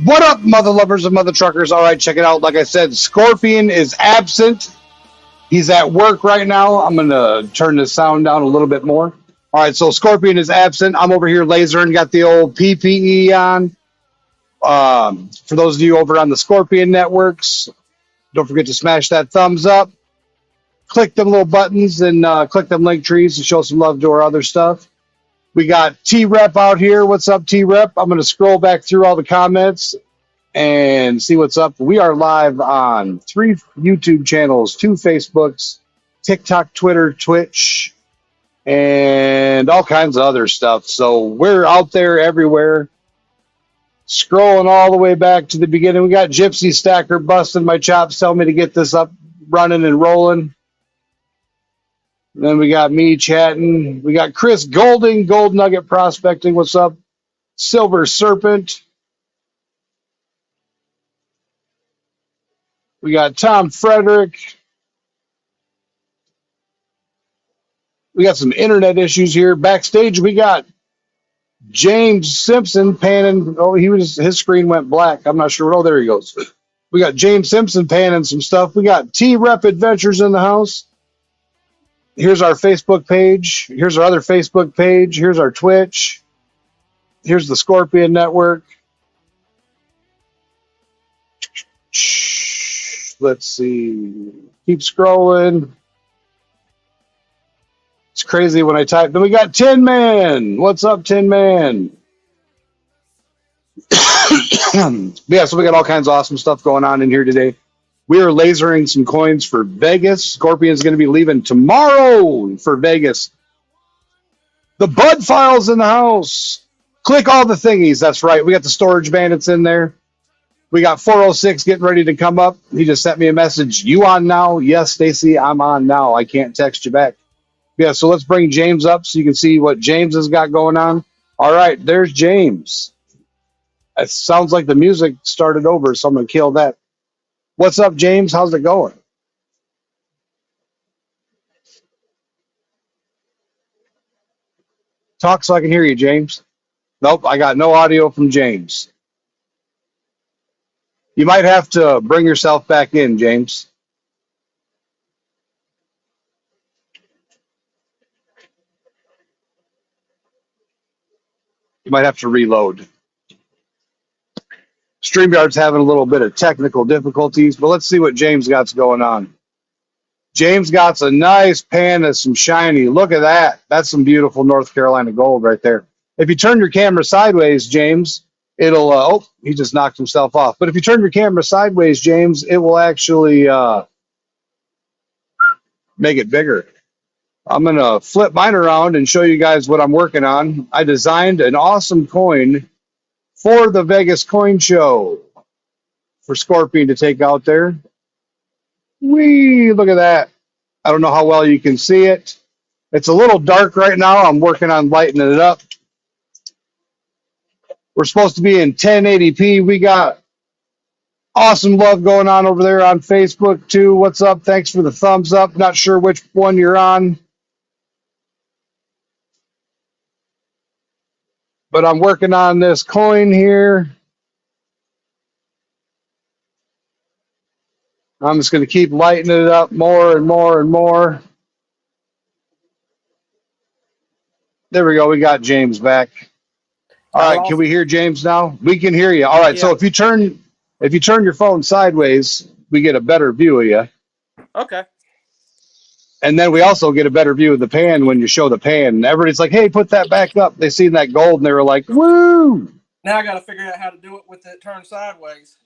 What up, mother lovers and mother truckers? All right, check it out. Like I said, Scorpion is absent. He's at work right now. I'm going to turn the sound down a little bit more. All right, so Scorpion is absent. I'm over here lasering, got the old PPE on. For those of you over on the Scorpion networks, don't forget to smash that thumbs up. Click them little buttons and click them link trees to show some love to our other stuff. We got T-Rep out here. What's up, T-Rep? I'm going to scroll back through all the comments and see what's up. We are live on 3 YouTube channels, 2 Facebooks, TikTok, Twitter, Twitch, and all kinds of other stuff. So we're out there everywhere. Scrolling all the way back to the beginning. We got Gypsy Stacker busting my chops, telling me to get this up, running and rolling. Then we got me chatting. We got Chris Golding, Gold Nugget Prospecting. What's up? Silver Serpent. We got Tom Frederick. We got some internet issues here. Backstage, we got James Simpson panning. Oh, his screen went black. I'm not sure. Oh, there he goes. We got James Simpson panning some stuff. We got T-Rep Adventures in the house. Here's our Facebook page. Here's our other Facebook page. Here's our Twitch. Here's the Scorpion Network. Let's see. Keep scrolling. It's crazy when I type. Then we got Tin Man. What's up, Tin Man? Yeah, so we got all kinds of awesome stuff going on in here today. We are lasering some coins for Vegas. Scorpion's going to be leaving tomorrow for Vegas. The Bud File's in the house. Click all the thingies. That's right. We got the Storage Bandits in there. We got 406 getting ready to come up. He just sent me a message. You on now? Yes, Stacy, I'm on now. I can't text you back. Yeah, so let's bring James up so you can see what James has got going on. All right, there's James. It sounds like the music started over, so I'm going to kill that. What's up, James? How's it going? Talk so I can hear you, James. Nope, I got no audio from James. You might have to bring yourself back in, James. You might have to reload. StreamYard's having a little bit of technical difficulties, but let's see what James got's going on. James got a nice pan of some shiny. Look at that. That's some beautiful North Carolina gold right there. If you turn your camera sideways, James, it'll, oh, he just knocked himself off. But if you turn your camera sideways, James, it will actually make it bigger. I'm going to flip mine around and show you guys what I'm working on. I designed an awesome coin for the Vegas Coin Show for Scorpion to take out there. Whee, look at that. I don't know how well you can see it. It's a little dark right now. I'm working on lightening it up. We're supposed to be in 1080p. We got awesome love going on over there on Facebook too. What's up? Thanks for the thumbs up. Not sure which one you're on, but I'm working on this coin here. I'm just going to keep lightening it up more and more and more. There we go. We got James back. All right. Can we hear James now? We can hear you. All right. Yeah. So if you turn your phone sideways, we get a better view of you. Okay. And then we also get a better view of the pan when you show the pan. Everybody's like, hey, put that back up. They seen that gold and they were like, woo. Now I got to figure out how to do it with it turned sideways.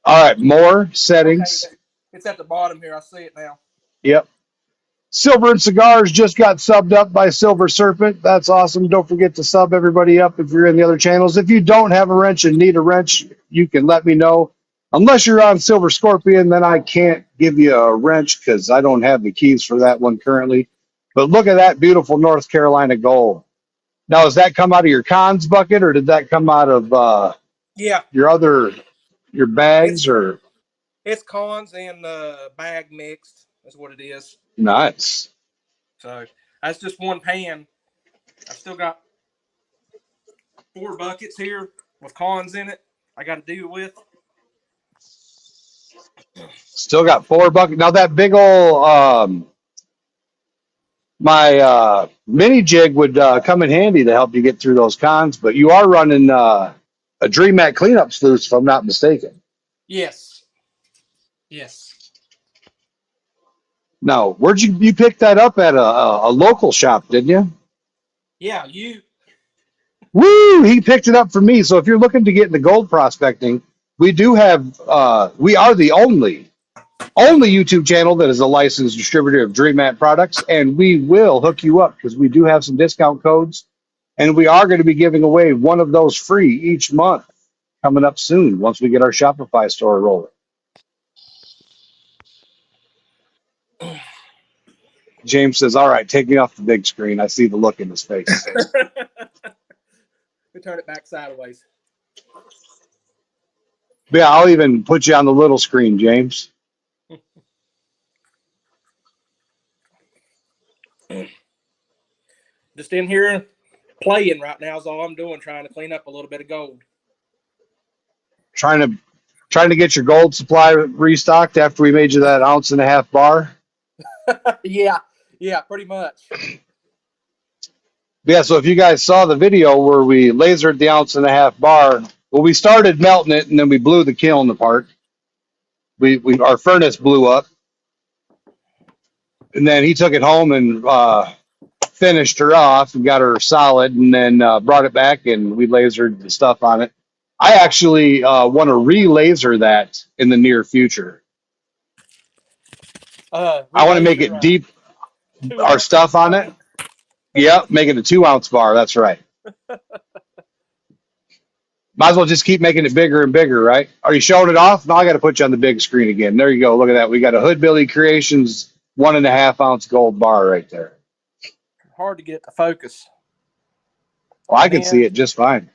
All right. More settings. Okay. It's at the bottom here. I see it now. Yep. Silver and Cigars just got subbed up by Silver Serpent. That's awesome. Don't forget to sub everybody up if you're in the other channels. If you don't have a wrench and need a wrench, you can let me know. Unless you're on Silver Scorpion, then I can't give you a wrench because I don't have the keys for that one currently. But look at that beautiful North Carolina gold. Now, does that come out of your cons bucket or did that come out of your bags or? It's cons and bag mixed. That's what it is. Nice. So that's just one pan. I've still got 4 buckets here with cons in it I got to deal with. Still got 4 buckets. Now that big old my mini jig would come in handy to help you get through those cons, but you are running a Dream Mat cleanup sluice, if I'm not mistaken. Yes. Yes. Now, where'd you pick that up at a local shop, didn't you? Yeah, you. Woo! He picked it up for me. So if you're looking to get into gold prospecting, we do have we are the only YouTube channel that is a licensed distributor of Dream Mat products, and we will hook you up because we do have some discount codes, and we are going to be giving away one of those free each month coming up soon once we get our Shopify store rolling. James says, all right, take me off the big screen. I see the look in his face. me turn it back sideways. Yeah, I'll even put you on the little screen, James. Just in here playing right now is all I'm doing, trying to clean up a little bit of gold. Trying to get your gold supply restocked after we made you that 1.5 ounce bar. Yeah, pretty much. Yeah, so if you guys saw the video where we lasered the 1.5 ounce bar, well, we started melting it and then we blew the kiln apart. Our furnace blew up, and then he took it home and finished her off and got her solid, and then brought it back and we lasered the stuff on it. I actually want to re-laser that in the near future. I want to make it deep, our stuff on it. Yep, make it a 2 ounce bar. That's right. Might as well just keep making it bigger and bigger, right? Are you showing it off? No, I got to put you on the big screen again. There you go. Look at that. We got a Hood Billy Creations 1.5 ounce gold bar right there. Hard to get the focus. Well, I can see it just fine.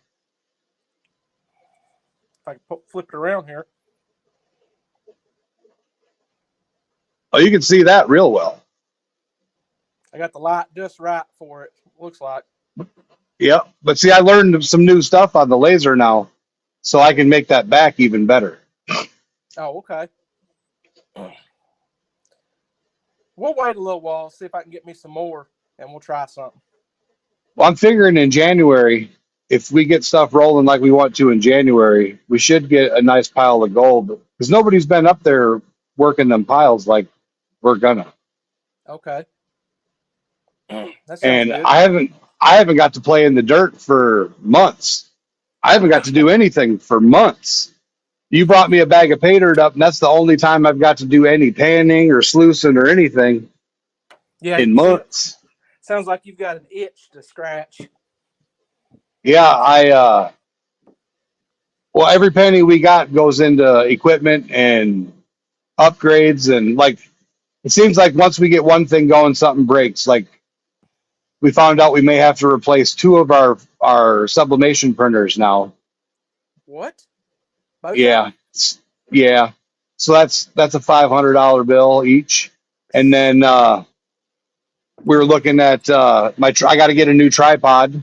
If I can flip it around here. Oh, you can see that real well. I got the light just right for it, looks like. Yep. But see, I learned some new stuff on the laser now, so I can make that back even better. Oh, okay. We'll wait a little while, see if I can get me some more, and we'll try something. Well, I'm figuring in January, if we get stuff rolling like we want to in January, we should get a nice pile of gold, because nobody's been up there working them piles like we're gonna. Okay. That sounds And good. I haven't got to play in the dirt for months. I haven't got to do anything for months. You brought me a bag of pay dirt up, and that's the only time I've got to do any panning or sluicing or anything in months. Sounds like you've got an itch to scratch. Yeah, well, every penny we got goes into equipment and upgrades, and like it seems like once we get one thing going, something breaks. Like we found out we may have to replace 2 of our sublimation printers now. What? Both Yeah. So that's a $500 bill each, and then we were looking at I got to get a new tripod,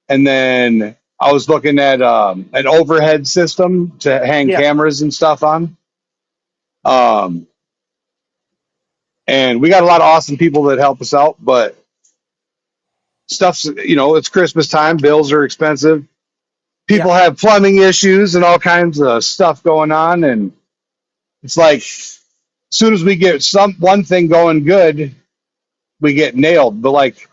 and then I was looking at an overhead system to hang cameras and stuff on. And we got a lot of awesome people that help us out, but stuff's, it's Christmas time. Bills are expensive. People have plumbing issues and all kinds of stuff going on. And it's like, as soon as we get one thing going good, we get nailed. But like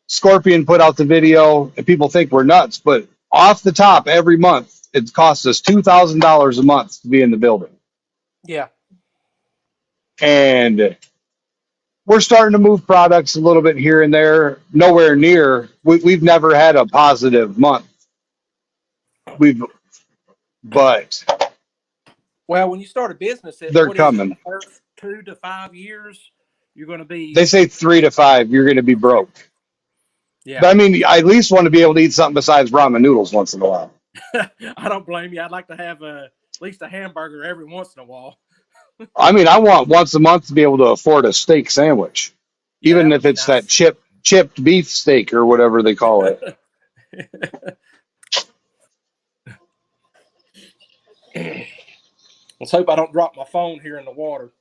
Scorpion put out the video and people think we're nuts, but off the top every month, it costs us $2,000 a month to be in the building. Yeah. And we're starting to move products a little bit here and there, nowhere near. We've never had a positive month. But well, when you start a business, they're coming. The first 2 to 5 years, you're going to be. They say 3 to 5, you're going to be broke. Yeah. But I mean, I at least want to be able to eat something besides ramen noodles once in a while. I don't blame you. I'd like to have at least a hamburger every once in a while. I mean, I want once a month to be able to afford a steak sandwich, even if it's that chipped beef steak or whatever they call it. Let's hope I don't drop my phone here in the water.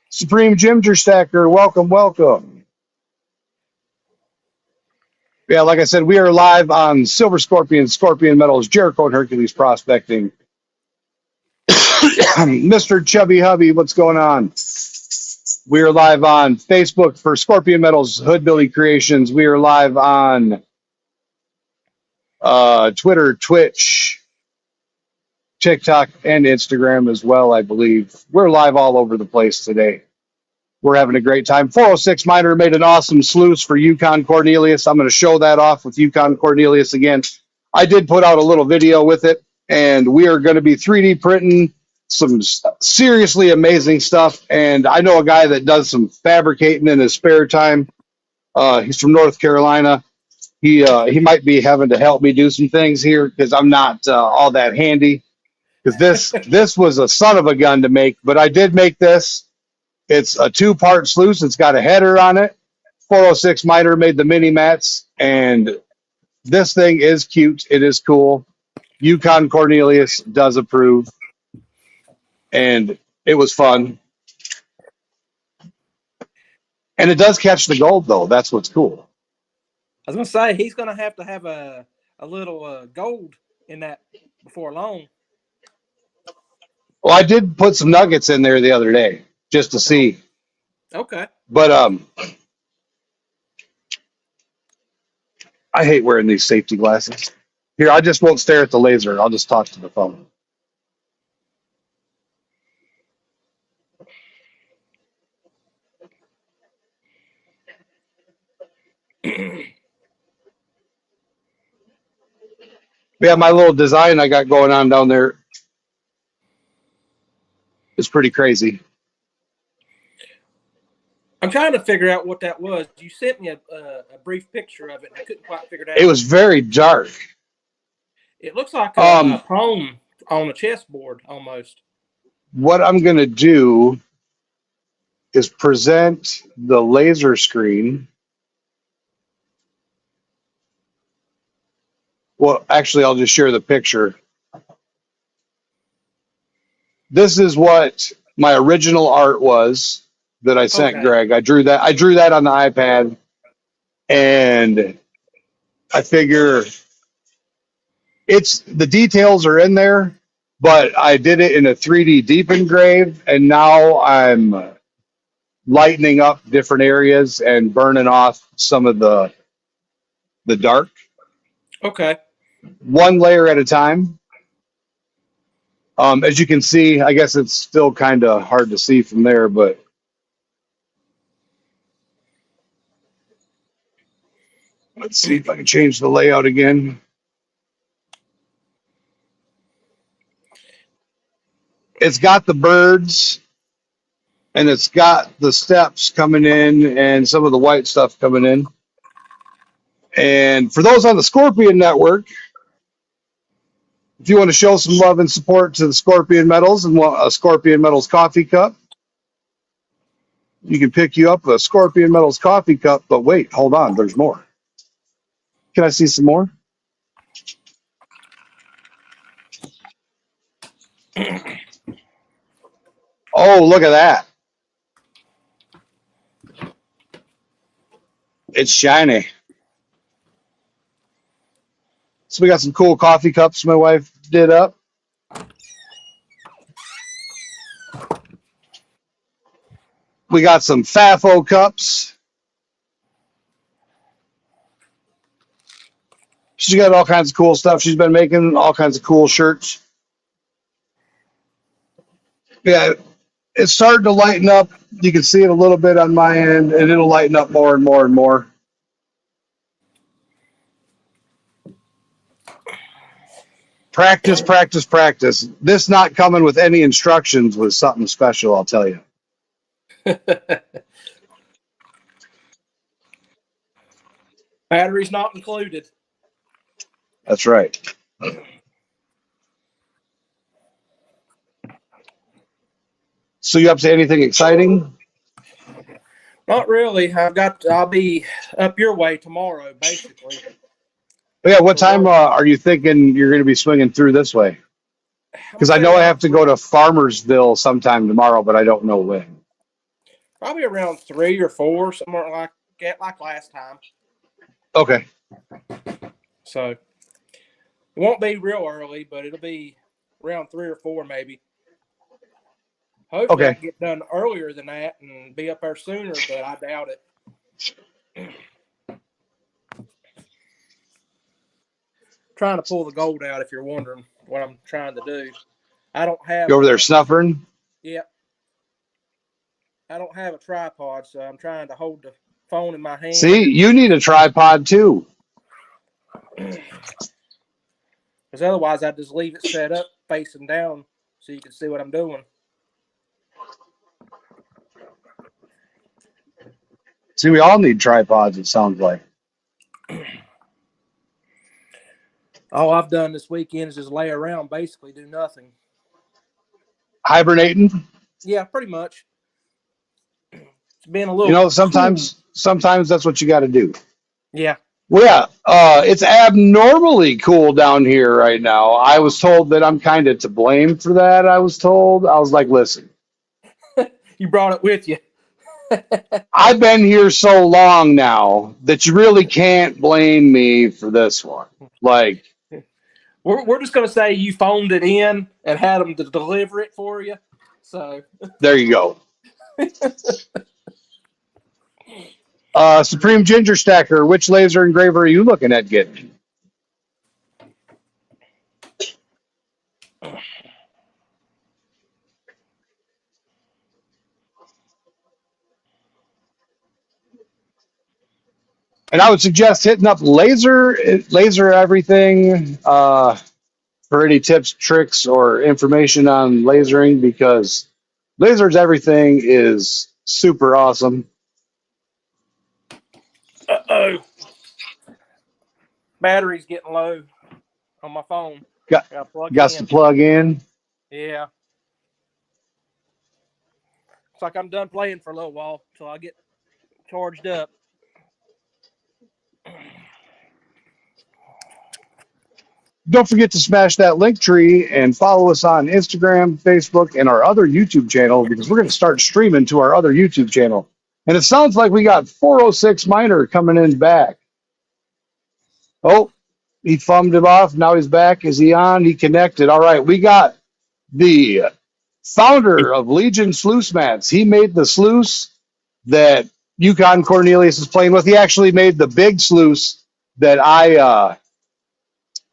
Supreme Ginger Stacker, welcome. Yeah, like I said, we are live on Silver Scorpion Metals, Jericho and Hercules Prospecting. Mr. Chubby Hubby, what's going on? We are live on Facebook for Scorpion Metals, Hood Billy Creations. We are live on Twitter, Twitch, TikTok, and Instagram as well, I believe. We're live all over the place today. We're having a great time. 406 Miner made an awesome sluice for Yukon Cornelius. I'm going to show that off with Yukon Cornelius again. I did put out a little video with it, and we are going to be 3D printing some seriously amazing stuff. And I know a guy that does some fabricating in his spare time. He's from North Carolina. He might be having to help me do some things here because I'm not all that handy. Because this was a son of a gun to make, but I did make this. It's a 2-part sluice. It's got a header on it. 406 miter made the mini mats, and this thing is cute. It is cool. Yukon Cornelius does approve, and it was fun. And it does catch the gold, though. That's what's cool. I was gonna say he's gonna have to have a little gold in that before long. Well, I did put some nuggets in there the other day just to see. Okay. But I hate wearing these safety glasses. Here, I just won't stare at the laser. I'll just talk to the phone. Yeah, my little design I got going on down there is pretty crazy. I'm trying to figure out what that was. You sent me a brief picture of it, and I couldn't quite figure it out. It was very dark. It looks like a poem on a chessboard almost. What I'm going to do is present the laser screen. Well, actually, I'll just share the picture. This is what my original art was that I sent Greg. I drew that on the iPad, and I figure the details are in there, but I did it in a 3D deep engrave, and now I'm lightening up different areas and burning off some of the dark. Okay. One layer at a time. As you can see, I guess it's still kind of hard to see from there, but let's see if I can change the layout again. It's got the birds, and it's got the steps coming in and some of the white stuff coming in. And for those on the Scorpion Network, if you want to show some love and support to the Scorpion Metals and want a Scorpion Metals coffee cup, you can pick you up a Scorpion Metals coffee cup. But wait, hold on, there's more. Can I see some more? Oh, look at that. It's shiny. So we got some cool coffee cups my wife did up. We got some FAFO cups. She's got all kinds of cool stuff. She's been making all kinds of cool shirts. Yeah, it's starting to lighten up. You can see it a little bit on my end, and it'll lighten up more and more and more. Practice, practice, practice. This not coming with any instructions was something special, I'll tell you. Batteries not included. That's right. So you up to anything exciting? Not really. I'll be up your way tomorrow, basically. Yeah, what time are you thinking you're going to be swinging through this way? Because I know I have to go to Farmersville sometime tomorrow, but I don't know when. Probably around 3 or 4, somewhere like last time. Okay. So it won't be real early, but it'll be around 3 or 4 maybe. Hopefully I can get done earlier than that and be up there sooner, but I doubt it. Trying to pull the gold out if you're wondering what I'm trying to do. I don't have you over there snuffering? Yep. I don't have a tripod, so I'm trying to hold the phone in my hand. See, you need a tripod too. Because otherwise I'd just leave it set up facing down so you can see what I'm doing. See, we all need tripods, it sounds like. All I've done this weekend is just lay around, basically do nothing. Hibernating. Yeah, pretty much. It's been a little cool. Sometimes that's what you got to do. Yeah. Well, yeah, it's abnormally cool down here right now. I was told that I'm kind of to blame for that. I was like, listen, You brought it with you. I've been here so long now that you really can't blame me for this one. Like, we're just going to say you phoned it in and had them to deliver it for you. So there you go. Supreme Ginger Stacker, which laser engraver are you looking at getting? And I would suggest hitting up laser everything for any tips, tricks, or information on lasering, because lasers everything is super awesome. Uh-oh. Battery's getting low on my phone. Got to plug in. Yeah. It's like I'm done playing for a little while until I get charged up. Don't forget to smash that link tree and follow us on Instagram, Facebook, and our other YouTube channel, because we're going to start streaming to our other YouTube channel. And it sounds like we got 406 Miner coming in back. Oh, he thumbed him off. Now he's back. Is he on? He connected. All right. We got the founder of Legion Sluice Mats. He made the sluice that Yukon Cornelius is playing with. He actually made the big sluice that I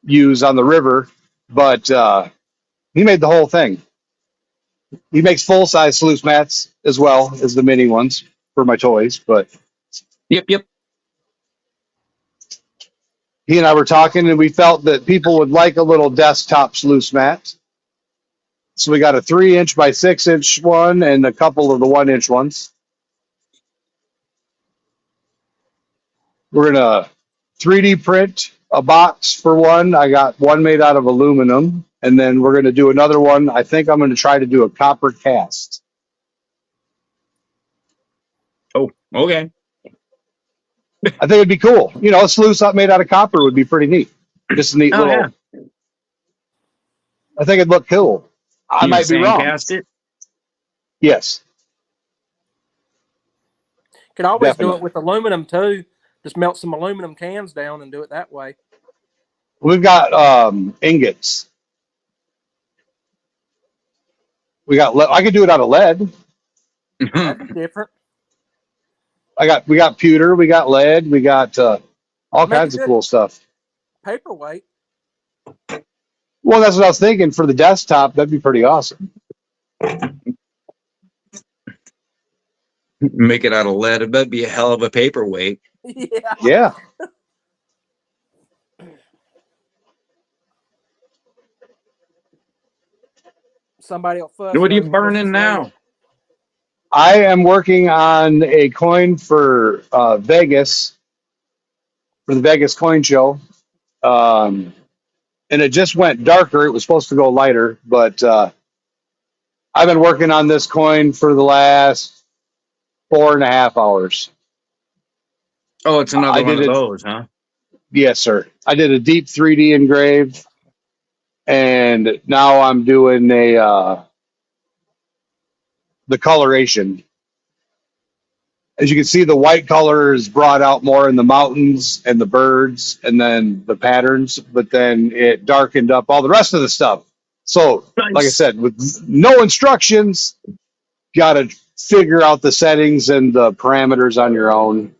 use on the river, but he made the whole thing. He makes full-size sluice mats as well as the mini ones for my toys. But yep. He and I were talking, and we felt that people would like a little desktop sluice mat. So we got a 3-inch by 6-inch one and a couple of the 1-inch ones. We're gonna 3D print a box for one. I got one made out of aluminum, and then we're gonna do another one. I think I'm gonna try to do a copper cast. Oh, okay. I think it'd be cool. You know, a sluice up made out of copper would be pretty neat. Just a neat little. Yeah. I think it'd look cool. I might be wrong. Cast it? Yes. Could always do it with aluminum too. Just melt some aluminum cans down and do it that way. We've got ingots. We got. I could do it out of lead. That'd be different. We got pewter. We got lead. We got all kinds of cool stuff. Paperweight. Well, that's what I was thinking for the desktop. That'd be pretty awesome. Make it out of lead. It better be a hell of a paperweight. Yeah. Yeah. Somebody will fuss. What are you burning now? I am working on a coin for Vegas, for the Vegas coin show. And it just went darker. It was supposed to go lighter, but I've been working on this coin for the last 4.5 hours. Oh, it's another one of those, huh? Yes, sir. I did a deep 3D engrave, and now I'm doing the coloration. As you can see, the white color is brought out more in the mountains and the birds and then the patterns, but then it darkened up all the rest of the stuff. So, nice. Like I said, with no instructions, got to figure out the settings and the parameters on your own.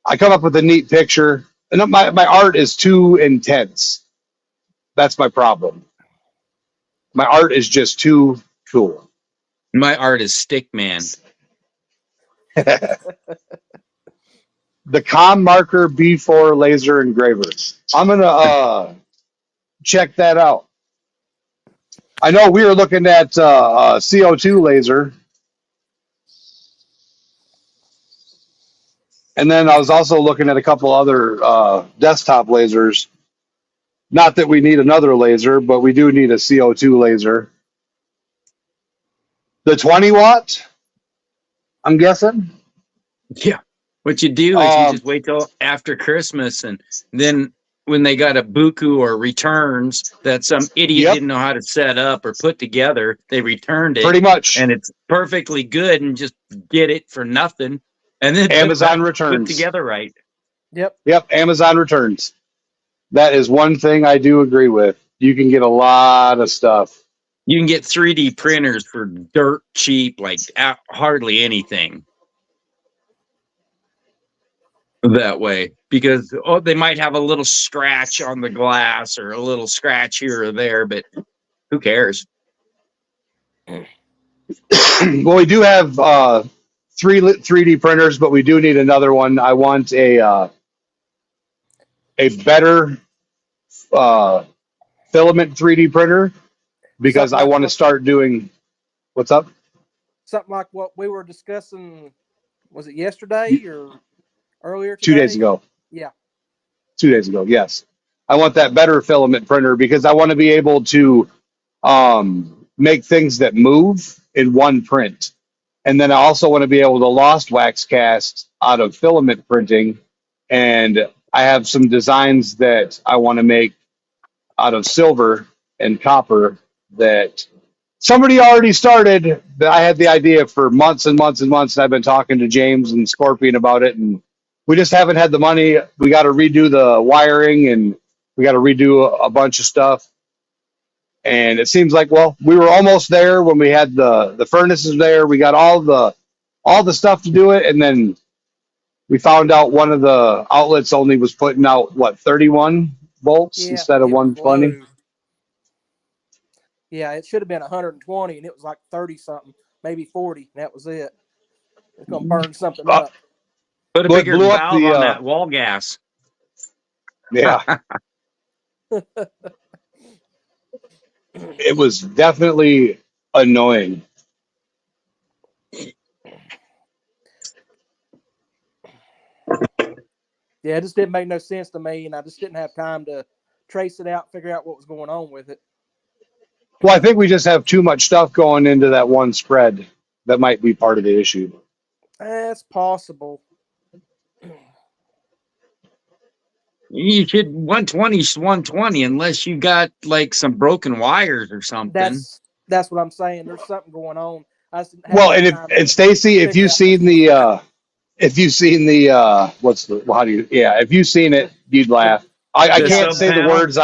I come up with a neat picture, and my art is too intense. That's my problem. My art is just too cool. My art is Stickman. The Com Marker B4 laser engraver. I'm gonna check that out. I know we were looking at CO2 laser, and then I was also looking at a couple other desktop lasers. Not that we need another laser, but we do need a CO2 laser. The 20 watt, I'm guessing. Yeah. What you do is you just wait till after Christmas, and then when they got a buku or returns that some idiot didn't know how to set up or put together, they returned it. Pretty much. And it's perfectly good, and just get it for nothing. And then Amazon returns. Put together right. Yep. Amazon returns. That is one thing I do agree with. You can get a lot of stuff. You can get 3D printers for dirt cheap, like hardly anything. That way, because they might have a little scratch on the glass or a little scratch here or there, but who cares? Well, we do have 3D printers, but we do need another one. I want a better filament 3D printer because I want to start doing. What's up? Something like what we were discussing. Was it yesterday or earlier today? 2 days ago. Yeah. 2 days ago, yes. I want that better filament printer because I want to be able to make things that move in one print. And then I also want to be able to lost wax cast out of filament printing. And I have some designs that I want to make out of silver and copper that somebody already started. That I had the idea for months and months and months. And I've been talking to James and Scorpion about it, and we just haven't had the money. We got to redo the wiring, and we got to redo a bunch of stuff. And it seems like, well, we were almost there when we had the furnaces there. We got all the stuff to do it, and then we found out one of the outlets only was putting out 31 volts instead of 120. Yeah, it should have been 120, and it was like 30 something, maybe 40, and that was it. It's gonna burn something up. Put a bigger valve on that wall gas. Yeah. It was definitely annoying. Yeah, it just didn't make no sense to me, and I just didn't have time to trace it out, figure out what was going on with it. Well, I think we just have too much stuff going into that one spread. That might be part of the issue. That's possible. You should 120 is 120 unless you got like some broken wires or something. That's what I'm saying. There's something going on. Well, and Stacy, if you've seen the if you've seen the if you've seen it, you'd laugh. I can't say the words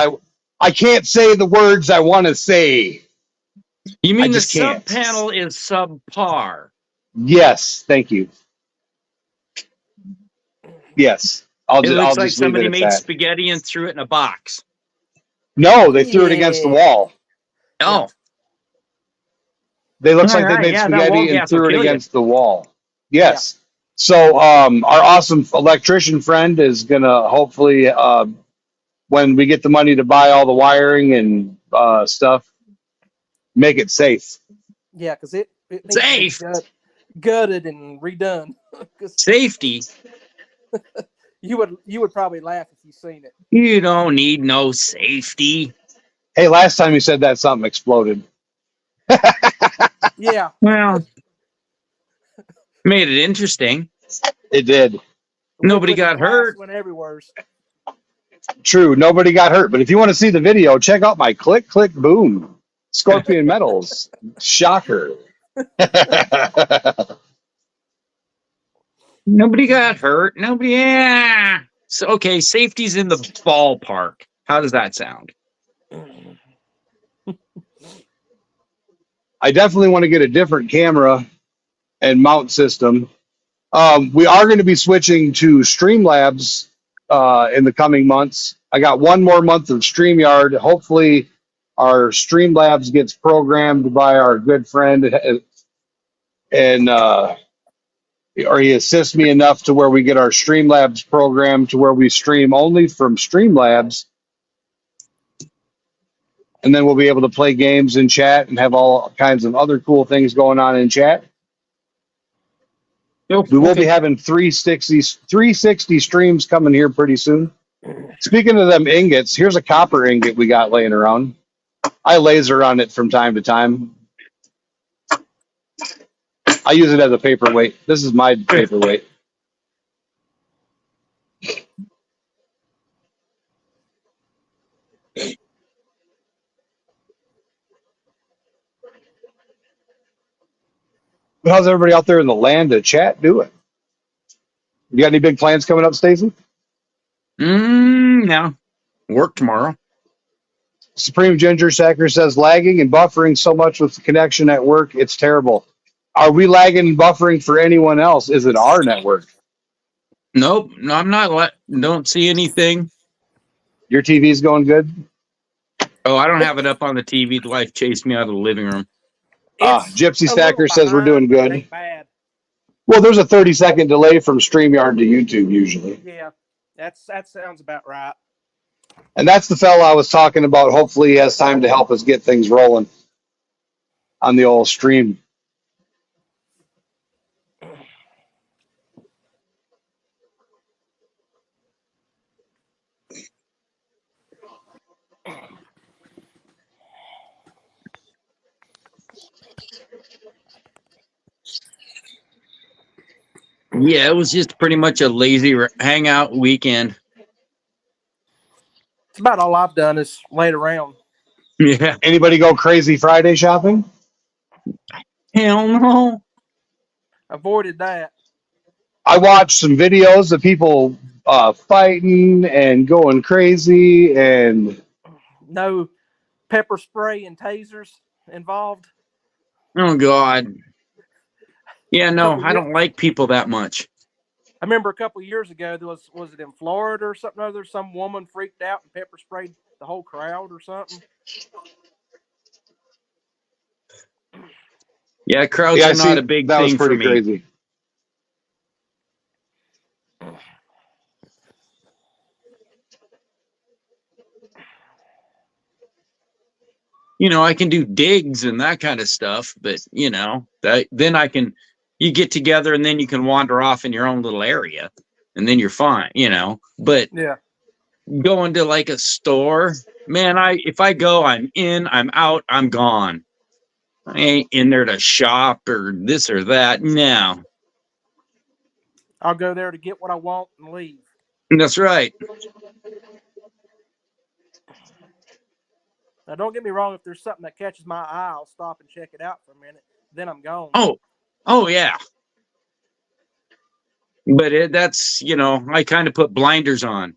I can't say the words I want to say. You mean the sub panel is subpar? Yes, thank you. Yes. It looks like somebody made spaghetti and threw it in a box. No, they threw it against the wall. Oh. They look like they made spaghetti and threw it against the wall. Yes. Yeah. So our awesome electrician friend is going to hopefully, when we get the money to buy all the wiring and stuff, make it safe. Yeah, because it needs safe. To be gutted and redone. Safety. You would probably laugh if you seen it. You don't need no safety. Hey, last time you said that, something exploded. Yeah. Well, made it interesting. It did. Nobody got hurt. Went everywhere. True, nobody got hurt. But if you want to see the video, check out my click, click, boom. Scorpion Metals. Shocker. Nobody got hurt. Nobody. Yeah. So, okay, safety's in the ballpark. How does that sound? I definitely want to get a different camera and mount system. We are going to be switching to Streamlabs in the coming months. I got one more month of StreamYard. Hopefully, our Streamlabs gets programmed by our good friend, and or he assists me enough to where we get our Streamlabs program to where we stream only from Streamlabs. And then we'll be able to play games in chat and have all kinds of other cool things going on in chat. We will be having 360 streams coming here pretty soon. Speaking of them ingots, here's a copper ingot we got laying around. I laser on it from time to time. I use it as a paperweight. This is my paperweight. How's everybody out there in the land of chat doing? You got any big plans coming up, Stacy? No. Work tomorrow. Supreme Ginger Sacker says lagging and buffering so much with the connection at work, it's terrible. Are we lagging and buffering for anyone else? Is it our network? Nope. No, I'm not. Don't see anything. Your TV's going good? Oh, I don't have it up on the TV. The wife chased me out of the living room. Gypsy Stacker says we're doing good. Well, there's a 30-second delay from StreamYard to YouTube usually. Yeah, that sounds about right. And that's the fella I was talking about. Hopefully he has time to help us get things rolling on the old stream. Yeah, it was just pretty much a lazy hangout weekend. It's about all I've done is laid around. Yeah. Anybody go crazy Friday shopping? Hell no. Avoided that. I watched some videos of people fighting and going crazy, and no pepper spray and tasers involved. Oh God. Yeah, no, I don't like people that much. I remember a couple of years ago, there was it in Florida or something other? Some woman freaked out and pepper sprayed the whole crowd or something. Yeah, crowds are not a big that thing was pretty for me. crazy. You know, I can do digs and that kind of stuff, but you know, then you get together and then you can wander off in your own little area and then you're fine, you know. But yeah, going to like a store, man, if I go, I'm in, I'm out, I'm gone. I ain't in there to shop or this or that. No. I'll go there to get what I want and leave. That's right. Now, don't get me wrong. If there's something that catches my eye, I'll stop and check it out for a minute. Then I'm gone. Oh yeah. But that's, you know, I kind of put blinders on.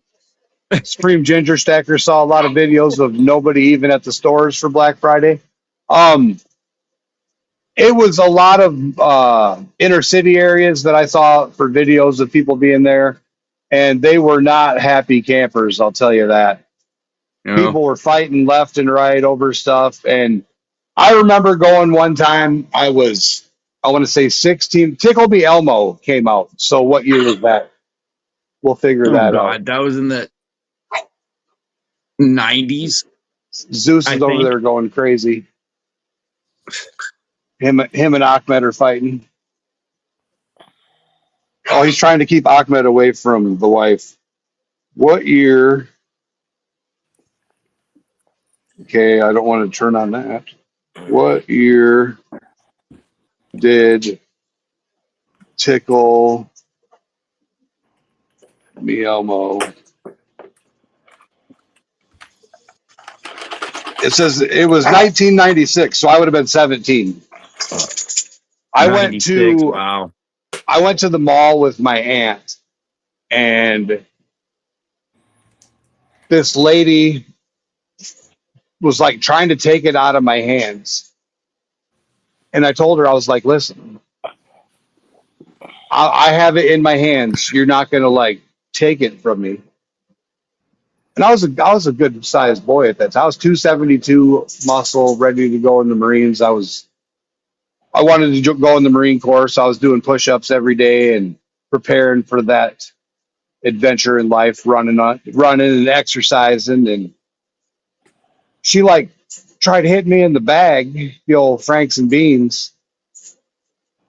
Supreme Ginger Stacker saw a lot of videos of nobody even at the stores for Black Friday. It was a lot of inner city areas that I saw for videos of people being there, and they were not happy campers, I'll tell you that. No. People were fighting left and right over stuff, and I remember going one time, I want to say 16, Tickle Me Elmo came out. So what year was that? We'll figure that out. That was in the 90s. Zeus is over there going crazy. Him and Ahmed are fighting. Oh, he's trying to keep Ahmed away from the wife. What year? Okay, I don't want to turn on that. What year did Tickle Me Elmo? It says it was 1996, so I would have been 17. I went to the mall with my aunt, and this lady was like trying to take it out of my hands. And I told her, I was like, listen, I have it in my hands. You're not going to like take it from me. And I was a good sized boy at that time. I was 272 muscle, ready to go in the Marines. I wanted to go in the Marine Corps, so I was doing push-ups every day and preparing for that adventure in life, running and exercising. And she like tried to hit me in the bag, the old Franks and Beans.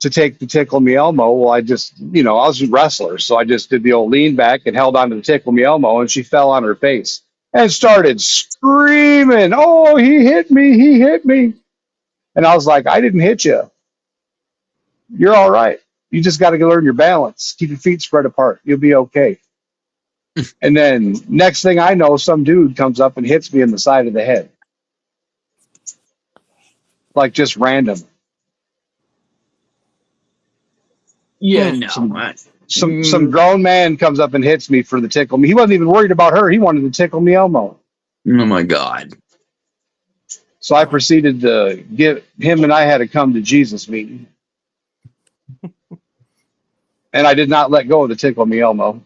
to take the Tickle Me Elmo. Well, I just, I was a wrestler, so I just did the old lean back and held onto the Tickle Me Elmo, and she fell on her face and started screaming, "Oh, he hit me! He hit me!" And I was like, "I didn't hit you. You're all right. You just got to learn your balance. Keep your feet spread apart. You'll be okay." And then next thing I know, some dude comes up and hits me in the side of the head, like just random. Yeah, no. Some grown man comes up and hits me for the Tickle Me. He wasn't even worried about her. He wanted to Tickle Me Elmo. Oh my God. So I proceeded to get him, and I had a come to Jesus meeting. And I did not let go of the Tickle Me Elmo.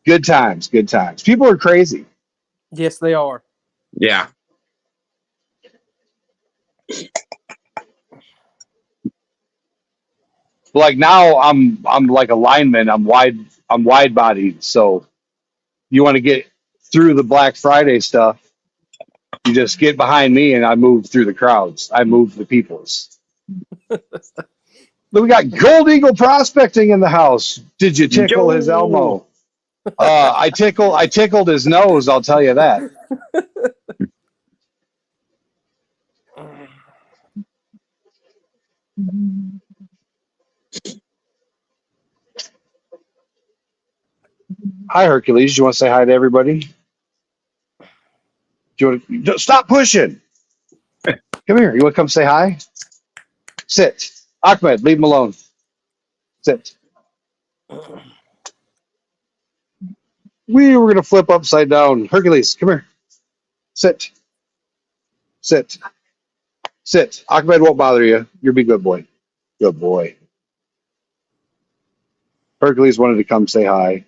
Good times, good times. People are crazy. Yes, they are. Yeah. Like now I'm like a lineman. I'm wide bodied. So you want to get through the Black Friday stuff, you just get behind me and I move through the crowds. I move the peoples. We got Gold Eagle prospecting in the house. Did you tickle his Elmo? I tickled his nose, I'll tell you that. Hi, Hercules. You want to say hi to everybody? Do you want to stop pushing? Come here. You want to come say hi? Sit. Ahmed, leave him alone. Sit. We were going to flip upside down. Hercules, come here. Sit. Sit. Sit. Ahmed won't bother you. You'll be good boy. Good boy. Hercules wanted to come say hi.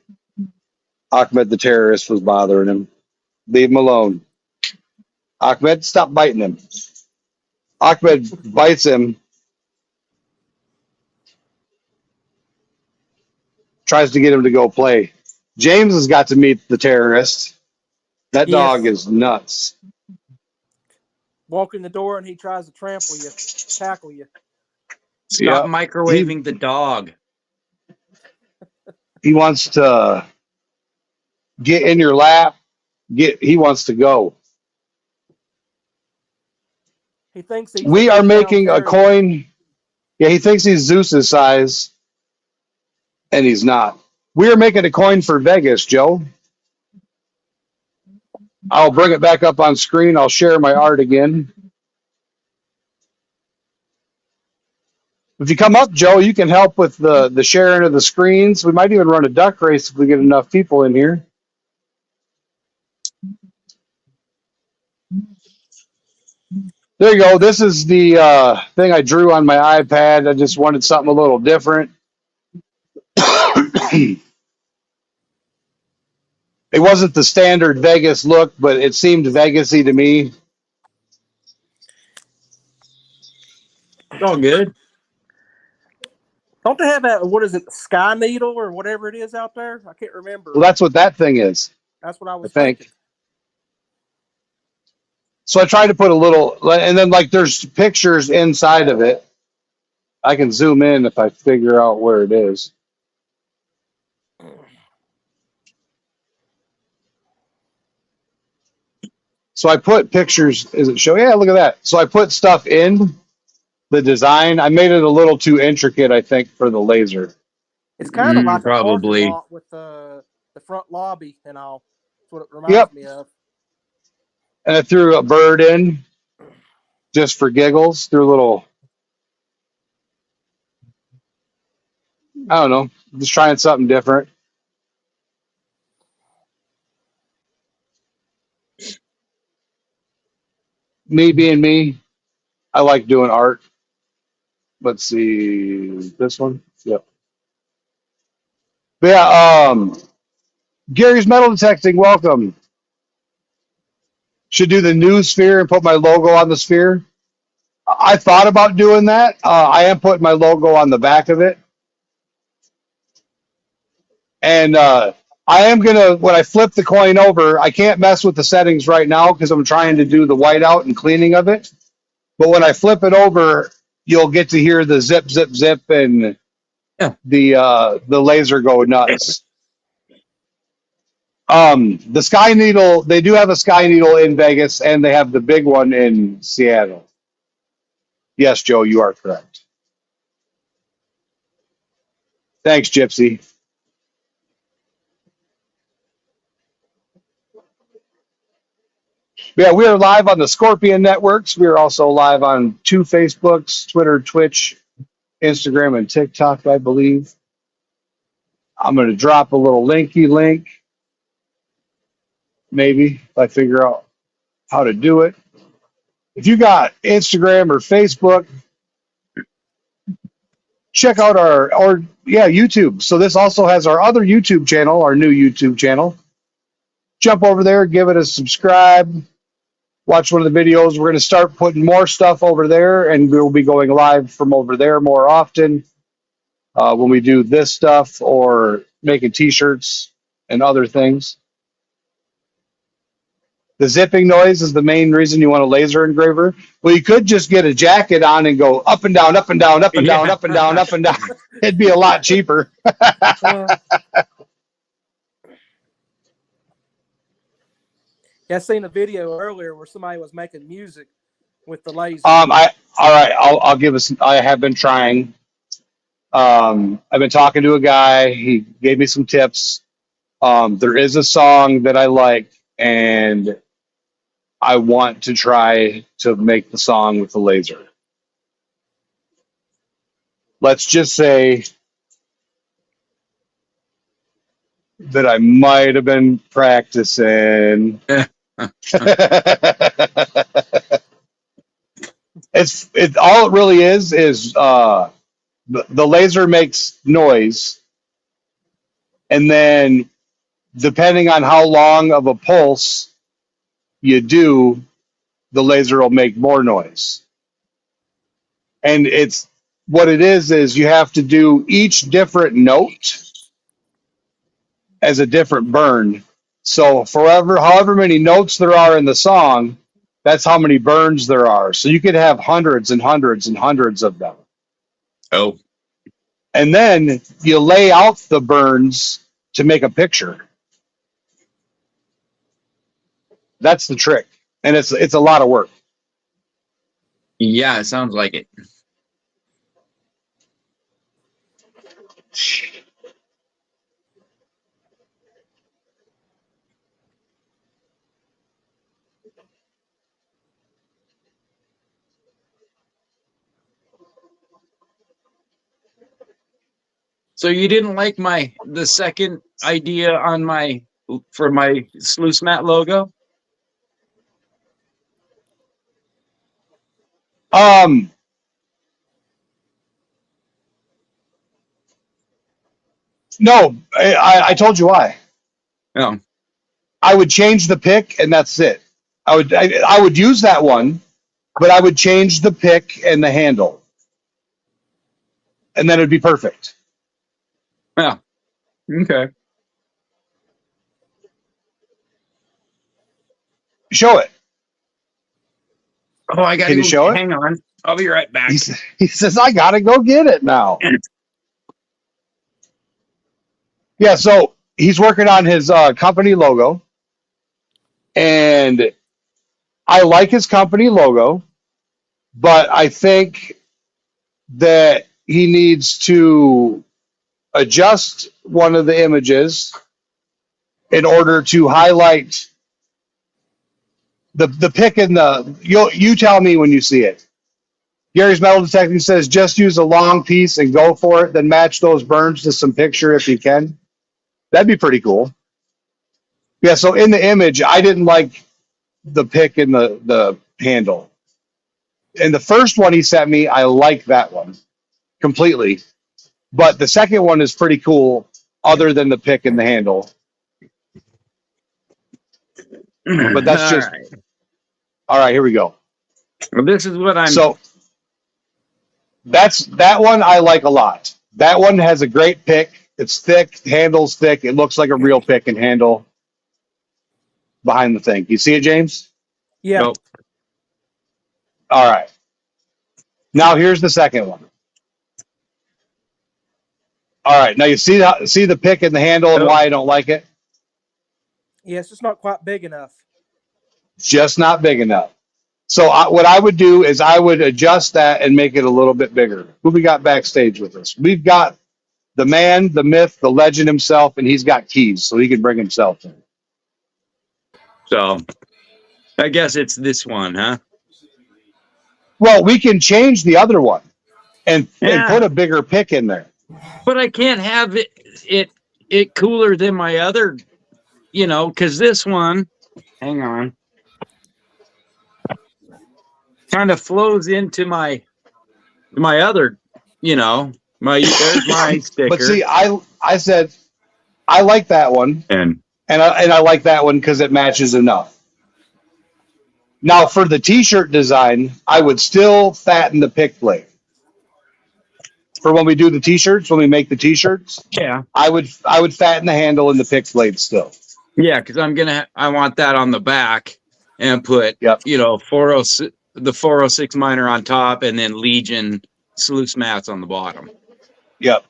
Ahmed, the terrorist, was bothering him. Leave him alone. Ahmed, stop biting him. Ahmed bites him. Tries to get him to go play. James has got to meet the terrorist. That dog is nuts. Walk in the door and he tries to trample you, tackle you. Stop microwaving the dog. He wants to get in your lap. He wants to go. He thinks we are making a coin. Yeah, he thinks he's Zeus's size, and he's not. We are making a coin for Vegas, Joe. I'll bring it back up on screen. I'll share my art again. If you come up, Joe, you can help with the sharing of the screens. We might even run a duck race if we get enough people in here. There you go. This is the thing I drew on my iPad. I just wanted something a little different. It wasn't the standard Vegas look, but it seemed Vegas-y to me. It's all good. Don't they have that, what is it, Sky Needle or whatever it is out there? I can't remember. Well, that's what that thing is. That's what I was thinking. thinking. So I tried to put a little, and then like there's pictures inside of it. I can zoom in if I figure out where it is. So I put pictures. Is it show? Yeah, look at that. So I put stuff in the design. I made it a little too intricate, I think, for the laser. It's kind of like probably a parking lot with the front lobby and all. That's what it reminds me of. And I threw a bird in just for giggles. Threw a little, I don't know, just trying something different. Me being me, I like doing art. Let's see, this one. Yep. But yeah, Gary's Metal Detecting, welcome. Should do the new sphere and put my logo on the sphere. I thought about doing that. I am putting my logo on the back of it. And I am gonna, when I flip the coin over, I can't mess with the settings right now because I'm trying to do the whiteout and cleaning of it. But when I flip it over, you'll get to hear the zip, zip, zip, and the laser go nuts. The Sky Needle, they do have a Sky Needle in Vegas, and they have the big one in Seattle. Yes, Joe, you are correct. Thanks, Gypsy. Yeah, we are live on the Scorpion Networks. We are also live on 2 Facebooks, Twitter, Twitch, Instagram, and TikTok, I believe. I'm going to drop a little linky link, maybe, if I figure out how to do it. If you got Instagram or Facebook, check out YouTube. So this also has our other YouTube channel, our new YouTube channel. Jump over there, give it a subscribe, watch one of the videos. We're going to start putting more stuff over there, and we'll be going live from over there more often when we do this stuff or making t-shirts and other things. The zipping noise is the main reason you want a laser engraver. Well, you could just get a jacket on and go up and down, up and down, up and down, up and down, up and down. It'd be a lot cheaper. Yeah, I seen a video earlier where somebody was making music with the laser. I'll give us. I have been trying. I've been talking to a guy. He gave me some tips. There is a song that I like, and I want to try to make the song with the laser. Let's just say that I might have been practicing. It's all it really is the laser makes noise, and then depending on how long of a pulse you do, the laser will make more noise. And it's what it is you have to do each different note as a different burn. So however many notes there are in the song, that's how many burns there are. So you could have hundreds and hundreds and hundreds of them. Oh. And then you lay out the burns to make a picture. That's the trick. And it's a lot of work. Yeah, it sounds like it. So you didn't like the second idea for my sluice mat logo? No, I told you why. Oh. I would change the pick, and that's it. I would use that one, but I would change the pick and the handle, and then it'd be perfect. Yeah. Okay. Show it. Oh, I got to show it? Hang on. I'll be right back. He says, I got to go get it now. Yeah, so he's working on his company logo, and I like his company logo, but I think that he needs to adjust one of the images in order to highlight the pick in the. You tell me when you see it. Gary's Metal Detecting says just use a long piece and go for it, then match those burns to some picture if you can. That'd be pretty cool. Yeah, so in the image, I didn't like the pick and the handle. And the first one he sent me, I like that one completely. But the second one is pretty cool, other than the pick and the handle. But that's just... All right, here we go. Well, this is what I'm... So that one I like a lot. That one has a great pick. It's thick, handle's thick. It looks like a real pick and handle behind the thing. You see it, James? Yeah. Nope. All right. Now here's the second one. All right. Now you see the pick and the handle and why I don't like it? Yeah, it's just not quite big enough. Just not big enough. So what I would do is I would adjust that and make it a little bit bigger. Who we got backstage with us? We've got the man, the myth, the legend himself, and he's got keys, so he can bring himself in. So I guess it's this one, huh? Well, we can change the other one and put a bigger pick in there. But I can't have it cooler than my other, because this one, hang on, kind of flows into my other, there's my sticker. But see, I said I like that one, and I like that one because it matches enough. Now for the T-shirt design, I would still fatten the pick blade. For when we do the T-shirts, when we make the T-shirts, I would fatten the handle and the pick blade still. Yeah, because I want that on the back and put 406, the 406 miner on top, and then Legion sluice mats on the bottom. Yep.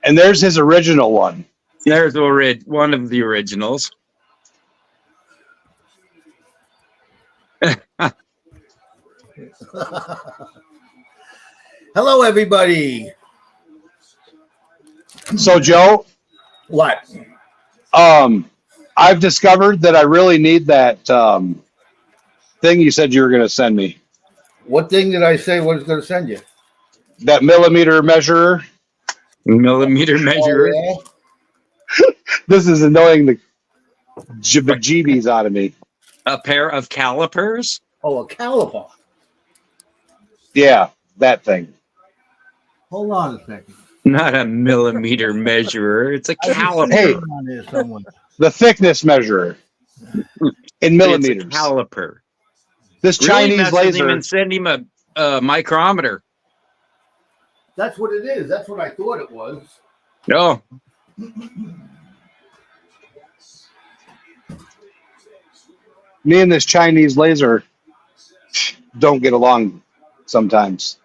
And there's his original one. There's one of the originals. Hello, everybody. So, Joe, what? I've discovered that I really need that thing you said you were going to send me. What thing did I say? What is going to send you? That millimeter measurer. Millimeter measurer. Oh, yeah? This is annoying the bejeebies out of me. A pair of calipers. Oh, a caliper. Yeah, that thing. Hold on a second. Not a millimeter measurer. It's a caliper. Hey, the thickness measurer in millimeters. It's a caliper. This really Chinese laser. And send him a micrometer. That's what it is. That's what I thought it was. No. Me and this Chinese laser don't get along sometimes.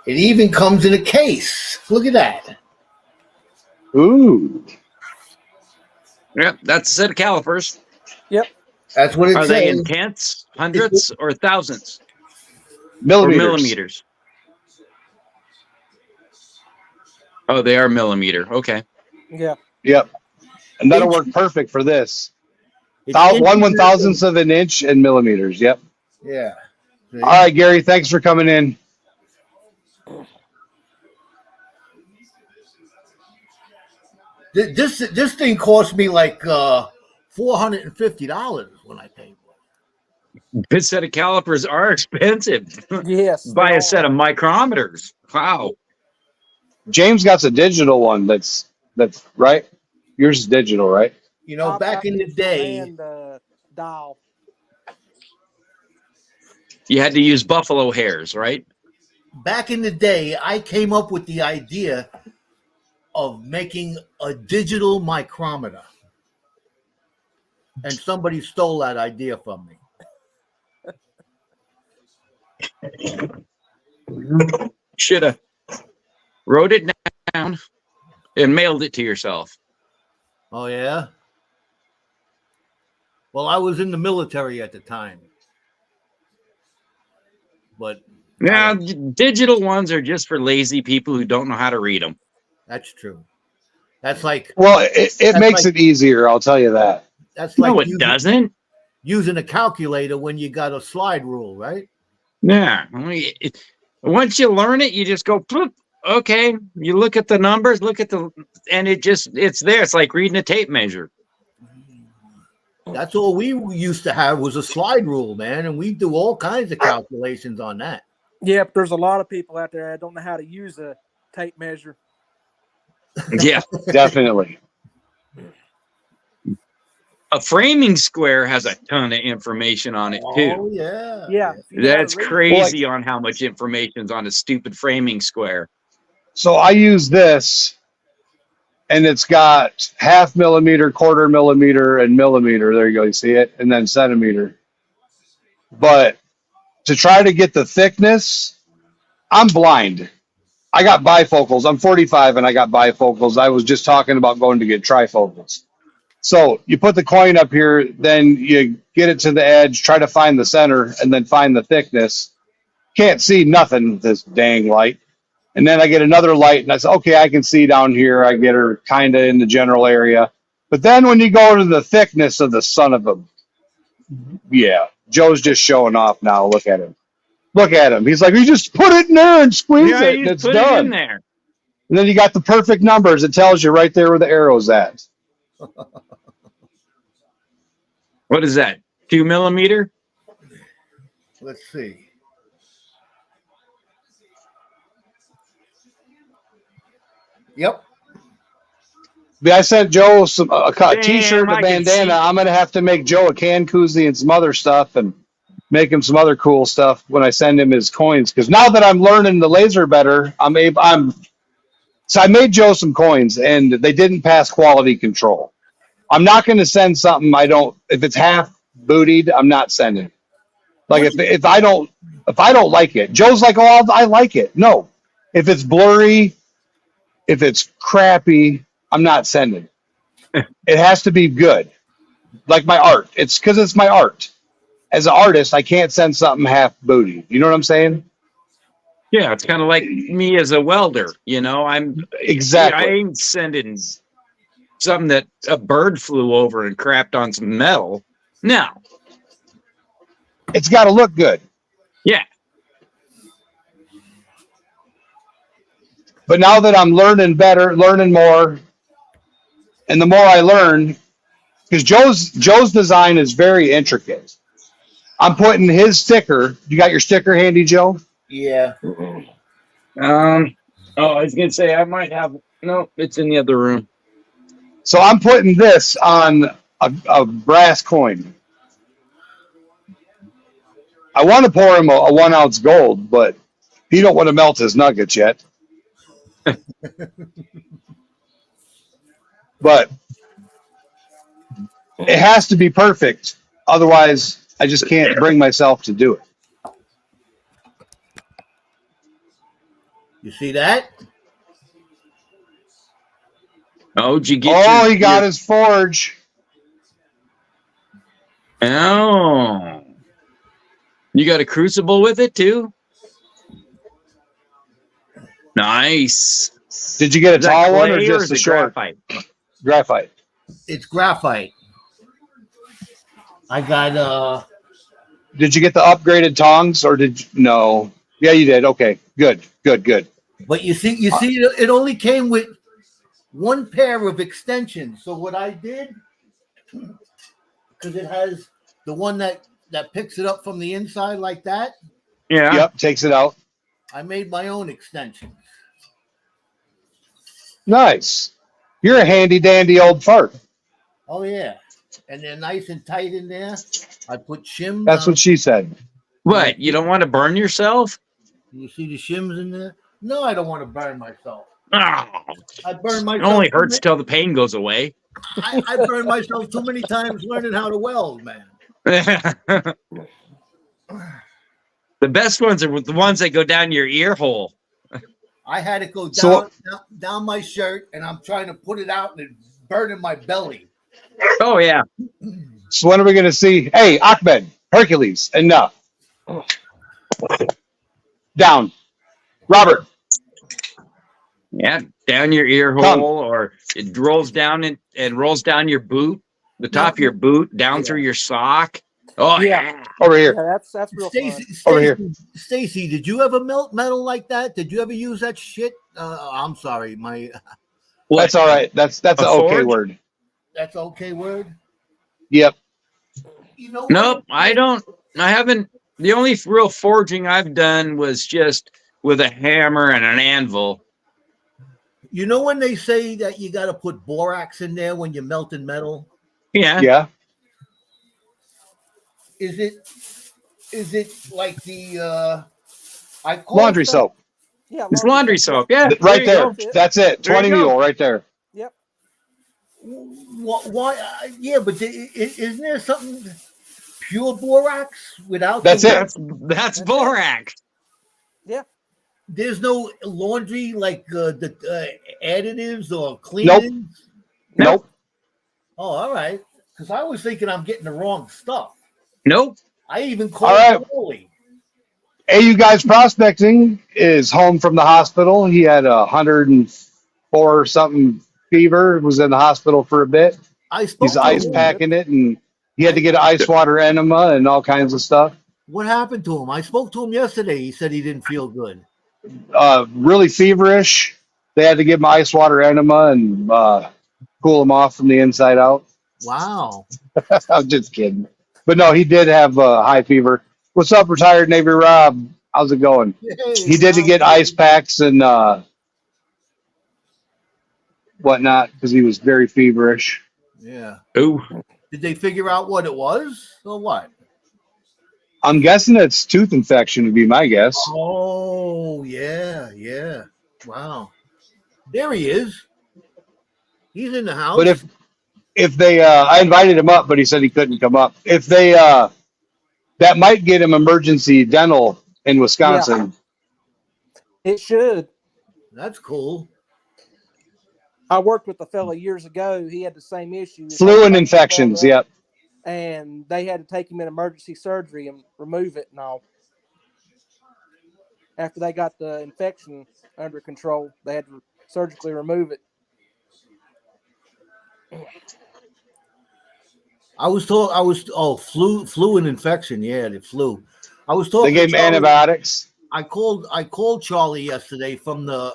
It even comes in a case. Look at that. Ooh. Yep, that's a set of calipers. Yep. That's what it Are says. they in tenths, hundredths, or thousandths? Millimeters. Or millimeters. Oh, they are millimeter. Okay. Yeah. Yep. And that'll work perfect for this. It's 1/1000th of an inch in millimeters. Yep. Yeah. See? All right, Gary. Thanks for coming in. This thing cost me like $450 when I paid for it. This set of calipers are expensive. Yes. Buy a set of micrometers. Wow. James got a digital one. That's right. Yours is digital, right? You know, back in the day, and dial. You had to use buffalo hairs, right? Back in the day, I came up with the idea of making a digital micrometer. And somebody stole that idea from me. Should have wrote it down and mailed it to yourself. Oh, yeah? Well, I was in the military at the time. But yeah, digital ones are just for lazy people who don't know how to read them. That's true. That's like... Well, it makes it easier, I'll tell you that. That's like no, it doesn't. Using a calculator when you got a slide rule, right? Yeah. Once you learn it, you just go, okay. You look at the numbers, and it's there. It's like reading a tape measure. That's all we used to have was a slide rule, man. And we do all kinds of calculations on that. Yeah, but there's a lot of people out there that don't know how to use a tape measure. Yeah, Definitely. a framing square has a ton of information on it too. Oh yeah. Yeah, That's Well, crazy on how much information's on a stupid framing square. So I use this, and it's got 1/2 millimeter, 1/4 millimeter, and millimeter. There you go. You see it? And then centimeter. But to try to get the thickness, I'm blind. I got bifocals. I'm 45 and I got bifocals. I was just talking about going to get trifocals. So you put the coin up here, then you get it to the edge, try to find the center, and then find the thickness. Can't see nothing with this dang light. And then I get another light, and I say, okay, I can see down here. I get her kind of in the general area. But then when you go to the thickness of the son of a, yeah, Joe's just showing off now. Look at him. Look at him. He's like, you just put it in there and squeeze Yeah, it, you and it's put done. it in there. And then you got the perfect numbers. It tells you right there where the arrow's at. What is that? 2 millimeter? Let's see. Yep. I sent Joe a T-shirt and a I can bandana. see. I'm going to have to make Joe a can koozie and some other stuff and make him some other cool stuff when I send him his coins. Because now that I'm learning the laser better, so I made Joe some coins, and they didn't pass quality control. I'm not going to send something if it's half bootied, I'm not sending. Like if I don't like it, Joe's like, oh, I like it. No, if it's blurry, if it's crappy, I'm not sending. It has to be good, like my art. It's because it's my art. As an artist, I can't send something half booty. You know what I'm saying? Yeah, it's kind of like me as a welder. You know, Exactly. I ain't sending something that a bird flew over and crapped on some metal. No. It's got to look good. Yeah. But now that I'm learning better, learning more, and the more I learn, because Joe's design is very intricate. I'm putting his sticker. You got your sticker handy, Joe? Yeah. I was gonna say I might have. No, it's in the other room. So I'm putting this on a brass coin. I want to pour him a 1 ounce gold, but he don't want to melt his nuggets yet. But it has to be perfect. Otherwise, I just can't bring myself to do it. You see that? Oh, did you get He got his forge. Oh. You got a crucible with it too? Nice. Did you get a Is that tall one or clay just is a it short? graphite? Graphite. It's graphite. I got Did you get the upgraded tongs or no? Yeah, you did. Okay, good. but you see it only came with one pair of extensions. So what I did, because it has the one that picks it up from the inside like that, Yeah. Yep, takes it out. I made my own extensions. Nice. You're a handy dandy old fart. Oh yeah, and they're nice and tight in there. I put shims. That's what she said. What? You don't want to burn yourself? You see the shims in there? No, I don't want to burn myself. Oh, I burn it myself. only hurts till the pain goes away. I burned myself too many times learning how to weld, man. The best ones are the ones that go down your ear hole. I had it go down my shirt, and I'm trying to put it out, and it's burning my belly. Oh yeah. So when are we going to see? Hey, Ahmed, Hercules, enough. Down. Robert. Yeah, down your ear hole, Come. or it rolls down and rolls down your boot, the top of your boot, down through your sock. Oh yeah. Over here. Yeah, that's real fun. Over here. Stacy, did you ever melt metal like that? Did you ever use that shit? I'm sorry, my. What? That's all right. That's an okay forge? word. That's okay word. Yep. You know. Nope, I don't. I haven't The only real forging I've done was just with a hammer and an anvil. You know when they say that you got to put borax in there when you're melting metal? Yeah. Yeah. Is it like the I call Laundry soap. Yeah, It's laundry soap. Yeah. Right there. there. That's it. There you 20 go. mule right there. Yep. Why? Yeah, but isn't there something pure borax without? That's it. That's borax. Yeah. There's no laundry like the additives or cleanings. Nope. Oh, all right. Because I was thinking I'm getting the wrong stuff. Nope. I even called All right. Holy. Hey, you guys, prospecting is home from the hospital. He had 104 something fever. Was in the hospital for a bit. I spoke He's to ice him. packing it, and he had to get an ice water enema and all kinds of stuff. What happened to him? I spoke to him yesterday. He said he didn't feel good. Really feverish. They had to give him ice water enema and cool him off from the inside out. Wow. I'm just kidding. But no, he did have high fever. What's up, retired Navy Rob? How's it going? Hey, He did to get ice packs and whatnot because he was very feverish. Yeah. Ooh. Did they figure out what it was or what? I'm guessing it's tooth infection would be my guess. Oh, yeah, yeah. Wow. There he is. He's in the house. But if they, I invited him up, but he said he couldn't come up. If they, that might get him emergency dental in Wisconsin. It should. That's cool. I worked with a fella years ago. He had the same issue. Flu and infections. Yep. And they had to take him in emergency surgery and remove it and all. After they got the infection under control, they had to surgically remove it. Flu and infection. Yeah, the flu. I was talking. They gave him antibiotics. I called Charlie yesterday from the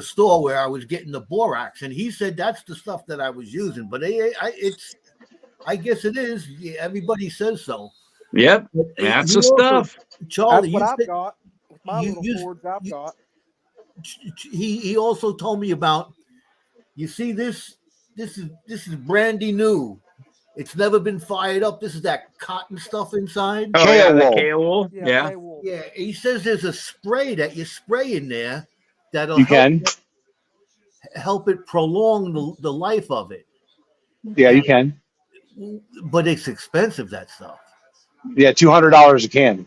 store where I was getting the borax, and he said that's the stuff that I was using. But I guess it is. Yeah, everybody says so. Yep, that's the stuff. Charlie, that's what I've got. With my little forge I've got. He also told me about. You see this is brandy new. It's never been fired up. This is that cotton stuff inside. Oh, yeah, the K-wool. Yeah. K-wool. Yeah. He says there's a spray that you spray in there that'll help it prolong the life of it. Yeah, you can. But it's expensive, that stuff. Yeah, $200 a can.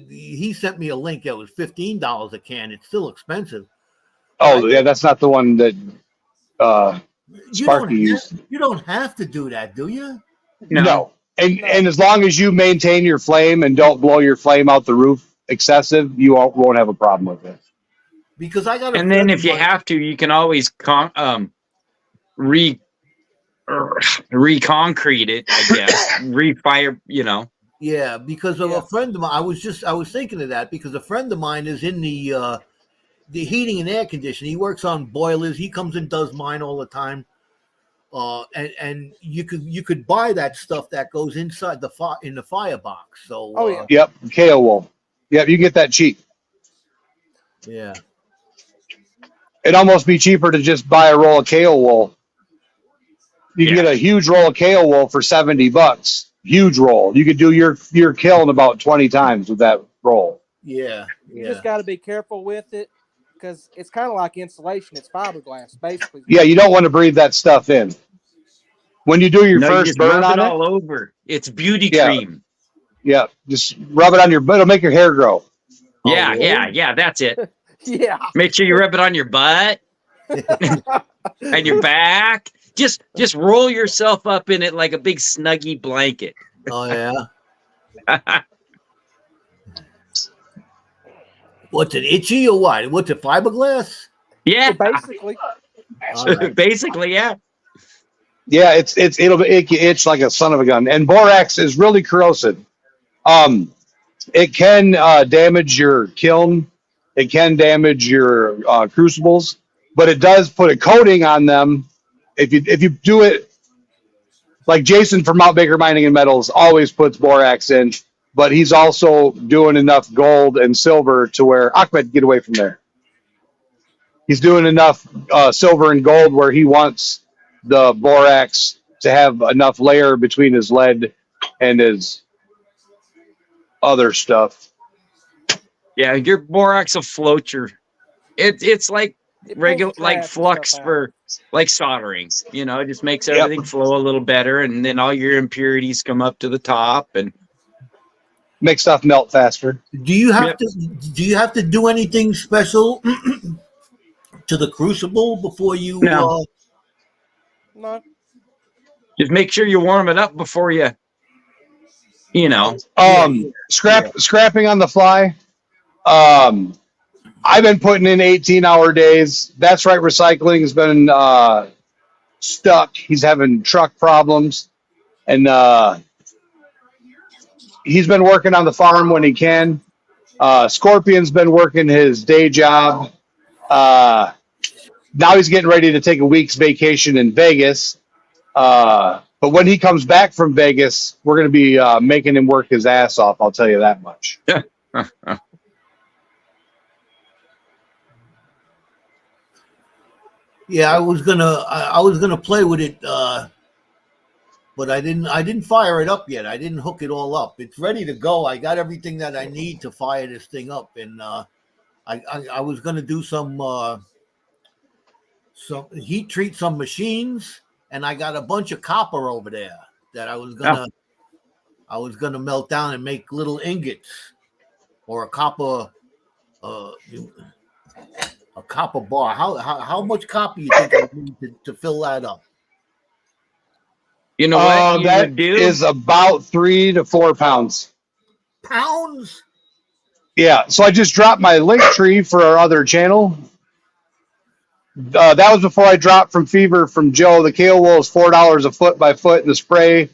He sent me a link that was $15 a can. It's still expensive. Oh, yeah, that's not the one that Sparky used. You don't have to do that, do you? No. And as long as you maintain your flame and don't blow your flame out the roof excessive, you won't have a problem with it. Because I got. And then if you have to, you can always reconcrete it. I guess refire. Yeah, because of a friend of mine. I was thinking of that because a friend of mine is in the heating and air conditioning. He works on boilers. He comes and does mine all the time. And you could buy that stuff that goes inside in the firebox. So yep, K-wool. Yep, you get that cheap. Yeah. It'd almost be cheaper to just buy a roll of K-wool. You can get a huge roll of K-wool for $70. Huge roll. You could do your kiln about 20 times with that roll. Yeah. You just got to be careful with it because it's kind of like insulation. It's fiberglass, basically. Yeah, you don't want to breathe that stuff in. When you do your first burn on it, all over. It's beauty cream. Yeah, just rub it on your butt. It'll make your hair grow. Yeah, yeah, that's it. Yeah. Make sure you rub it on your butt and your back. Just roll yourself up in it like a big snuggy blanket. Oh yeah. What's it, itchy or what? What's it, fiberglass? Yeah, basically. Right. Basically, yeah. Yeah, it'll make you itch like a son of a gun. And borax is really corrosive. It can damage your kiln. It can damage your crucibles, but it does put a coating on them. If you do it like Jason from Mount Baker Mining and Metals always puts borax in, but he's also doing enough gold and silver to where Ahmed, get away from there. He's doing enough silver and gold where he wants the borax to have enough layer between his lead and his other stuff. Yeah, your borax will float your. It's like It regular, pulls like trash and flux stuff out. for like soldering. You know, it just makes everything flow a little better, and then all your impurities come up to the top, and make stuff melt faster. Do you have to do anything special to the crucible before you? No. No. Just make sure you warm it up before you. You know. Scrapping on the fly. I've been putting in 18-hour days. That's right. Recycling has been stuck. He's having truck problems, and he's been working on the farm when he can. Scorpion's been working his day job. Now he's getting ready to take a week's vacation in Vegas. But when he comes back from Vegas, we're going to be making him work his ass off. I'll tell you that much. Yeah, I was gonna play with it, but I didn't fire it up yet. I didn't hook it all up. It's ready to go. I got everything that I need to fire this thing up, and I was gonna do some heat treat some machines, and I got a bunch of copper over there that I was gonna melt down and make little ingots or a copper bar. How much copper you think I need to fill that up? You know what you that would do is about 3 to 4 pounds. Pounds? Yeah. So I just dropped my link tree for our other channel. That was before I dropped from Fever from Joe. The kale wool is $4 a foot by foot, and the spray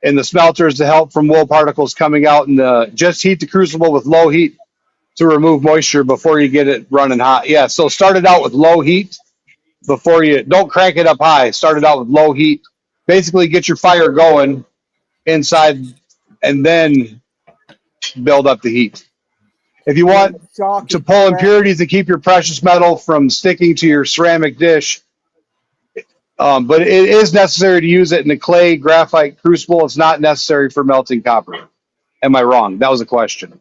and the smelters to help from wool particles coming out, and just heat the crucible with low heat to remove moisture before you get it running hot. Yeah, so start it out with low heat before you don't crank it up high. Start it out with low heat. Basically get your fire going inside and then build up the heat. If you want to pull impurities and keep your precious metal from sticking to your ceramic dish, but it is necessary to use it in a clay graphite crucible. It's not necessary for melting copper. Am I wrong? That was a question.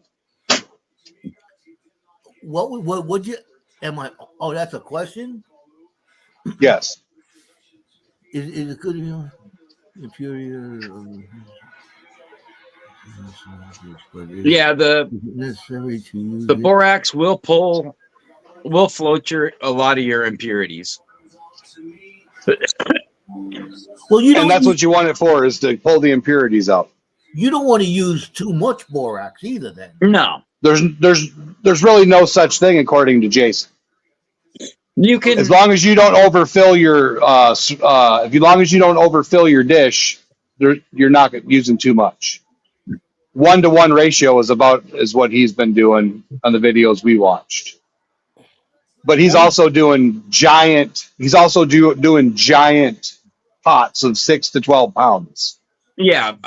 What would you? Am I? Oh, that's a question. Yes. Is it good? Impurity. Yeah, the borax will float a lot of your impurities. Well, and that's what you want it for, is to pull the impurities out. You don't want to use too much borax either, then. No, there's really no such thing according to Jason. You can, as long as you don't overfill your dish, you're not using too much. 1-to-1 ratio is what he's been doing on the videos we watched. But he's also doing giant. He's also doing giant pots of 6 to 12 pounds. Yeah,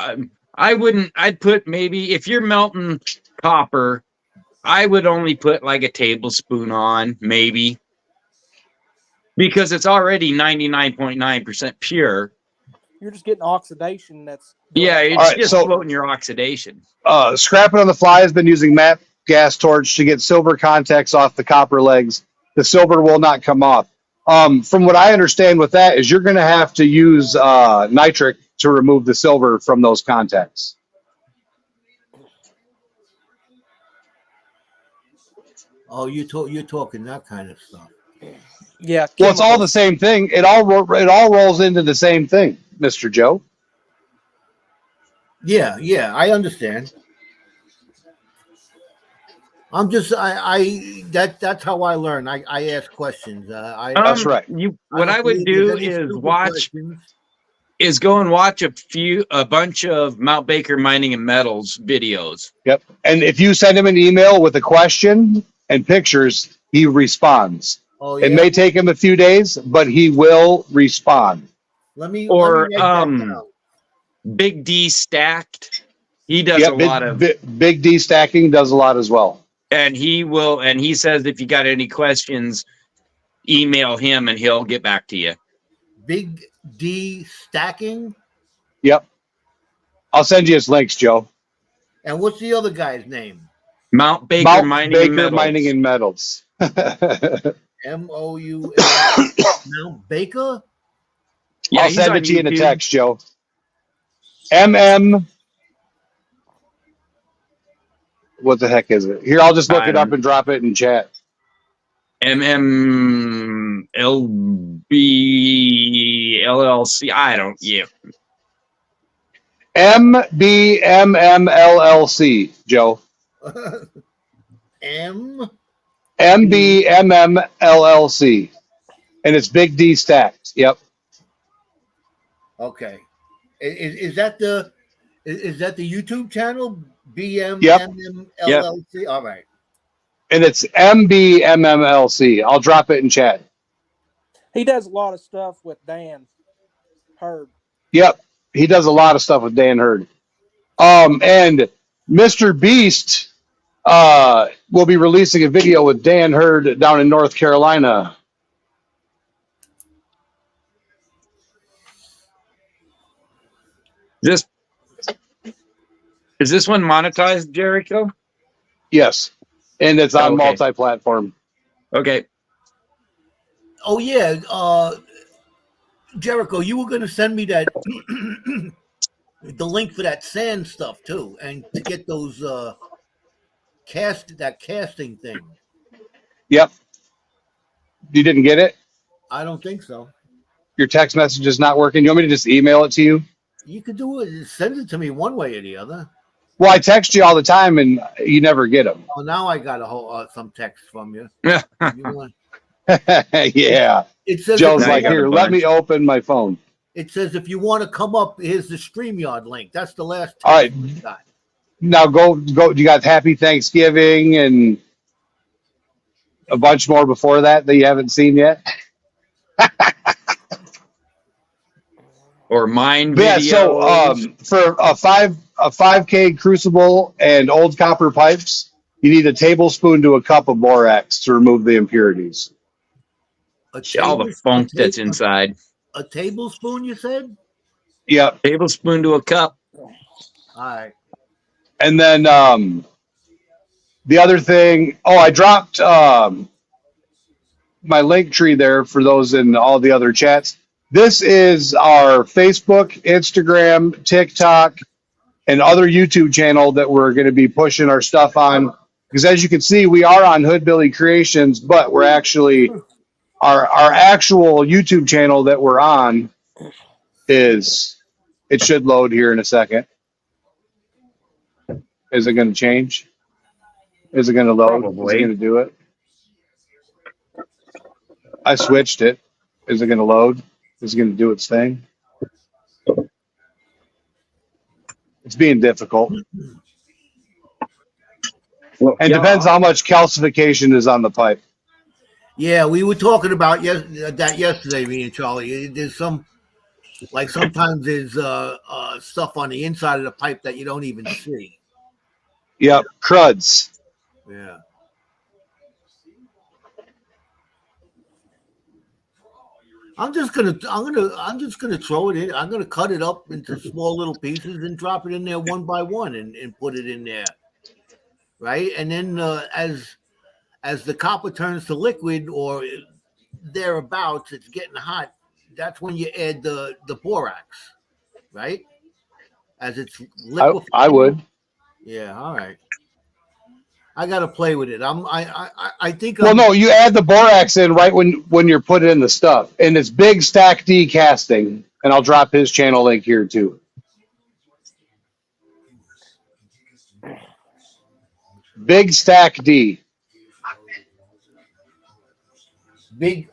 I'd put, maybe if you're melting copper, I would only put like a tablespoon on, maybe, because it's already 99.9% pure. You're just getting oxidation. It's just floating your oxidation. Scrapping on the fly has been using matte gas torch to get silver contacts off the copper legs. The silver will not come off. From what I understand with that is you're going to have to use nitric to remove the silver from those contacts. Oh, you're talking that kind of stuff. Yeah. Well, it's all the same thing. It all rolls into the same thing, Mr. Joe. Yeah, I understand. I'm just that's how I learn. I ask questions. That's right. What I would do is go and watch a bunch of Mount Baker Mining and Metals videos. Yep. And if you send him an email with a question and pictures, he responds. Oh, yeah? It may take him a few days, but he will respond. Let me Or write that down. Big D Stacked. He does a lot of Big D Stacking does a lot as well. And he says if you got any questions, email him and he'll get back to you. Big D Stacking? Yep. I'll send you his links, Joe. And what's the other guy's name? Mount Baker Mining and Metals. MOUN Mount Baker? Yeah, I'll send it to you in a text, Joe. MM. What the heck is it? Here, I'll just look it up and drop it in chat. MMLB I don't. Yeah. MBMMLLC, Joe. MBMMLLC. And it's Big D Stacked. Yep. Okay. Is that the YouTube channel? BMMLLC? Yep. All right. And it's MBMMLC. I'll drop it in chat. He does a lot of stuff with Dan Hurd. Yep. He does a lot of stuff with Dan Hurd. And Mr. Beast will be releasing a video with Dan Hurd down in North Carolina. Is this one monetized, Jericho? Yes. And it's on multi-platform. Okay. Oh, yeah. Jericho, you were going to send me that the link for that sand stuff, too, and to get those casting thing. Yep. You didn't get it? I don't think so. Your text message is not working. You want me to just email it to you? You could do it. Send it to me one way or the other. Well, I text you all the time, and you never get them. Oh, now I got a whole some text from you. Yeah. It says Joe's like, here, let me open my phone. It says if you want to come up, here's the StreamYard link. That's the last text all right. we got. Now go. You got Happy Thanksgiving and a bunch more before that you haven't seen yet. Or mine videos. Yeah, so for a 5K crucible and old copper pipes, you need a tablespoon to a cup of borax to remove the impurities. All the funk that's inside. A tablespoon, you said? Yep. Tablespoon to a cup. All right. And then the other thing, I dropped my link tree there for those in all the other chats. This is our Facebook, Instagram, TikTok, and other YouTube channel that we're going to be pushing our stuff on. Because as you can see, we are on Hood Billy Creations, but we're actually our actual YouTube channel that we're on it should load here in a second. Is it going to change? Is it going to load? Probably. Is it going to do it? I switched it. Is it going to load? Is it going to do its thing? It's being difficult. Well, and depends how much calcification is on the pipe. Yeah, we were talking about that yesterday, me and Charlie. There's sometimes there's stuff on the inside of the pipe that you don't even see. Yep, cruds. Yeah. I'm just gonna throw it in. I'm gonna cut it up into small little pieces and drop it in there one by one and put it in there, right? And then as the copper turns to liquid or thereabouts, it's getting hot. That's when you add the borax, right? As it's liquid. I would. Yeah. All right. I got to play with it. I think. Well, no, you add the borax in right when you're putting in the stuff, and it's Big Stack D Casting, and I'll drop his channel link here too. Big Stack D. Big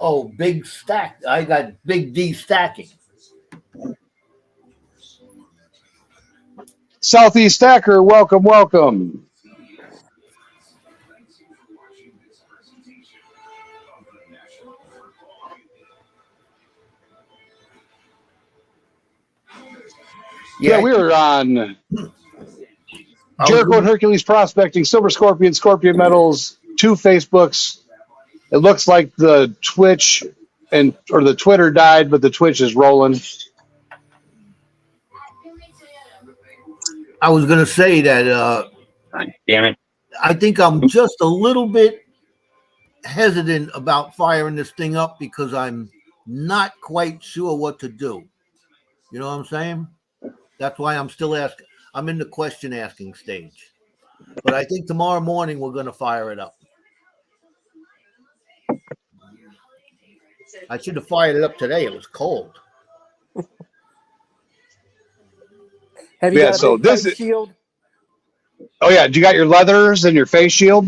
stack. I got Big D Stacking. Southeast Stacker, welcome. Yeah, we were on Jericho and Hercules Prospecting, Silver Scorpion, Scorpion Metals, 2 Facebooks. It looks like the Twitch or the Twitter died, but the Twitch is rolling. I was going to say that. Damn it! I think I'm just a little bit hesitant about firing this thing up because I'm not quite sure what to do. You know what I'm saying? That's why I'm still asking. I'm in the question asking stage. But I think tomorrow morning we're going to fire it up. I should have fired it up today. It was cold. Have you got a big face shield? Oh yeah, do you got your leathers and your face shield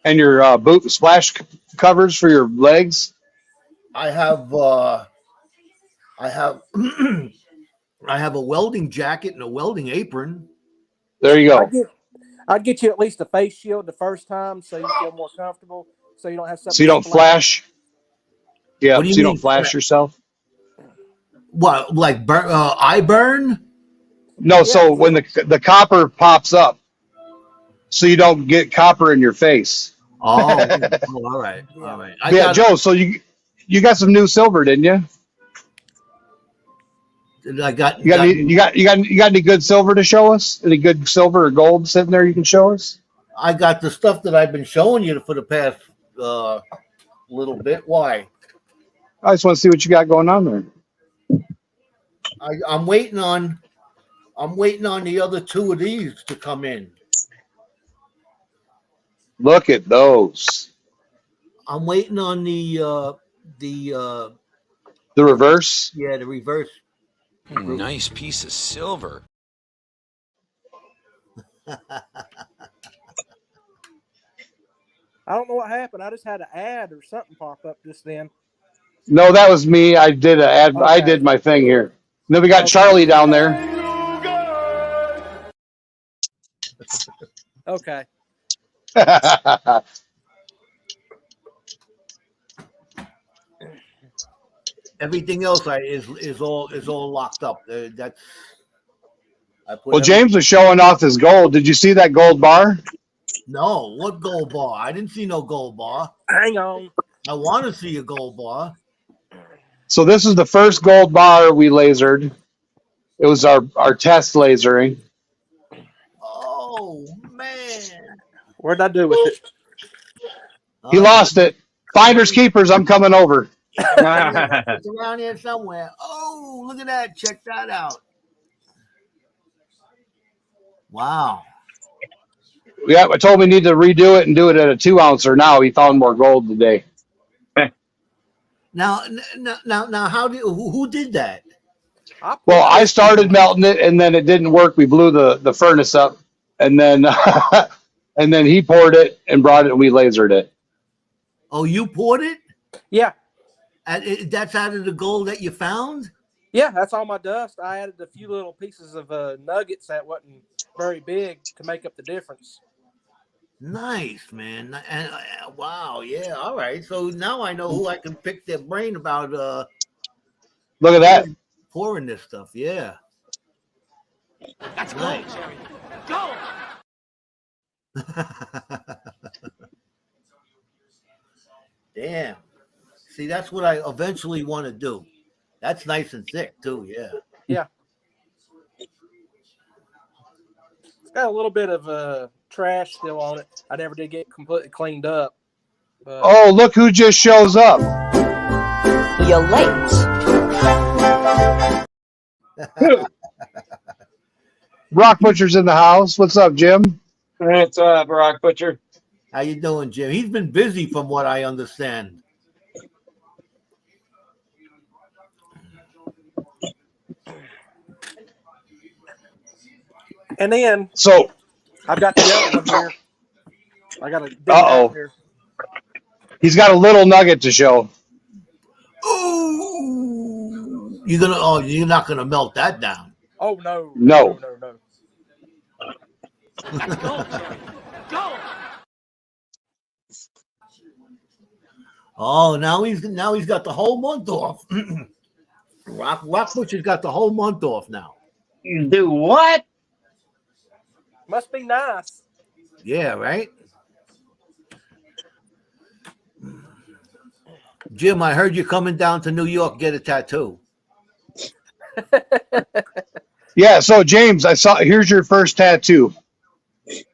and your boot splash covers for your legs? I have I have a welding jacket and a welding apron. There you go. I'd get you at least a face shield the first time so you feel more comfortable, so you don't have something. So you don't flash. Yeah, so you don't flash yourself. What, like eye burn? No, yeah, so when the copper pops up, so you don't get copper in your face. Oh, all right. Yeah, Joe. So you got some new silver, didn't you? I got you got any good silver to show us? Any good silver or gold sitting there you can show us? I got the stuff that I've been showing you for the past little bit. Why? I just want to see what you got going on there. I'm waiting on the other 2 of these to come in. Look at those. I'm waiting on the reverse. Yeah, the reverse. Nice piece of silver. I don't know what happened. I just had an ad or something pop up just then. No, that was me. I did an ad. Okay. I did my thing here. And then we got Charlie down there. Okay. Everything else is all locked up. Well, James was showing off his gold. Did you see that gold bar? No, what gold bar? I didn't see no gold bar. Hang on. I want to see a gold bar. So this is the first gold bar we lasered. It was our test lasering. Oh man, what'd I do with it? He lost it. Finders keepers. I'm coming over. It's around here somewhere. Oh, look at that. Check that out. Wow. Yeah, I told him we need to redo it and do it at a 2-ouncer. Now he found more gold today. Now, who did that? Well, I started melting it, and then it didn't work. We blew the furnace up, and then and then he poured it and brought it, and we lasered it. Oh, you poured it? Yeah. That's out of the gold that you found? Yeah, that's all my dust. I added a few little pieces of nuggets that wasn't very big to make up the difference. Nice, man. And wow, yeah. All right. So now I know who I can pick their brain about. Look at that. Pouring this stuff. Yeah. That's nice. Go. Damn. See, that's what I eventually want to do. That's nice and thick too. Yeah. Yeah. It's got a little bit of trash still on it. I never did get completely cleaned up. But... Oh, look who just shows up. You're late. Rock Butcher's in the house. What's up, Jim? What's up, Rock Butcher? How you doing, Jim? He's been busy from what I understand. And then I've got the other one here. I got a here. He's got a little nugget to show. Ooh. You're not gonna melt that down. Oh no. No. Go. Oh, now he's got the whole month off. Rock Butcher's got the whole month off now. Do what? Must be nice. Yeah, right? Jim, I heard you coming down to New York get a tattoo. Yeah, so James, here's your first tattoo.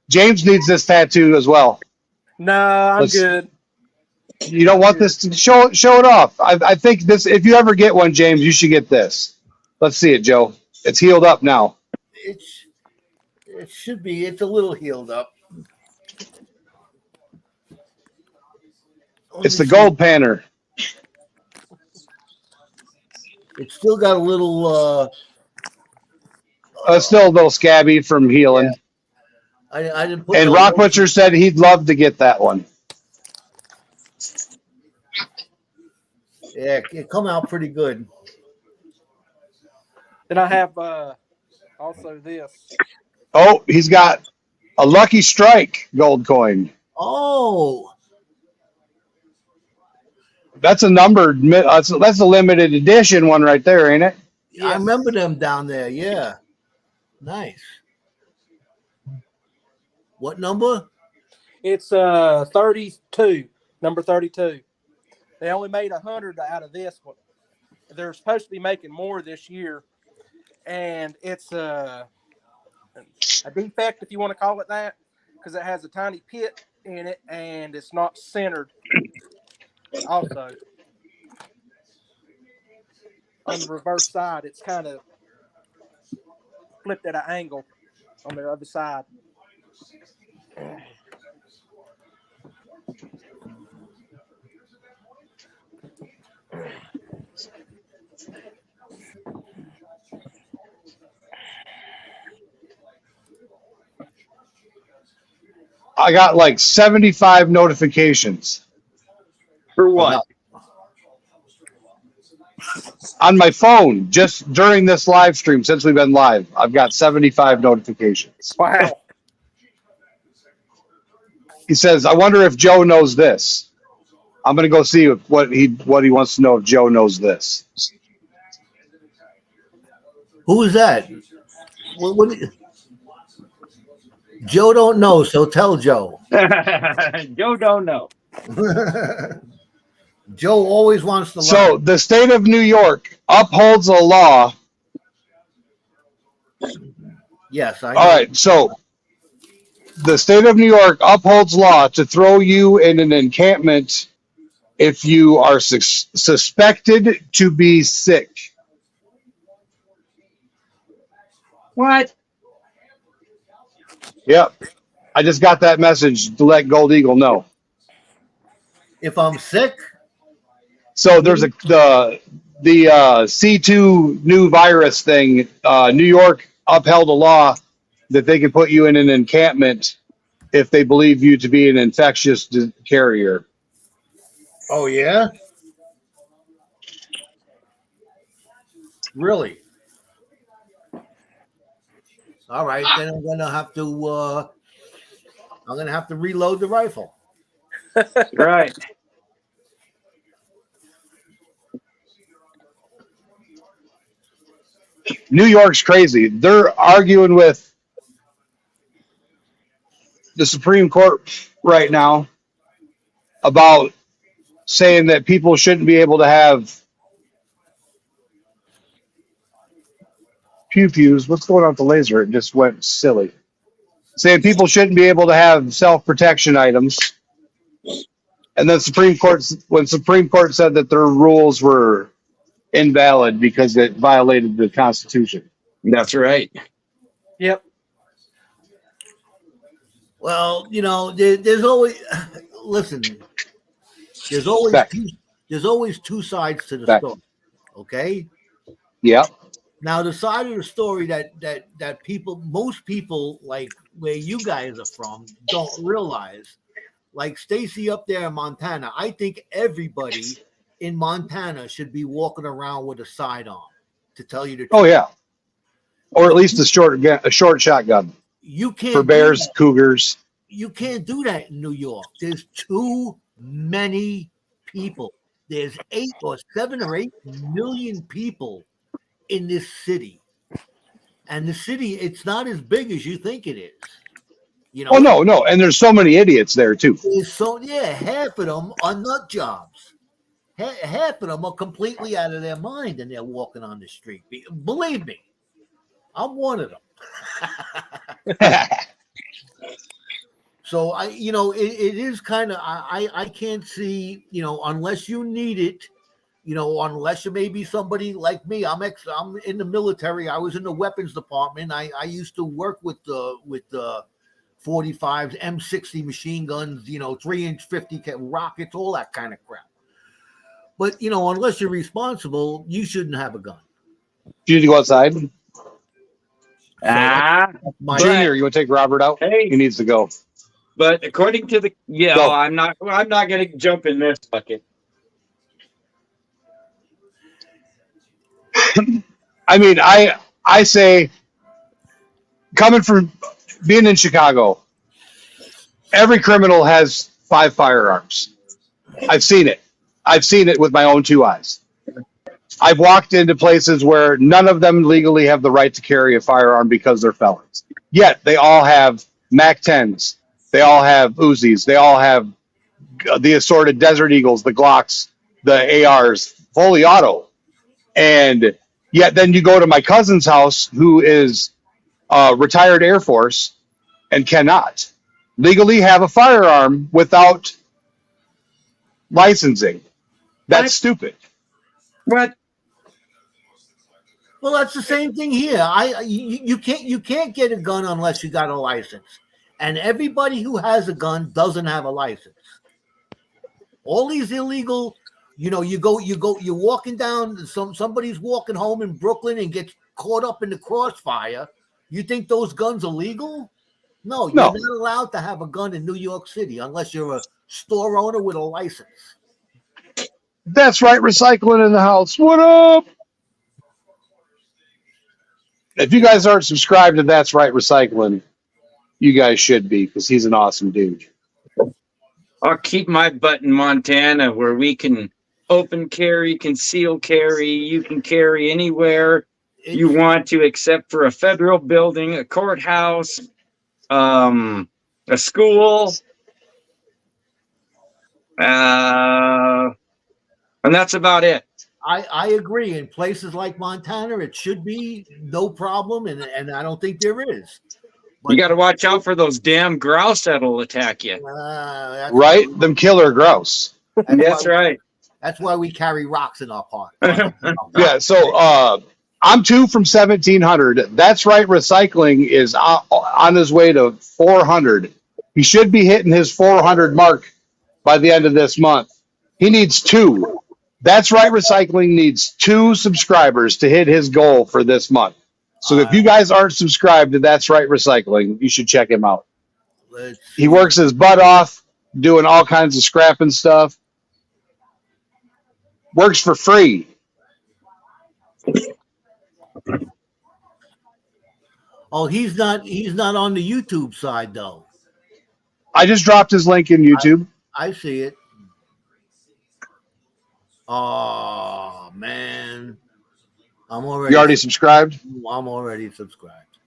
James needs this tattoo as well. No, I'm good. You don't want this to show it off. I think this, if you ever get one, James, you should get this. Let's see it, Joe. It's healed up now. It should be. It's a little healed up. It's the gold panner. It's still got a little. Still a little scabby from healing. Yeah. I didn't put. And Rock Butcher said he'd love to get that one. Yeah, it come out pretty good. Then I have also this. Oh, he's got a Lucky Strike gold coin. Oh, That's a numbered. That's a limited edition one right there, ain't it? I remember them down there. Yeah, nice. What number? It's 32, number 32. They only made 100 out of this one. They're supposed to be making more this year, and it's a defect, if you want to call it that, because it has a tiny pit in it and it's not centered. Also, on the reverse side, it's kind of flipped at an angle on the other side. I got like 75 notifications. For what? On my phone, just during this live stream, since we've been live, I've got 75 notifications. Wow. He says, I wonder if Joe knows this. I'm going to go see what he wants to know if Joe knows this. Who is that? Joe don't know, so tell Joe. Joe don't know. Joe always wants to learn. So the state of New York upholds a law. Yes, I know. All right, so the state of New York upholds law to throw you in an encampment if you are suspected to be sick. What? Yep. I just got that message to let Gold Eagle know. If I'm sick? So there's the C2 new virus thing. New York upheld a law that they can put you in an encampment if they believe you to be an infectious carrier. Oh, yeah? Really? All right, then I'm gonna have to reload the rifle. Right. New York's crazy. They're arguing with the Supreme Court right now about saying that people shouldn't be able to have pew-pews. What's going on with the laser? It just went silly. Saying people shouldn't be able to have self-protection items. And then when Supreme Court said that their rules were invalid because it violated the Constitution. That's right. Yep. Well, there's always listen. There's always two sides to the story. Okay. Yeah. Now, the side of the story that most people like where you guys are from don't realize, like Stacy up there in Montana, I think everybody in Montana should be walking around with a sidearm, to tell you the truth. Oh yeah. Or at least a short shotgun. You can't for bears, cougars. You can't do that in New York. There's too many people. there's 7 or 8 million people in this city. And the city, it's not as big as you think it is. You know, no. And there's so many idiots there, too. half of them are nut jobs. Half of them are completely out of their mind and they're walking on the street. Believe me, I'm one of them. So it is kind of, I can't see, unless you need it, unless you may be somebody like me. I'm in the military. I was in the weapons department. I used to work with the 45s, M60 machine guns, 3-inch 50 rockets, all that kind of crap. But unless you're responsible, you shouldn't have a gun. Do you need to go outside? Junior, you want to take Robert out? Hey. He needs to go. But according to Go. I'm not going to jump in this bucket. I mean, I say, coming from being in Chicago, every criminal has 5 firearms. I've seen it. I've seen it with my own 2 eyes. I've walked into places where none of them legally have the right to carry a firearm because they're felons. Yet they all have MAC-10s. They all have Uzis. They all have the assorted Desert Eagles, the Glocks, the ARs, fully auto. And yet then you go to my cousin's house, who is retired Air Force and cannot legally have a firearm without licensing. That's stupid. What? Well, that's the same thing here. You can't get a gun unless you got a license, and everybody who has a gun doesn't have a license. All these illegal, you're walking down. Somebody's walking home in Brooklyn and gets caught up in the crossfire. You think those guns are legal? No, you're not allowed to have a gun in New York City unless you're a store owner with a license. That's right, recycling in the house. What up? If you guys aren't subscribed to That's Right Recycling, you guys should be, because he's an awesome dude. I'll keep my butt in Montana, where we can open carry, conceal carry. You can carry anywhere you want to, except for a federal building, a courthouse, a school, and that's about it. I agree. In places like Montana, it should be no problem, and I don't think there is. But you got to watch out for those damn grouse that'll attack you. Right? Them killer grouse. That's right. That's why we carry rocks in our park. Yeah, so I'm 2 from 1,700. That's Right Recycling is on his way to 400. He should be hitting his 400 mark by the end of this month. He needs 2. That's Right Recycling needs 2 subscribers to hit his goal for this month. So if you guys aren't subscribed to That's Right Recycling, you should check him out. He works his butt off doing all kinds of scrapping stuff. Works for free. Oh, he's not on the YouTube side though. I just dropped his link in YouTube. I see it. Oh man, I'm already. You already subscribed? I'm already subscribed.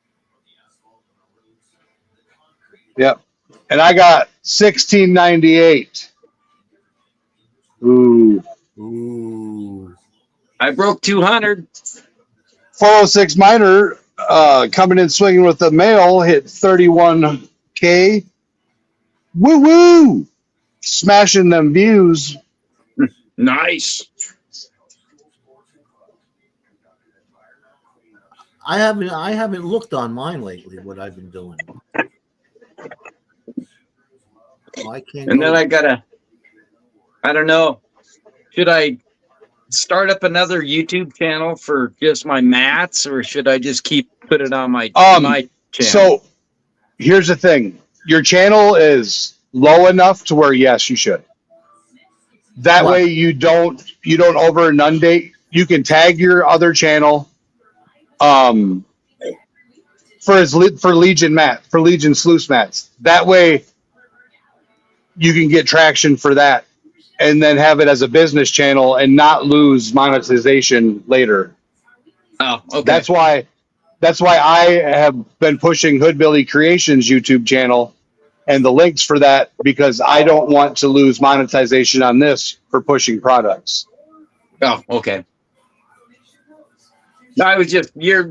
Yep. And I got 1698. Ooh. I broke 200. 406 Miner coming in swinging with the mail hit 31K. Woo woo! Smashing them views. Nice. I haven't looked on mine lately. What I've been doing. I can't. And then I don't know. Should I start up another YouTube channel for just my mats, or should I just put it on my my channel? So here's the thing. Your channel is low enough to where yes, you should. That way you don't over inundate. You can tag your other channel for Legion sluice mats. That way you can get traction for that and then have it as a business channel and not lose monetization later. Oh, okay. That's why I have been pushing Hood Billy Creations YouTube channel and the links for that, because I don't want to lose monetization on this for pushing products. Oh, okay. I was just you're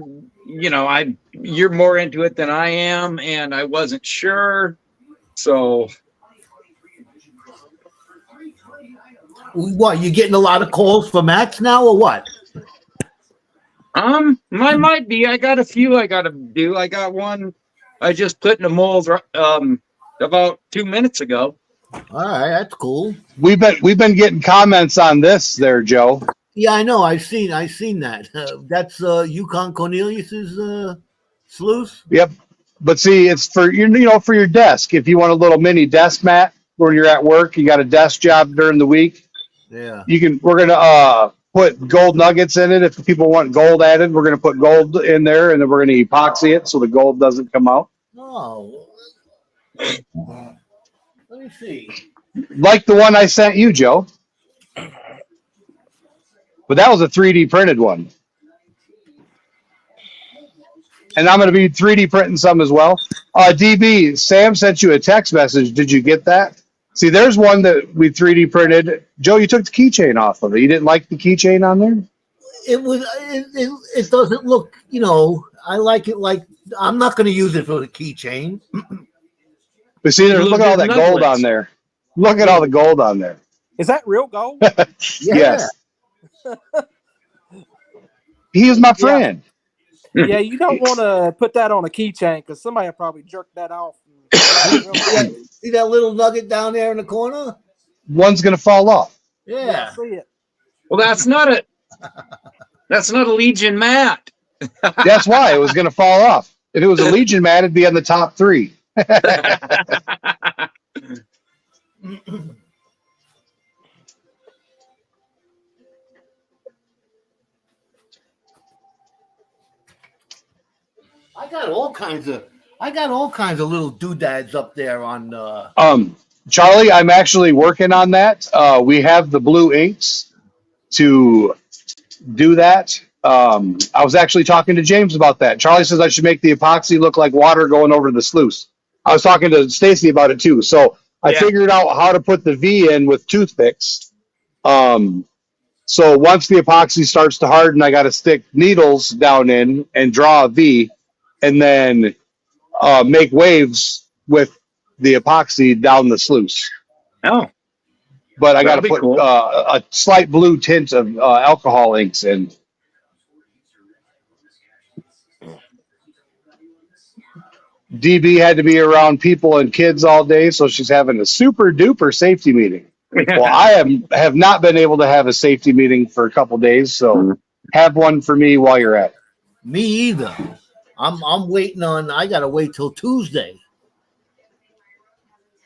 more into it than I am, and I wasn't sure. So What, you getting a lot of calls for mats now, or what? I might be. I got a few I gotta do. I got one I just put in a mold about 2 minutes ago. All right, that's cool. We've been getting comments on this there, Joe. Yeah, I know. I've seen that. That's Yukon Cornelius's sluice. Yep. But see, it's for for your desk. If you want a little mini desk mat when you're at work, you got a desk job during the week. Yeah. We're gonna put gold nuggets in it. If people want gold added, we're gonna put gold in there, and then we're gonna epoxy it so the gold doesn't come out. Oh. Let me see. Like the one I sent you, Joe. But that was a 3D printed one. And I'm going to be 3D printing some as well. DB, Sam sent you a text message. Did you get that? See, there's one that we 3D printed. Joe, you took the keychain off of it. You didn't like the keychain on there? It doesn't look, I like it like, I'm not going to use it for the keychain. But see, look at all that gold on there. Look at all the gold on there. Is that real gold? Yes. He is my friend. Yeah, you don't want to put that on a keychain because somebody will probably jerk that off. See that little nugget down there in the corner? One's going to fall off. Yeah. I see it. Well, that's not a Legion mat. That's why it was going to fall off. If it was a Legion mat, it'd be on the top 3. I got all kinds of little doodads up there on Charlie, I'm actually working on that. We have the blue inks to do that. I was actually talking to James about that. Charlie says I should make the epoxy look like water going over the sluice. I was talking to Stacy about it too. So I figured out how to put the V in with toothpicks. So once the epoxy starts to harden, I got to stick needles down in and draw a V, and then make waves with the epoxy down the sluice. Oh. But I got to put a slight blue tint of alcohol inks in. DB had to be around people and kids all day, so she's having a super duper safety meeting. Well, I have not been able to have a safety meeting for a couple days, so have one for me while you're at it. Me either. I'm waiting on. I gotta wait till Tuesday.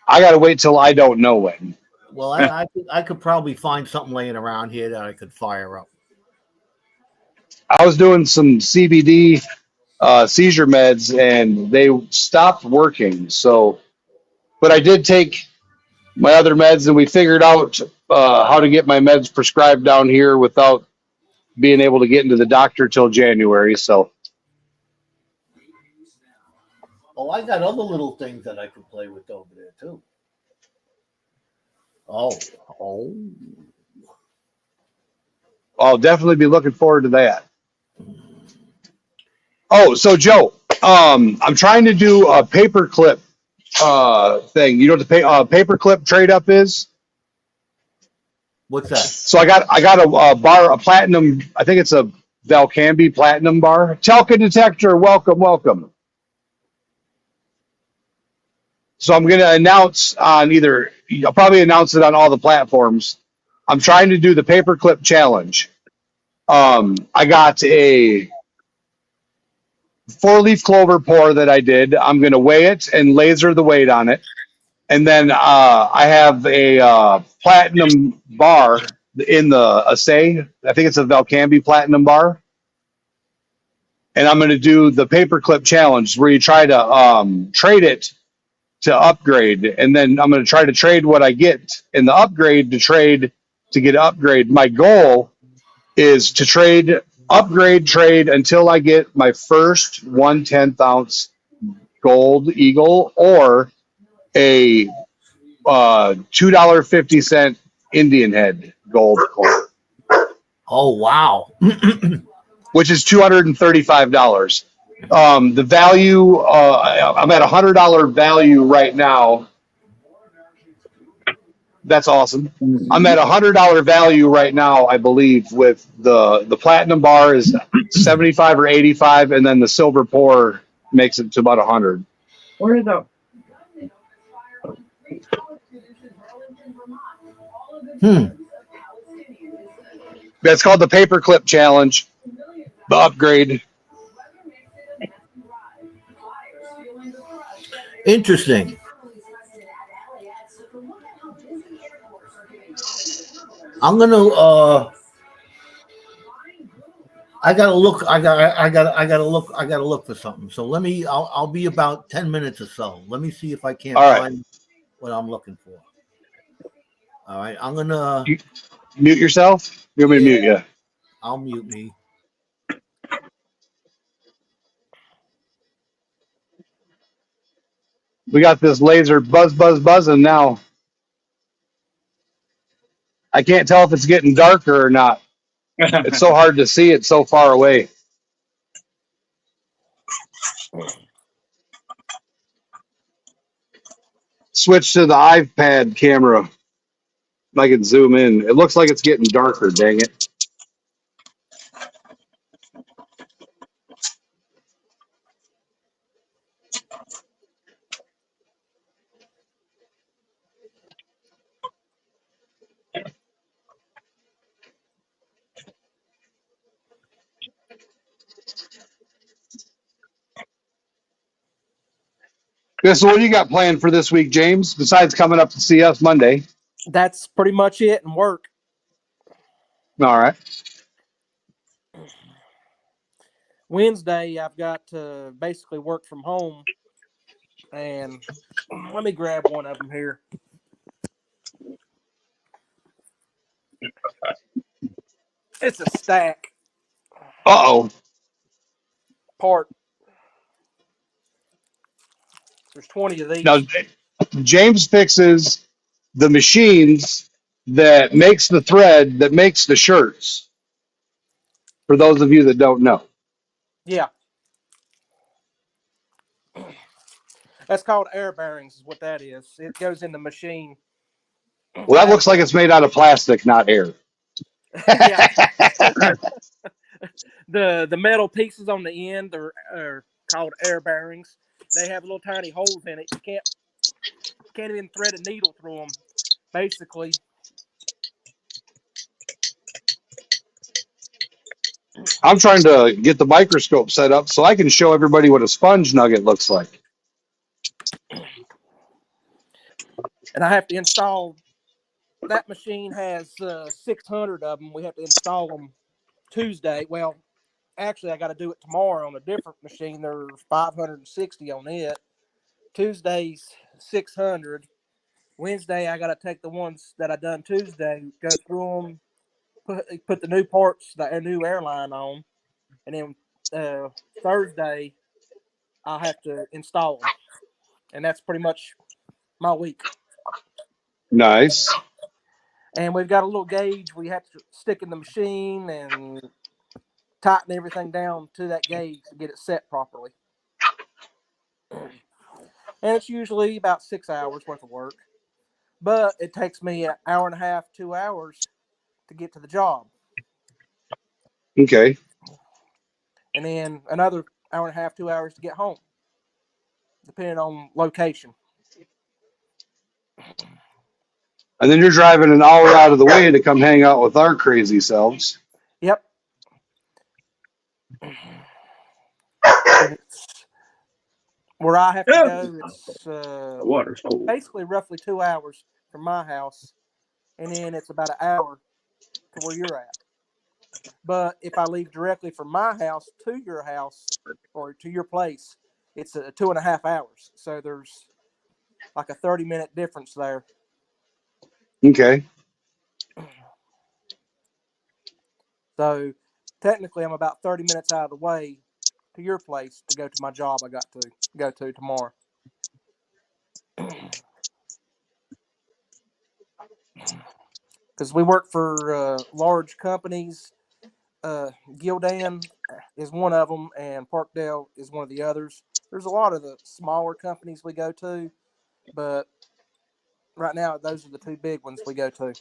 I gotta wait till I don't know when. Well, I could probably find something laying around here that I could fire up. I was doing some CBD seizure meds, and they stopped working. So, but I did take my other meds, and we figured out how to get my meds prescribed down here without being able to get into the doctor till January. So. Oh, I got other little things that I could play with over there too. Oh. I'll definitely be looking forward to that. Oh, so Joe, I'm trying to do a paperclip thing. You know what the paperclip trade up is? What's that? So I got a bar, a platinum. I think it's a Valcambi platinum bar. Telka detector, welcome. So I'm going to announce on I'll probably announce it on all the platforms. I'm trying to do the paperclip challenge. I got a 4-leaf clover pour that I did. I'm going to weigh it and laser the weight on it. And then I have a platinum bar in the assay. I think it's a Valcambi platinum bar. And I'm going to do the paperclip challenge where you try to trade it to upgrade, and then I'm going to try to trade what I get in the upgrade to get upgrade. My goal is to trade until I get my first 1/10 ounce gold eagle or a $2.50 Indian head gold coin, Oh wow. which is $235. The value, I'm at $100 value right now. That's awesome. I'm at $100 value right now, I believe, with the platinum bar is 75 or 85, and then the silver pour makes it to about 100. Where is that? That's called the paperclip challenge, the upgrade. Interesting. I'm gonna I gotta look. I gotta look for something. So let me. I'll be about 10 minutes or so. Let me see if I can't find what I'm looking for. All right, I'm gonna mute yourself. You want me to mute you? I'll mute me. We got this laser buzzing now. I can't tell if it's getting darker or not. It's so hard to see. It's so far away. Switch to the iPad camera. I can zoom in. It looks like it's getting darker. Dang it. Yeah, so what do you got planned for this week, James, besides coming up to see us Monday? That's pretty much it, and work. All right. Wednesday, I've got to basically work from home, and let me grab one of them here. It's a stack. Uh-oh. Part. There's 20 of these. Now, James fixes the machines that makes the thread that makes the shirts, for those of you that don't know. Yeah. That's called air bearings is what that is. It goes in the machine. Well, that looks like it's made out of plastic, not air. Yeah. The metal pieces on the end are called air bearings. They have little tiny holes in it. You can't even thread a needle through them, basically. I'm trying to get the microscope set up so I can show everybody what a sponge nugget looks like. And I have to install. That machine has 600 of them. We have to install them Tuesday. Well, actually, I got to do it tomorrow on a different machine. There's 560 on it. Tuesday's 600. Wednesday, I got to take the ones that I done Tuesday, go through them, put the new parts, the new airline on, and then Thursday, I'll have to install them. And that's pretty much my week. Nice. And we've got a little gauge we have to stick in the machine and tighten everything down to that gauge to get it set properly. And it's usually about 6 hours worth of work. But it takes me an hour and a half, 2 hours to get to the job. Okay. And then another hour and a half, 2 hours to get home, depending on location. And then you're driving an hour out of the way to come hang out with our crazy selves. Yep. Where I have to go, it's water's cold. basically roughly 2 hours from my house, and then it's about an hour to where you're at. But if I leave directly from my house to your house or to your place, it's 2.5 hours. So there's like a 30-minute difference there. Okay. So technically, I'm about 30 minutes out of the way to your place to go to my job I got to go to tomorrow. Because we work for large companies. Gildan is one of them, and Parkdale is one of the others. There's a lot of the smaller companies we go to, but right now those are the two big ones we go to.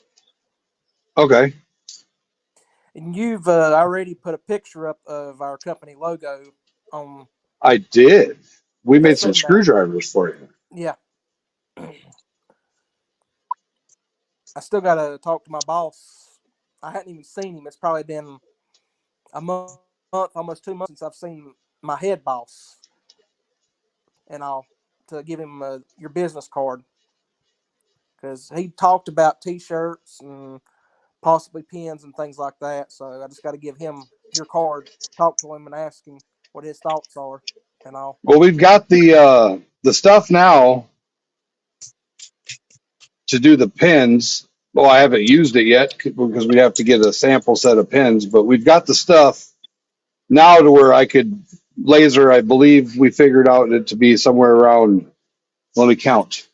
Okay. And you've already put a picture up of our company logo on. I did. We I've made some seen that. screwdrivers for you. Yeah. I still got to talk to my boss. I hadn't even seen him. It's probably been a month, almost 2 months since I've seen my head boss. And I'll to give him your business card, because he talked about T-shirts and possibly pins and things like that. So I just got to give him your card, talk to him, and ask him what his thoughts are, and all. Well, we've got the stuff now to do the pins. Well, I haven't used it yet because we have to get a sample set of pins, but we've got the stuff now to where I could laser. I believe we figured out it to be somewhere around, let me count.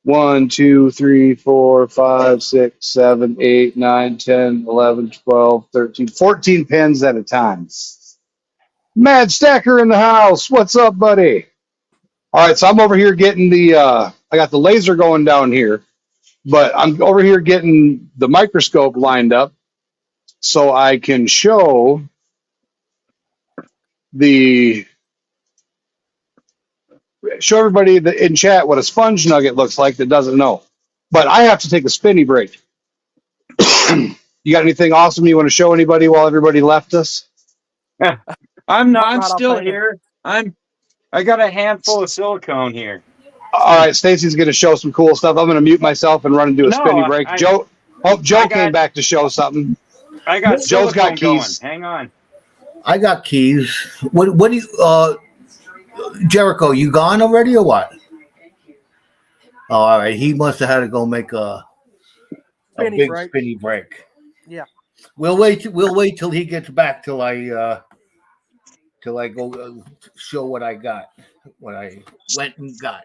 1, 2, 3, 4, 5, 6, 7, 8, 9, 10, 11, 12, 13, 14 pins at a time. Mad Stacker in the house. What's up, buddy? All right, so I'm over here getting I got the laser going down here, but I'm over here getting the microscope lined up so I can show everybody in chat what a sponge nugget looks like that doesn't know. But I have to take a spinny break. You got anything awesome you want to show anybody while everybody left us? I'm still here. I got a handful of silicone here. All right, Stacy's going to show some cool stuff. I'm going to mute myself and run and do a spinny break. Joe came back to show something. I got Joe's got keys. Going. Hang on. I got keys. What do you Jericho, you gone already or what? Oh, all right. He must have had to go make a big spinny break. Yeah. We'll wait till he gets back till I go show what I got, what I went and got.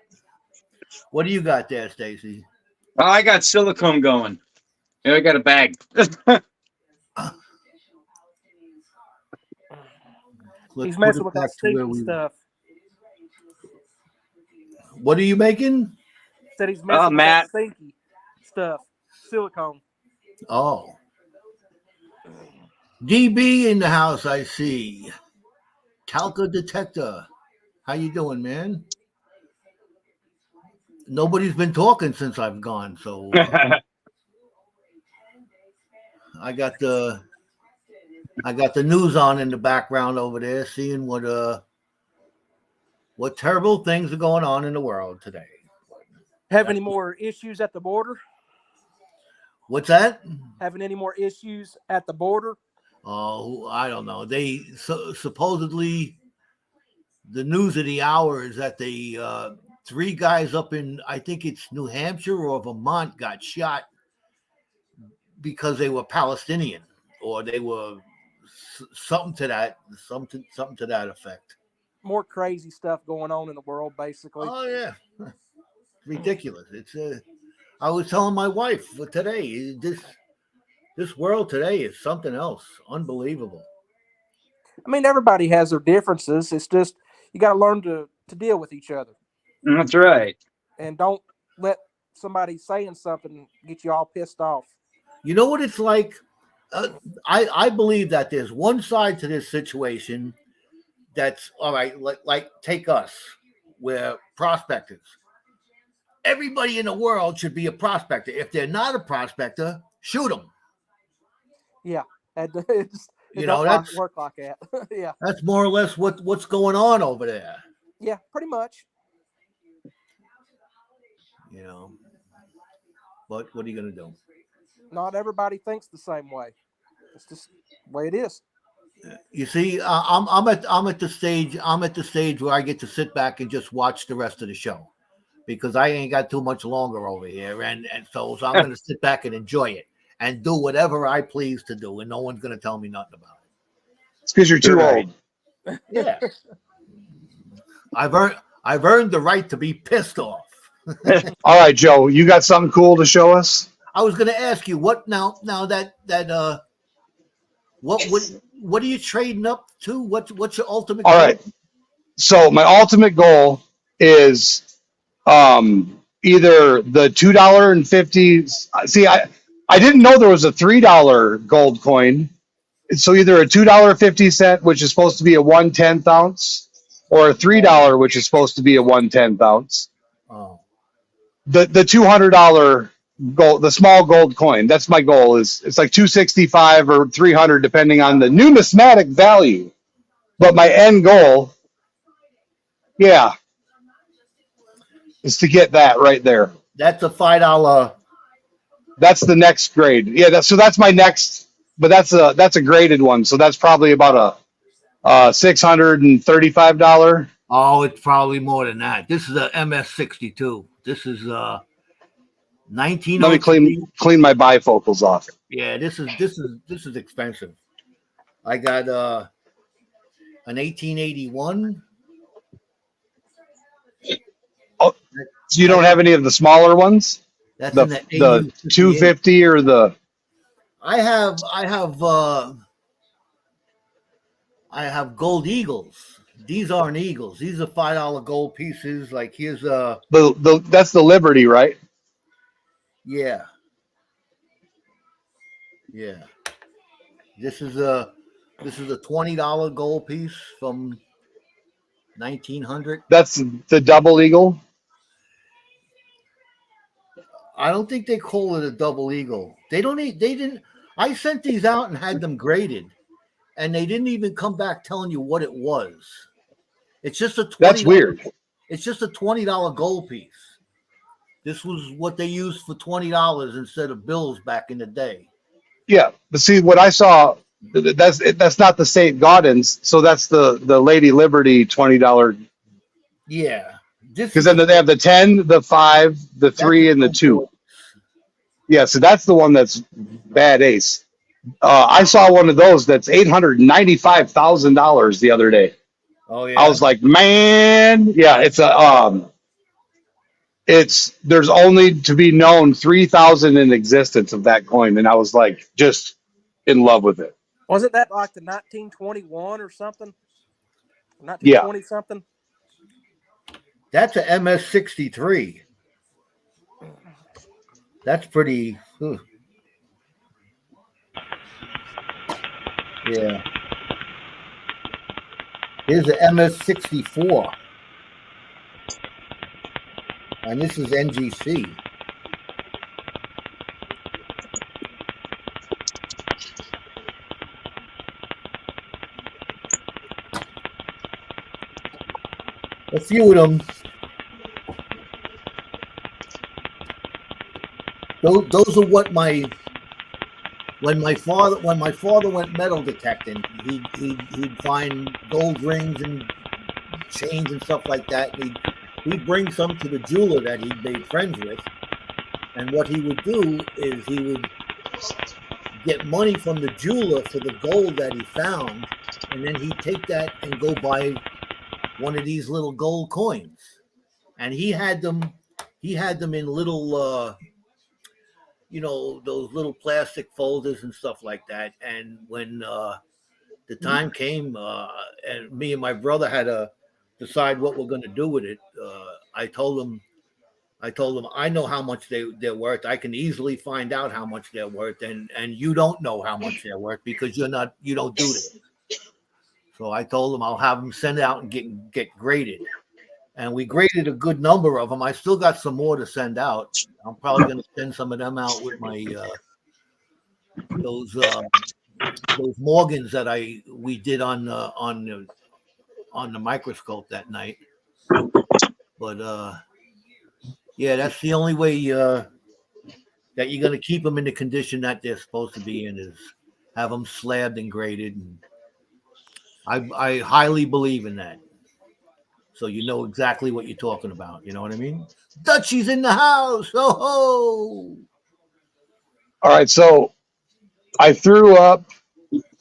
What do you got there, Stacy? I got silicone going. I got a bag. He's messing with that stinky stuff. What are you making? Said he's messing with that stinky stuff. Silicone. Oh. DB in the house, I see. Talca detector. How you doing, man? Nobody's been talking since I've gone, so I got the news on in the background over there, seeing what terrible things are going on in the world today. Have any more issues at the border? What's that? Having any more issues at the border? Oh, I don't know. They supposedly, the news of the hour is that they 3 guys up in, I think it's New Hampshire or Vermont, got shot because they were Palestinian, or they were something to that effect. More crazy stuff going on in the world, basically. Oh yeah, ridiculous. It's I was telling my wife today, this world today is something else, unbelievable. I mean, everybody has their differences. It's just you got to learn to deal with each other. That's right. And don't let somebody saying something get you all pissed off. You know what it's like? I believe that there's one side to this situation that's all right. Like take us, we're prospectors. Everybody in the world should be a prospector. If they're not a prospector, shoot them. Yeah, it doesn't work like that. Yeah, that's more or less what's going on over there. Yeah, pretty much. But what are you going to do? Not everybody thinks the same way. It's just the way it is. You see, I'm at the stage where I get to sit back and just watch the rest of the show. because I ain't got too much longer over here, and so I'm going to sit back and enjoy it and do whatever I please to do, and no one's going to tell me nothing about it. It's because you're too old. Yeah, I've earned the right to be pissed off. All right, Joe, you got something cool to show us? I was going to ask you what now that what are you trading up to? What's your ultimate All goal? right. So my ultimate goal is either the $2.50. See, I didn't know there was a $3 gold coin. So either a $2.50, which is supposed to be a 1/10 ounce, or a $3, which is supposed to be a 1/10 ounce. Oh. The $200 gold, the small gold coin. That's my goal. It's like 265 or 300, depending on the numismatic value. But my end goal, yeah, is to get that right there. That's a $5. That's the next grade. Yeah, so that's my next, but that's a graded one. So that's probably about a $635. Oh, it's probably more than that. This is a MS62. This is 1903. Let me clean my bifocals off. Yeah, this is expensive. I got an 1881. Oh, so you don't have any of the smaller ones? That's The in the 250 or the I have gold eagles. These aren't eagles. These are $5 gold pieces. Like here's that's the Liberty, right? yeah. Yeah. This is a $20 gold piece from 1900. That's the double eagle. I don't think they call it a double eagle. They didn't. I sent these out and had them graded, and they didn't even come back telling you what it was. It's just a $20. That's weird. It's just a $20 gold piece. This was what they used for $20 instead of bills back in the day. Yeah, but see what I saw. That's not the St. Gaudens. So that's the Lady Liberty $20. Yeah, Because then they have the 10, the 5, the 3, and the 2. Yeah, so that's the one that's bad ace. I saw one of those that's $895,000 the other day. Oh yeah. I was like, man, yeah, there's only to be known 3,000 in existence of that coin, and I was like, just in love with it. Wasn't that like the 1921 or something? 1920 Yeah. something? That's a MS63. That's pretty. Yeah. Here's the MS64. And this is NGC. A few of them. Those are what when my father went metal detecting, he'd find gold rings and chains and stuff like that. He'd bring some to the jeweler that he'd made friends with, and what he would do is he would get money from the jeweler for the gold that he found, and then he'd take that and go buy one of these little gold coins. And he had them in little those little plastic folders and stuff like that. And when the time came, and me and my brother had to decide what we're going to do with it, I told him I know how much they're worth. I can easily find out how much they're worth, and you don't know how much they're worth because you don't do this. So I told him I'll have them send out and get graded. And we graded a good number of them. I still got some more to send out. I'm probably going to send some of them out with my those Morgans that we did on the microscope that night. But yeah, that's the only way that you're going to keep them in the condition that they're supposed to be in, is have them slabbed and graded. And I highly believe in that. So you know exactly what you're talking about. You know what I mean? Dutchie's in the house. Oh ho! All right, so I threw up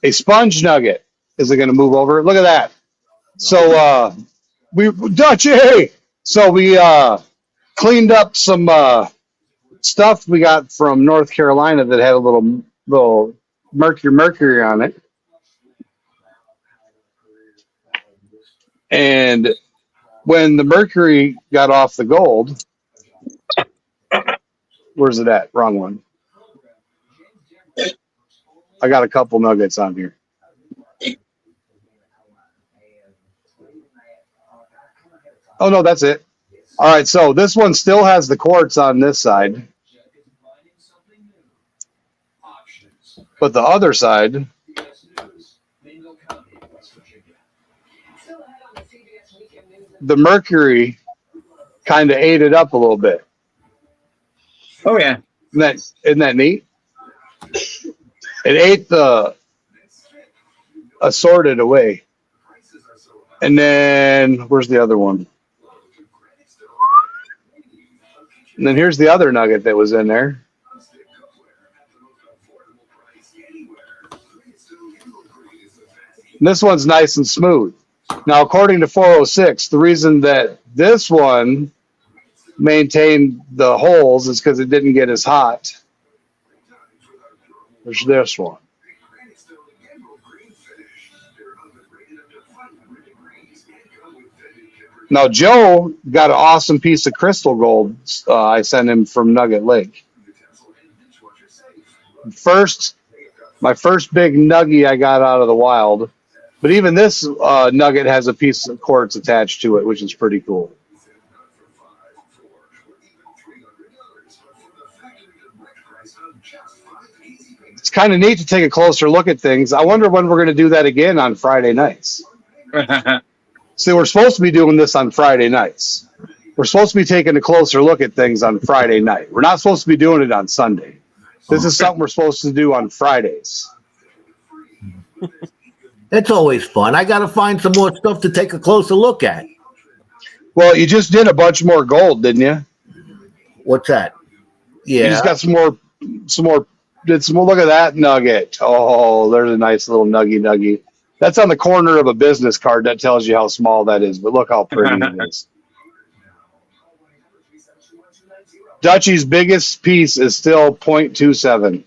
a sponge nugget. Is it going to move over? Look at that. So we Dutchie. So we cleaned up some stuff we got from North Carolina that had a little mercury on it, and when the mercury got off the gold, where's it at? Wrong one. I got a couple nuggets on here. Oh no, that's it. All right, so this one still has the quartz on this side, but the other side, the mercury kind of ate it up a little bit. Oh yeah. Isn't that neat? It ate the assorted away. And then where's the other one? And then here's the other nugget that was in there. And this one's nice and smooth. Now, according to 406, the reason that this one maintained the holes is because it didn't get as hot. There's this one. Now, Joe got an awesome piece of crystal gold I sent him from Nugget Lake. My first big nugget I got out of the wild. But even this nugget has a piece of quartz attached to it, which is pretty cool. It's kind of neat to take a closer look at things. I wonder when we're going to do that again on Friday nights. See, we're supposed to be doing this on Friday nights. We're supposed to be taking a closer look at things on Friday night. We're not supposed to be doing it on Sunday. This is something we're supposed to do on Fridays. It's always fun. I got to find some more stuff to take a closer look at. Well, you just did a bunch more gold, didn't you? What's that? Yeah. You just got some more. Look at that nugget. Oh, there's a nice little nuggy. That's on the corner of a business card. That tells you how small that is. But look how pretty it is. Dutchie's biggest piece is still 0.27.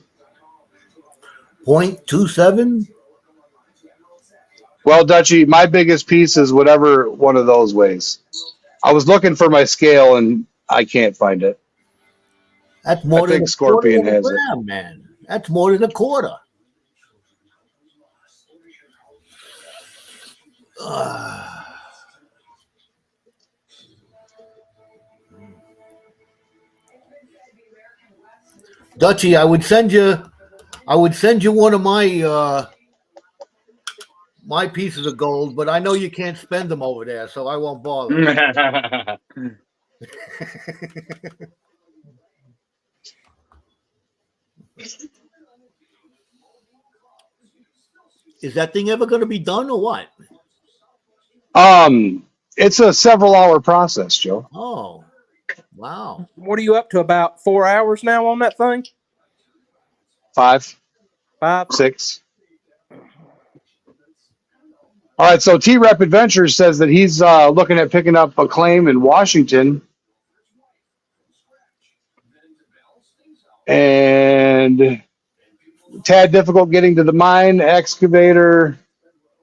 0.27? Well, Dutchie, my biggest piece is whatever one of those weighs. I was looking for my scale and I can't find it. That's more than a Scorpion has gram, it. Man. That's more than a quarter. Dutchie, I would send you one of my my pieces of gold, but I know you can't spend them over there, so I won't bother. Is that thing ever going to be done or what? It's a several-hour process, Joe. Oh, wow. What are you up to, about 4 hours now on that thing? 5. 6. All right, so T-Rep Adventures says that he's looking at picking up a claim in Washington. And tad difficult getting to the mine, excavator,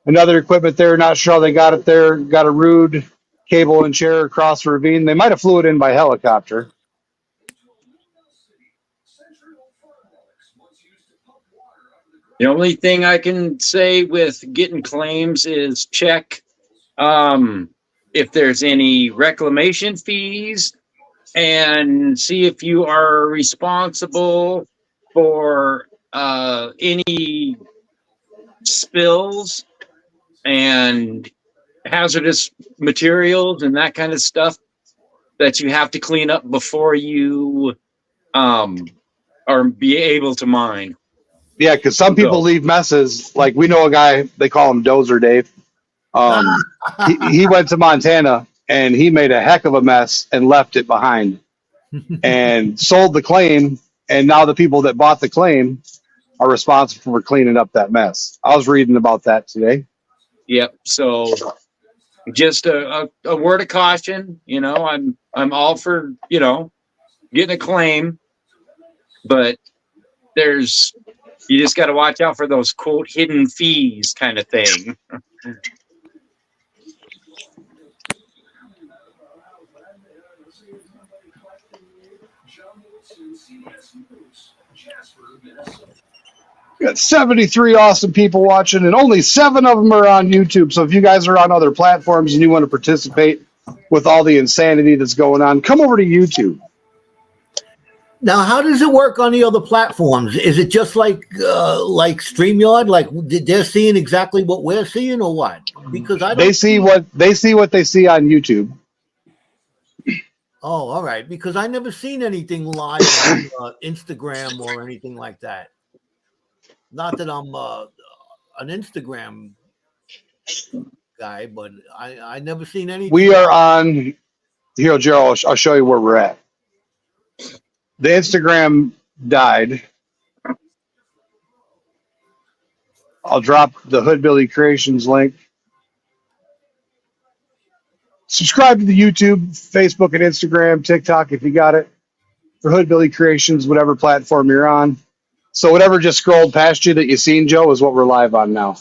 and other equipment there. Not sure how they got it there. Got a rude cable and chair across the ravine. They might have flew it in by helicopter. The only thing I can say with getting claims is check if there's any reclamation fees and see if you are responsible for any spills and hazardous materials and that kind of stuff that you have to clean up before you are be able to mine. Yeah, because some people leave messes. Like we know a guy, they call him Dozer Dave. He went to Montana and he made a heck of a mess and left it behind and sold the claim. And now the people that bought the claim are responsible for cleaning up that mess. I was reading about that today. Yep. So just a word of caution. I'm all for getting a claim, but you just got to watch out for those quote hidden fees kind of thing. We got 73 awesome people watching, and only 7 of them are on YouTube. So if you guys are on other platforms and you want to participate with all the insanity that's going on, come over to YouTube. Now, how does it work on the other platforms? Is it just like StreamYard? Like they're seeing exactly what we're seeing, or what? Because they see what they see on YouTube. Oh, all right. Because I never seen anything live on Instagram or anything like that. Not that I'm an Instagram guy, but I never seen anything. We are on here, Joe. I'll show you where we're at. The Instagram died. I'll drop the Hood Billy Creations link. Subscribe to the YouTube, Facebook, and Instagram, TikTok if you got it. For Hood Billy Creations, whatever platform you're on. So whatever just scrolled past you that you seen, Joe, is what we're live on now.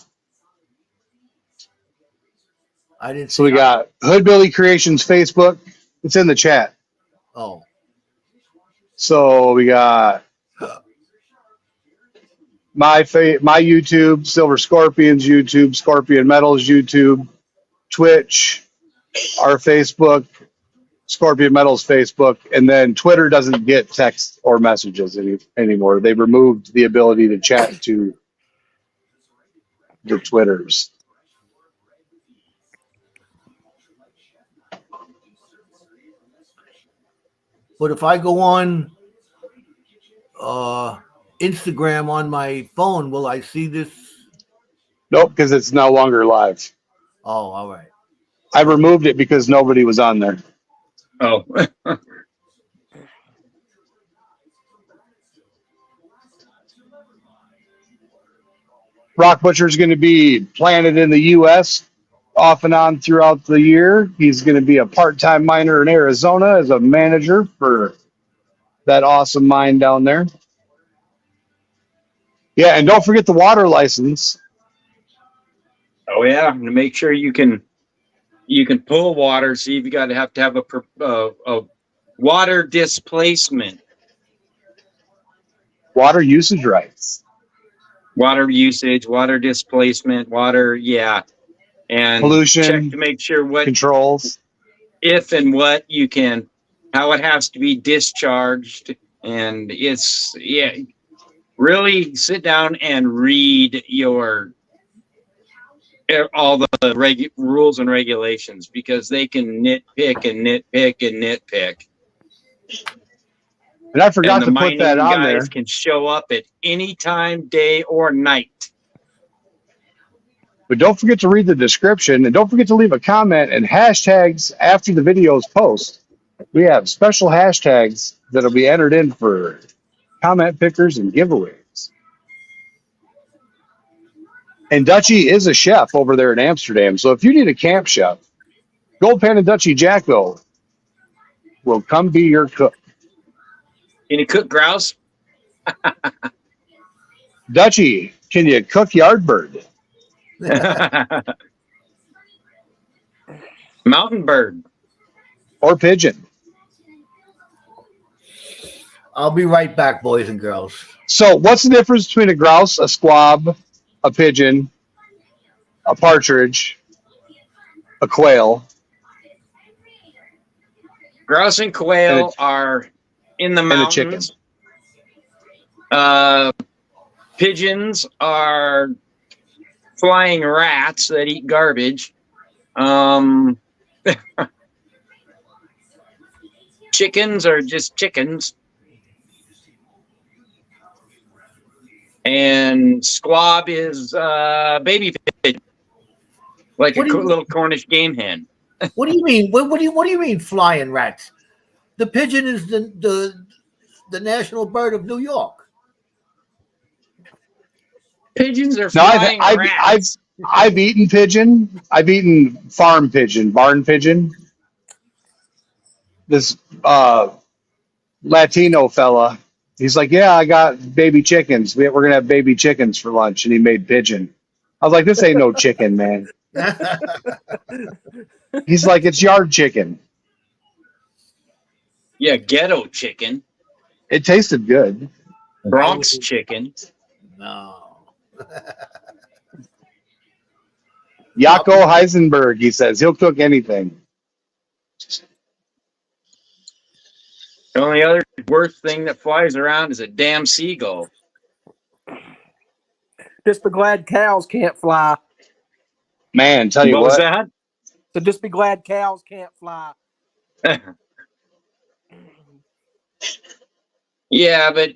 I didn't. So we got Hood Billy Creations Facebook. It's in the chat. Oh. So we got my YouTube, Silver Scorpions YouTube, Scorpion Metals YouTube, Twitch, our Facebook, Scorpion Metals Facebook, and then Twitter doesn't get text or messages anymore. They removed the ability to chat to the Twitters. But if I go on Instagram on my phone, will I see this? Nope, because it's no longer live. Oh, all right. I removed it because nobody was on there. Oh. Rock Butcher is going to be planted in the U.S. off and on throughout the year. He's going to be a part-time miner in Arizona as a manager for that awesome mine down there. Yeah, and don't forget the water license. Oh yeah, to make sure you can pull water. See if you got to have a water displacement. Water usage rights. Water usage, water displacement, water, yeah. And pollution, check to make sure what controls, if and what you can, how it has to be discharged. And it's, yeah, really sit down and read all the rules and regulations, because they can nitpick and nitpick and nitpick. And I forgot to put that on there. Guys can show up at any time, day or night. But don't forget to read the description, and don't forget to leave a comment and hashtags after the videos post. We have special hashtags that'll be entered in for comment pickers and giveaways. And Dutchie is a chef over there in Amsterdam. So if you need a camp chef, Gold Pan and Dutchie Jacko will come be your cook. Can you cook grouse? Dutchie, can you cook yardbird? Mountain bird. Or pigeon. I'll be right back, boys and girls. So what's the difference between a grouse, a squab, a pigeon, a partridge, a quail? Grouse and quail are in the mountains. Pigeons are flying rats that eat garbage. Chickens are just chickens. And squab is baby pigeon, like a little Cornish game hen. What do you mean? What do you mean flying rats? The pigeon is the national bird of New York. Pigeons are No, flying rats. I've eaten pigeon. I've eaten farm pigeon, barn pigeon. This Latino fella, he's like, yeah, I got baby chickens. We're gonna have baby chickens for lunch, and he made pigeon. I was like, this ain't no chicken, man. He's like, it's yard chicken. Yeah, ghetto chicken. It tasted good. Bronx chicken. No. Jaco Heisenberg, he says he'll cook anything. The only other worst thing that flies around is a damn seagull. Just be glad cows can't fly. Man, tell you What was that? So just be glad cows can't fly. Yeah, but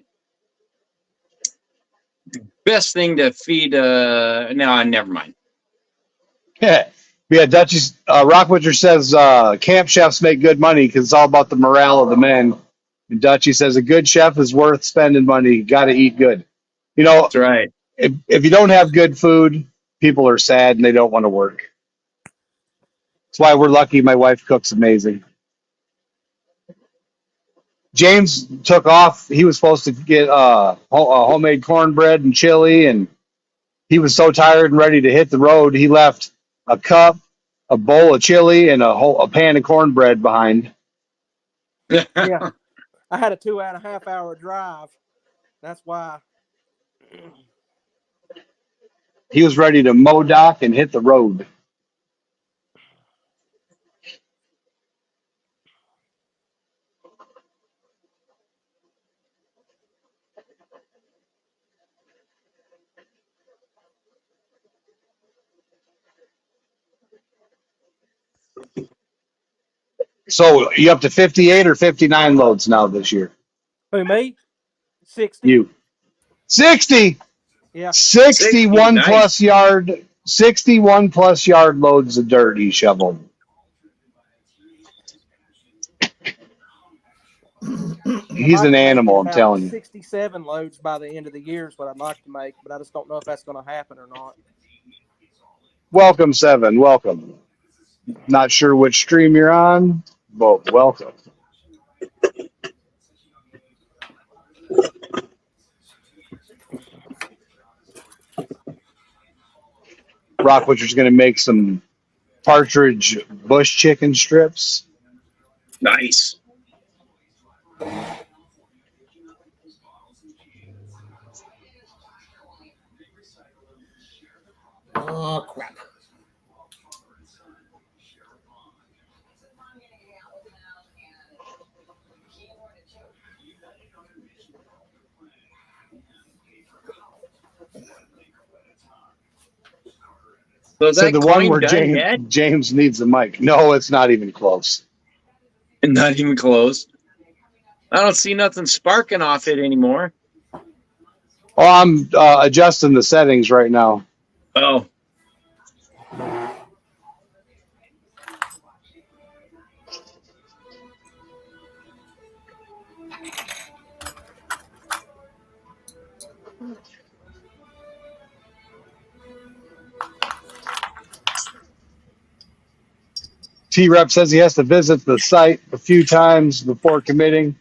best thing to feed. No, never mind. Yeah, Dutchie's Rock Butcher says camp chefs make good money because it's all about the morale of the men. And Dutchie says a good chef is worth spending money. Got to eat good. You know, That's right. If you don't have good food, people are sad and they don't want to work. That's why we're lucky. My wife cooks amazing. James took off. He was supposed to get homemade cornbread and chili, and he was so tired and ready to hit the road. He left a cup, a bowl of chili, and a pan of cornbread behind. Yeah, I had a 2.5 hour drive. That's why. He was ready to mow dock and hit the road. So you up to 58 or 59 loads now this year? Who, me? 60. You 60. Yeah. 61 nice. plus yard. 61 plus yard loads of dirt he shoveled. He's an animal, I'm telling you. 67 loads by the end of the year is what I'd like to make, but I just don't know if that's going to happen or not. Welcome, Seven. Welcome. Not sure which stream you're on, but welcome. Rock Butcher's going to make some partridge bush chicken strips. Nice. Oh, crap. So the one where James needs the mic. No, it's not even close. Not even close. I don't see nothing sparking off it anymore. Oh, I'm adjusting the settings right now. Oh. T-Rep says he has to visit the site a few times before committing.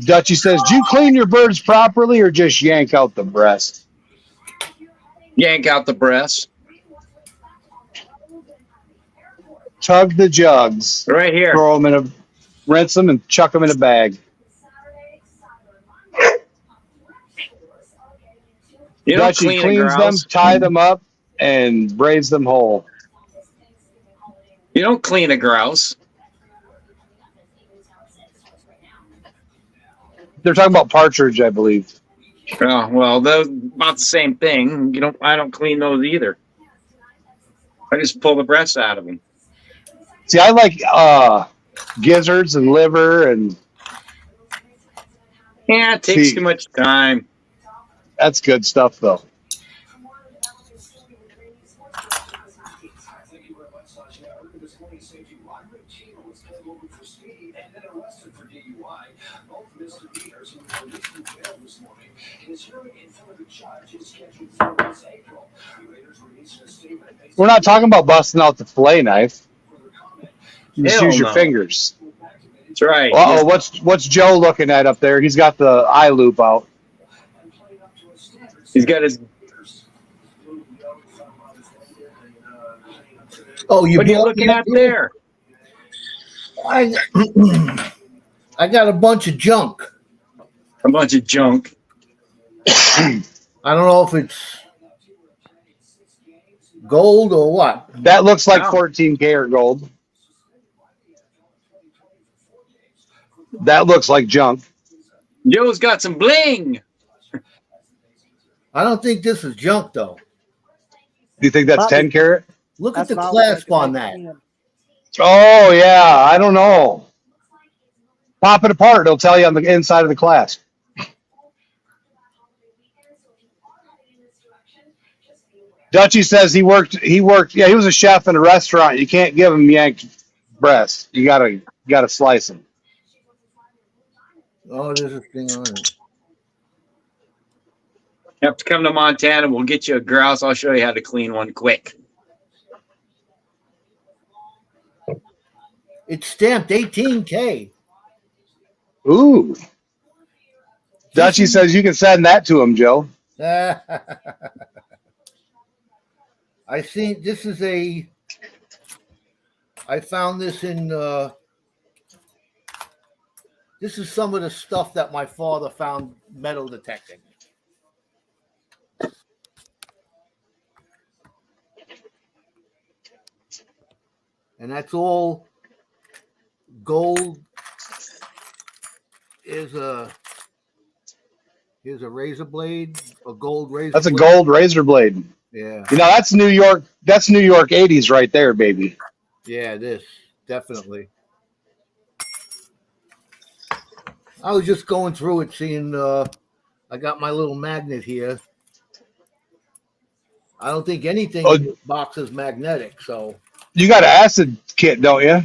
Dutchie says, do you clean your birds properly or just yank out the breast? Yank out the breast. Tug the jugs. Right here. Throw them rinse them and chuck them in a bag. You don't Dutchie clean cleans them, tie them up, and braids them whole. You don't clean a grouse. They're talking about partridge, I believe. Oh, well, those about the same thing. I don't clean those either. I just pull the breasts out of them. See, I like gizzards and liver and. Yeah, it takes too much time. That's good stuff, though. We're not talking about busting out the fillet knife. You just Hell use your no. fingers. That's right. Uh-oh, what's Joe looking at up there? He's got the eye loop out. He's got his. Oh, What are you looking at there? I got a bunch of junk. A bunch of junk. I don't know if it's gold or what. That looks like 14 karat gold. That looks like junk. Joe's got some bling. I don't think this is junk, though. Do you think that's 10 karat? Look at the clasp on that. Oh, yeah. I don't know. Pop it apart. It'll tell you on the inside of the clasp. Dutchy says he worked. Yeah, he was a chef in a restaurant. You can't give him yanked breast. You gotta slice him. Oh, there's a thing on it. You have to come to Montana. We'll get you a grouse. I'll show you how to clean one quick. It's stamped 18K. Ooh. Dutchy says you can send that to him, Joe. I think this is I found this in, this is some of the stuff that my father found metal detecting. And that's all gold. Here's a razor blade, a gold razor. That's a blade. gold razor blade. Yeah. You know, that's New York 80s right there, baby. Yeah, this definitely. I was just going through it, seeing I got my little magnet here. I don't think anything in this box is magnetic, so you got an acid kit, don't you?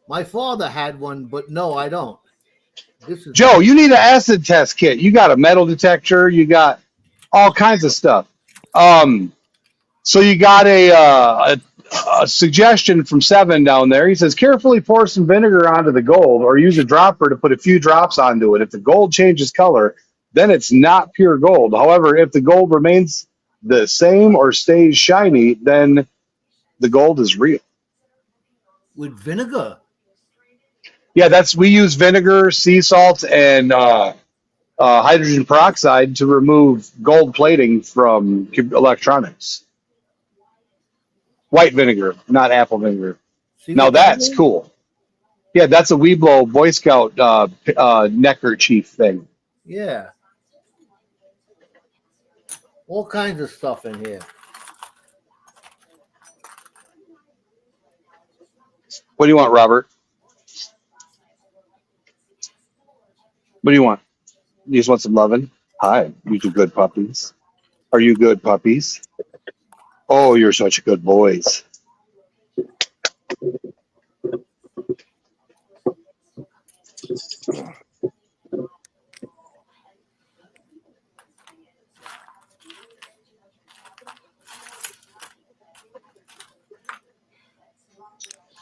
My father had one, but no, I don't. This is Joe, you need an acid test kit. You got a metal detector. You got all kinds of stuff. So you got a suggestion from Seven down there. He says, carefully pour some vinegar onto the gold or use a dropper to put a few drops onto it. If the gold changes color, then it's not pure gold. However, if the gold remains the same or stays shiny, then the gold is real. with vinegar. Yeah, we use vinegar, sea salt, and hydrogen peroxide to remove gold plating from electronics. White vinegar, not apple vinegar. See Now what that's that is? cool. Yeah, that's a Weeblo Boy Scout neckerchief thing. Yeah. All kinds of stuff in here. What do you want, Robert? What do you want? You just want some loving? Hi, you two good puppies. Are you good puppies? Oh, you're such good boys.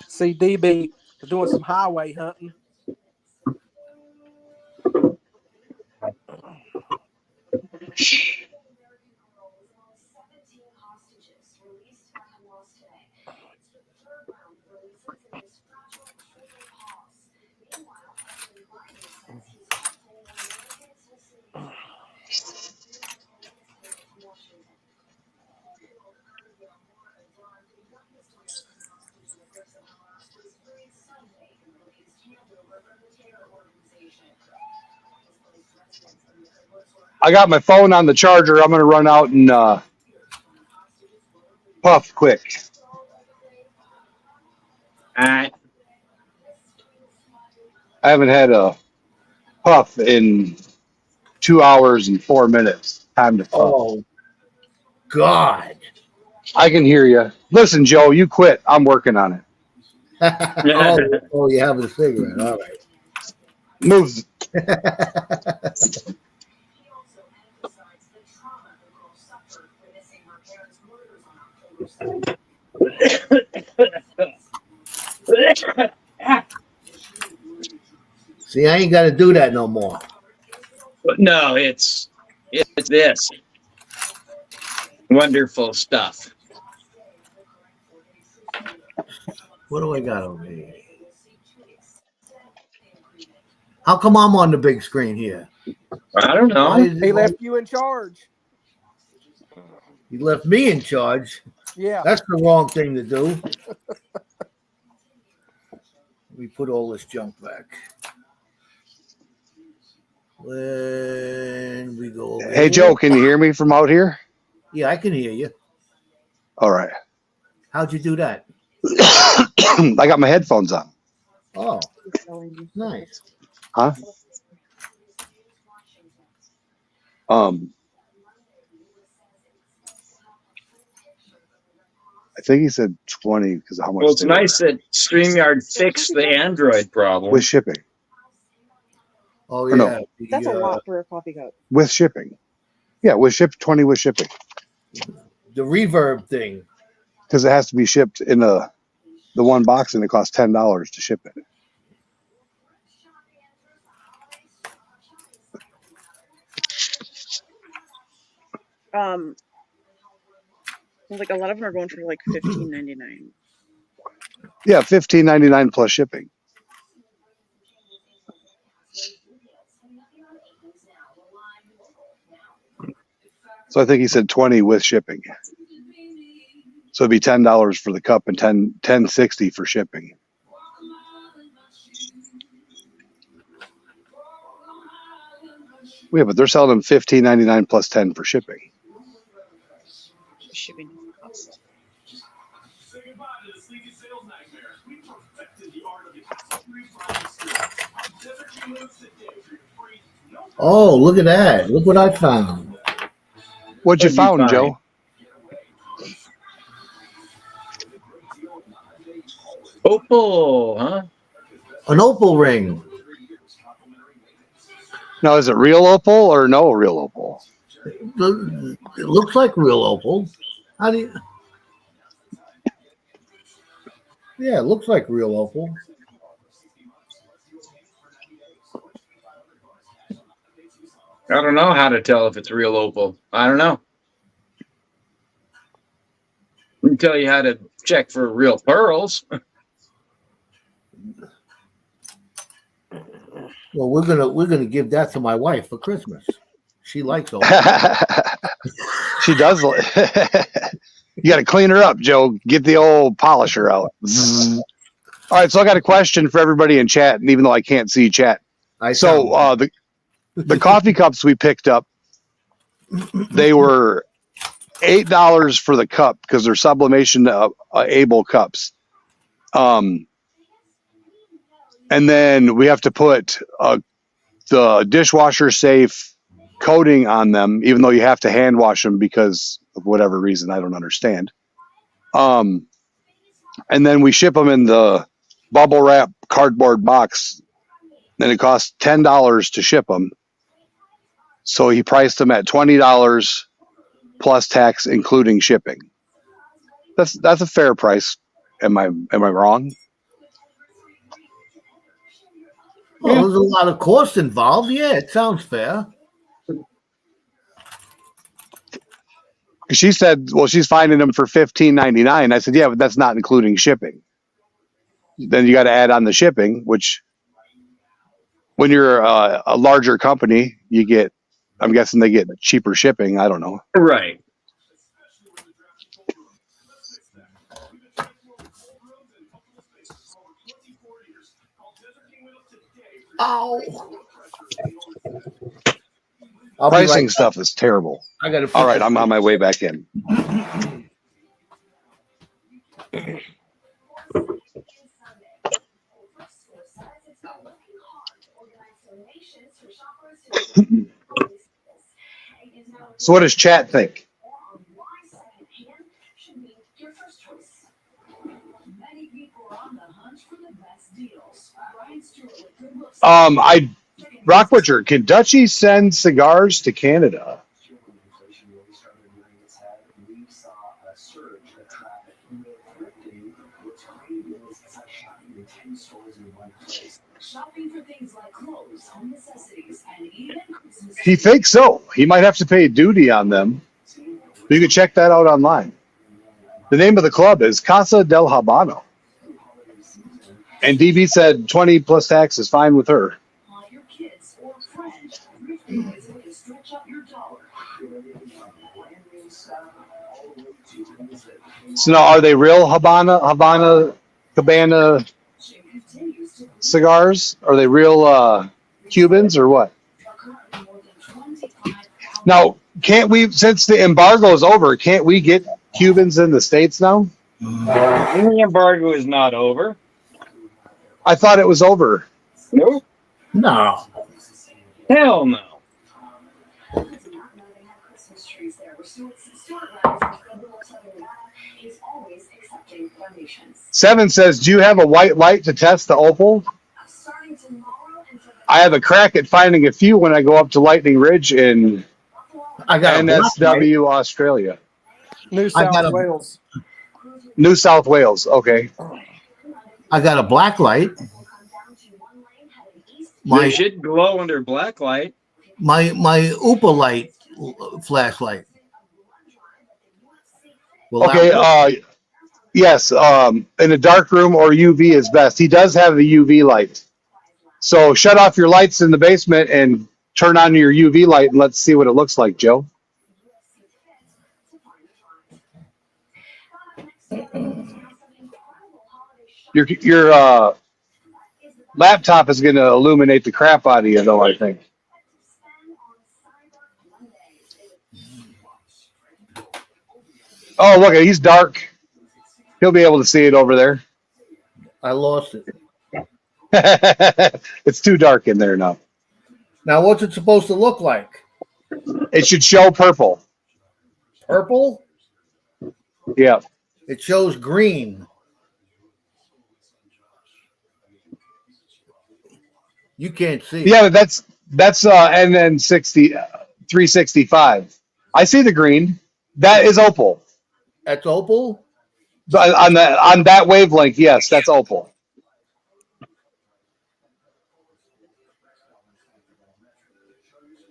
See, DB doing some highway hunting. I got my phone on the charger. I'm going to run out and puff quick. All right. I haven't had a puff in 2 hours and 4 minutes. Time to puff. Oh, God. I can hear you. Listen, Joe, you quit. I'm working on it. Oh, you have a cigarette. All right. Move. See, I ain't got to do that no more. No, it's this wonderful stuff. What do I got over here? How come I'm on the big screen here? I don't know. He left you in charge. He left me in charge. Yeah. That's the wrong thing to do. We put all this junk back. When we go over Hey, here. Joe, can you hear me from out here? Yeah, I can hear you. All right. How'd you do that? I got my headphones on. Oh, nice. Huh? I think he said 20 because of how much. Well, it's nice that StreamYard fixed the Android problem. With shipping. Oh, Or yeah. no. That's a lot for a coffee cup. With shipping. Yeah, 20 with shipping. The reverb thing. Because it has to be shipped in the one box and it costs $10 to ship it. Like a lot of them are going for like $15.99. Yeah, $15.99 plus shipping. So I think he said 20 with shipping. So it'd be $10 for the cup and $10.60 for shipping. Yeah, but they're selling them $15.99 plus 10 for shipping. Shipping cost. Oh, look at that. Look what I found. What'd you find, Joe? Opal, huh? An opal ring. Now, is it real opal or no real opal? It looks like real opal. How do you... Yeah, it looks like real opal. I don't know how to tell if it's real opal. I don't know. I can tell you how to check for real pearls. Well, we're gonna give that to my wife for Christmas. She likes opal. She does. You got to clean her up, Joe. Get the old polisher out. All right, so I got a question for everybody in chat, and even though I can't see chat, the coffee cups we picked up, they were $8 for the cup because they're sublimation able cups. And then we have to put the dishwasher safe coating on them, even though you have to hand wash them because of whatever reason I don't understand. And then we ship them in the bubble wrap cardboard box, and it costs $10 to ship them. So he priced them at $20 plus tax, including shipping. That's a fair price. Am I wrong? Well, there's a lot of cost involved. Yeah, it sounds fair. She said, well, she's finding them for $15.99. I said, yeah, but that's not including shipping. Then you got to add on the shipping, which when you're a larger company, you get, I'm guessing they get cheaper shipping. I don't know. Right. Ow. Pricing stuff is terrible. I got to. All right, I'm on my way back in. So what does chat think? I Rock Butcher, can Dutchy send cigars to Canada? He thinks so. He might have to pay duty on them. You can check that out online. The name of the club is Casa del Habano. And DB said 20 plus tax is fine with her. So now, are they real Havana Cabana cigars? Are they real Cubans or what? Now, can't we, since the embargo is over, can't we get Cubans in the States now? The embargo is not over. I thought it was over. Nope. No. Hell no. Seven says, do you have a white light to test the opal? I have a crack at finding a few when I go up to Lightning Ridge in NSW, Australia. New South Wales. New South Wales, okay. I got a black light. They should glow under black light. My Upa light flashlight. Okay, yes, in a dark room or UV is best. He does have the UV light. So shut off your lights in the basement and turn on your UV light and let's see what it looks like, Joe. Your laptop is going to illuminate the crap out of you, though, I think. Oh, look, he's dark. He'll be able to see it over there. I lost it. It's too dark in there now. Now, what's it supposed to look like? It should show purple. Purple? Yeah. It shows green. You can't see. Yeah, that's NN 365. I see the green. That is opal. That's opal? On that wavelength, yes, that's opal.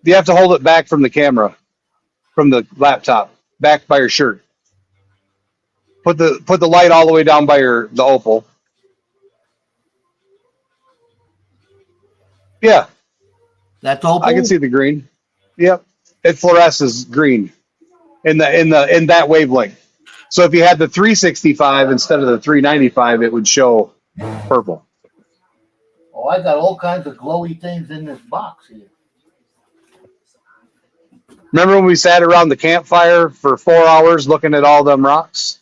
You have to hold it back from the camera, from the laptop, back by your shirt. Put the light all the way down by the opal. Yeah. That's opal? I can see the green. Yep. It fluoresces green in that wavelength. So if you had the 365 instead of the 395, it would show purple. Oh, I got all kinds of glowy things in this box here. Remember when we sat around the campfire for 4 hours looking at all them rocks?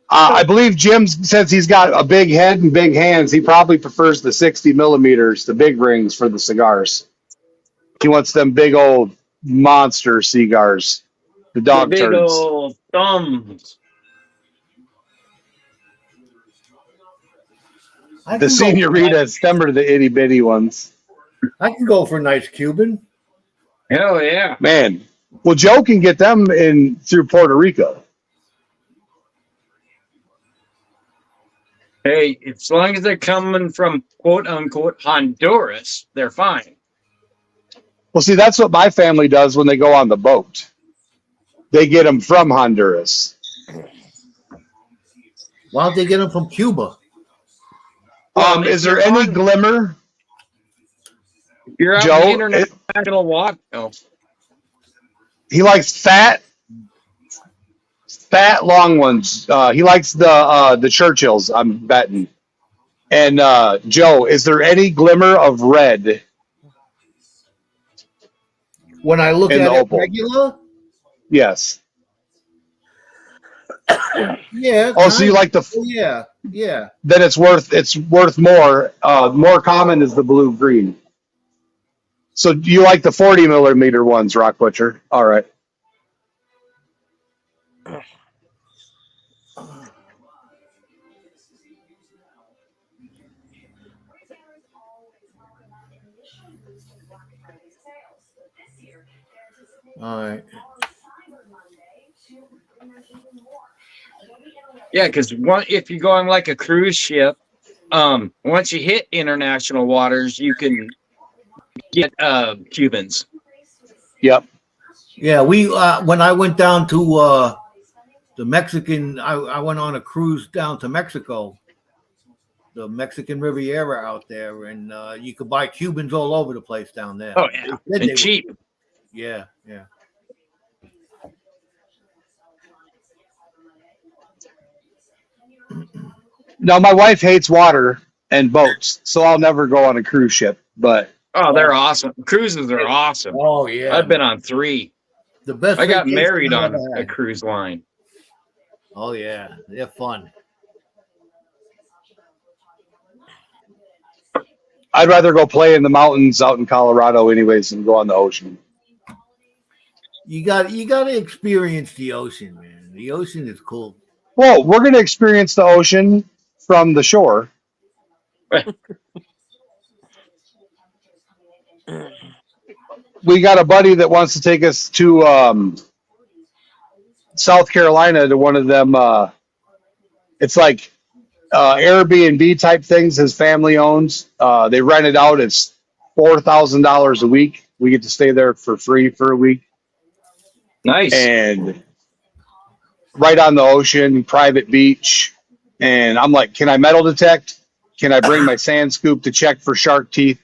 I believe Jim, since he's got a big head and big hands, he probably prefers the 60 millimeters, the big rings for the cigars. He wants them big old monster cigars, the dog big turds. Old thumbs. The senoritas, them are the itty bitty ones. I can go for a nice Cuban. Hell yeah. Man. Well, Joe can get them in through Puerto Rico. Hey, as long as they're coming from quote unquote Honduras, they're fine. Well, see, that's what my family does when they go on the boat. They get them from Honduras. Why don't they get them from Cuba? Is there any glimmer? You're out Joe, on the international walk. No. He likes fat, long ones. He likes the Churchills, I'm betting. And Joe, is there any glimmer of red? When I look in at the it opal? regular? Yes. Yeah. Oh, so you like the? Yeah, yeah. Then it's worth more. More common is the blue green. So you like the 40 millimeter ones, Rock Butcher? All right. All right. Yeah, because if you're going like a cruise ship, once you hit international waters, you can get Cubans. Yep. Yeah, we when I went down to the Mexican, I went on a cruise down to Mexico, the Mexican Riviera out there, and you could buy Cubans all over the place down there. Oh yeah, and cheap. Yeah. Now, my wife hates water and boats, so I'll never go on a cruise ship. But they're awesome. Cruises are awesome. Oh yeah, I've been on 3. The best. I got married on a cruise line. Oh yeah, they're fun. I'd rather go play in the mountains out in Colorado, anyways, than go on the ocean. You got to experience the ocean, man. The ocean is cool. Well, we're going to experience the ocean from the shore. We got a buddy that wants to take us to South Carolina to one of them. It's like Airbnb type things his family owns. They rent it out. It's $4,000 a week. We get to stay there for free for a week. Nice. And right on the ocean, private beach. And I'm like, can I metal detect? Can I bring my sand scoop to check for shark teeth?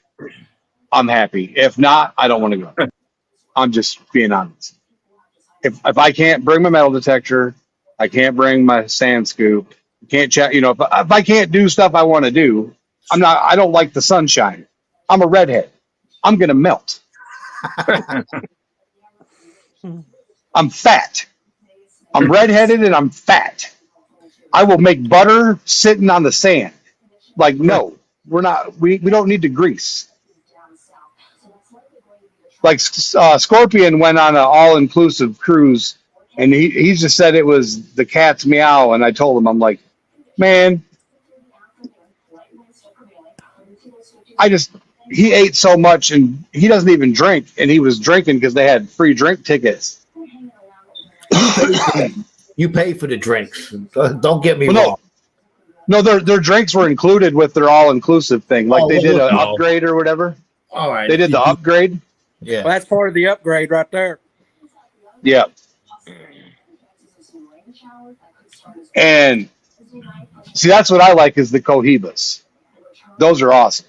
I'm happy. If not, I don't want to go. I'm just being honest. If I can't bring my metal detector, I can't bring my sand scoop. Can't check. If I can't do stuff I want to do, I don't like the sunshine. I'm a redhead. I'm gonna melt. I'm fat. I'm redheaded and I'm fat. I will make butter sitting on the sand. Like, no, we're not. We don't need to grease. Like Scorpion went on an all-inclusive cruise, and he just said it was the cat's meow. And I told him, I'm like, man, he ate so much, and he doesn't even drink, and he was drinking because they had free drink tickets. You pay for the drinks. Don't get me wrong. No, their drinks were included with their all-inclusive thing. Like they did an upgrade or whatever. All right. They did the upgrade. Yeah. Well, that's part of the upgrade right there. Yeah. And see, that's what I like is the Cohibas. Those are awesome.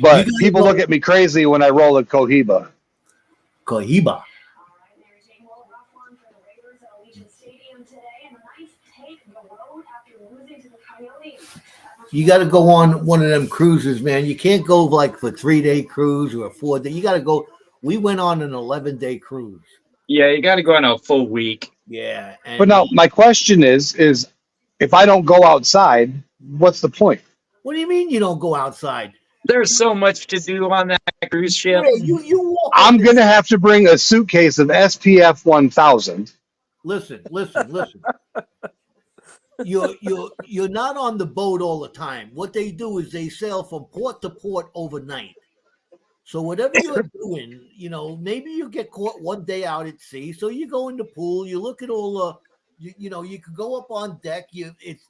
But people look at me crazy when I roll a Cohiba. Cohiba. You got to go on one of them cruises, man. You can't go like for 3-day cruise or a 4-day. You got to go. We went on an 11-day cruise. Yeah, you got to go on a full week. Yeah. But now my question is if I don't go outside, what's the point? What do you mean you don't go outside? There's so much to do on that cruise ship. You I'm going to have to bring a suitcase of SPF 1000. Listen. You're not on the boat all the time. What they do is they sail from port to port overnight. So whatever you're doing, maybe you get caught one day out at sea. So you go in the pool, you look at all you can go up on deck. It's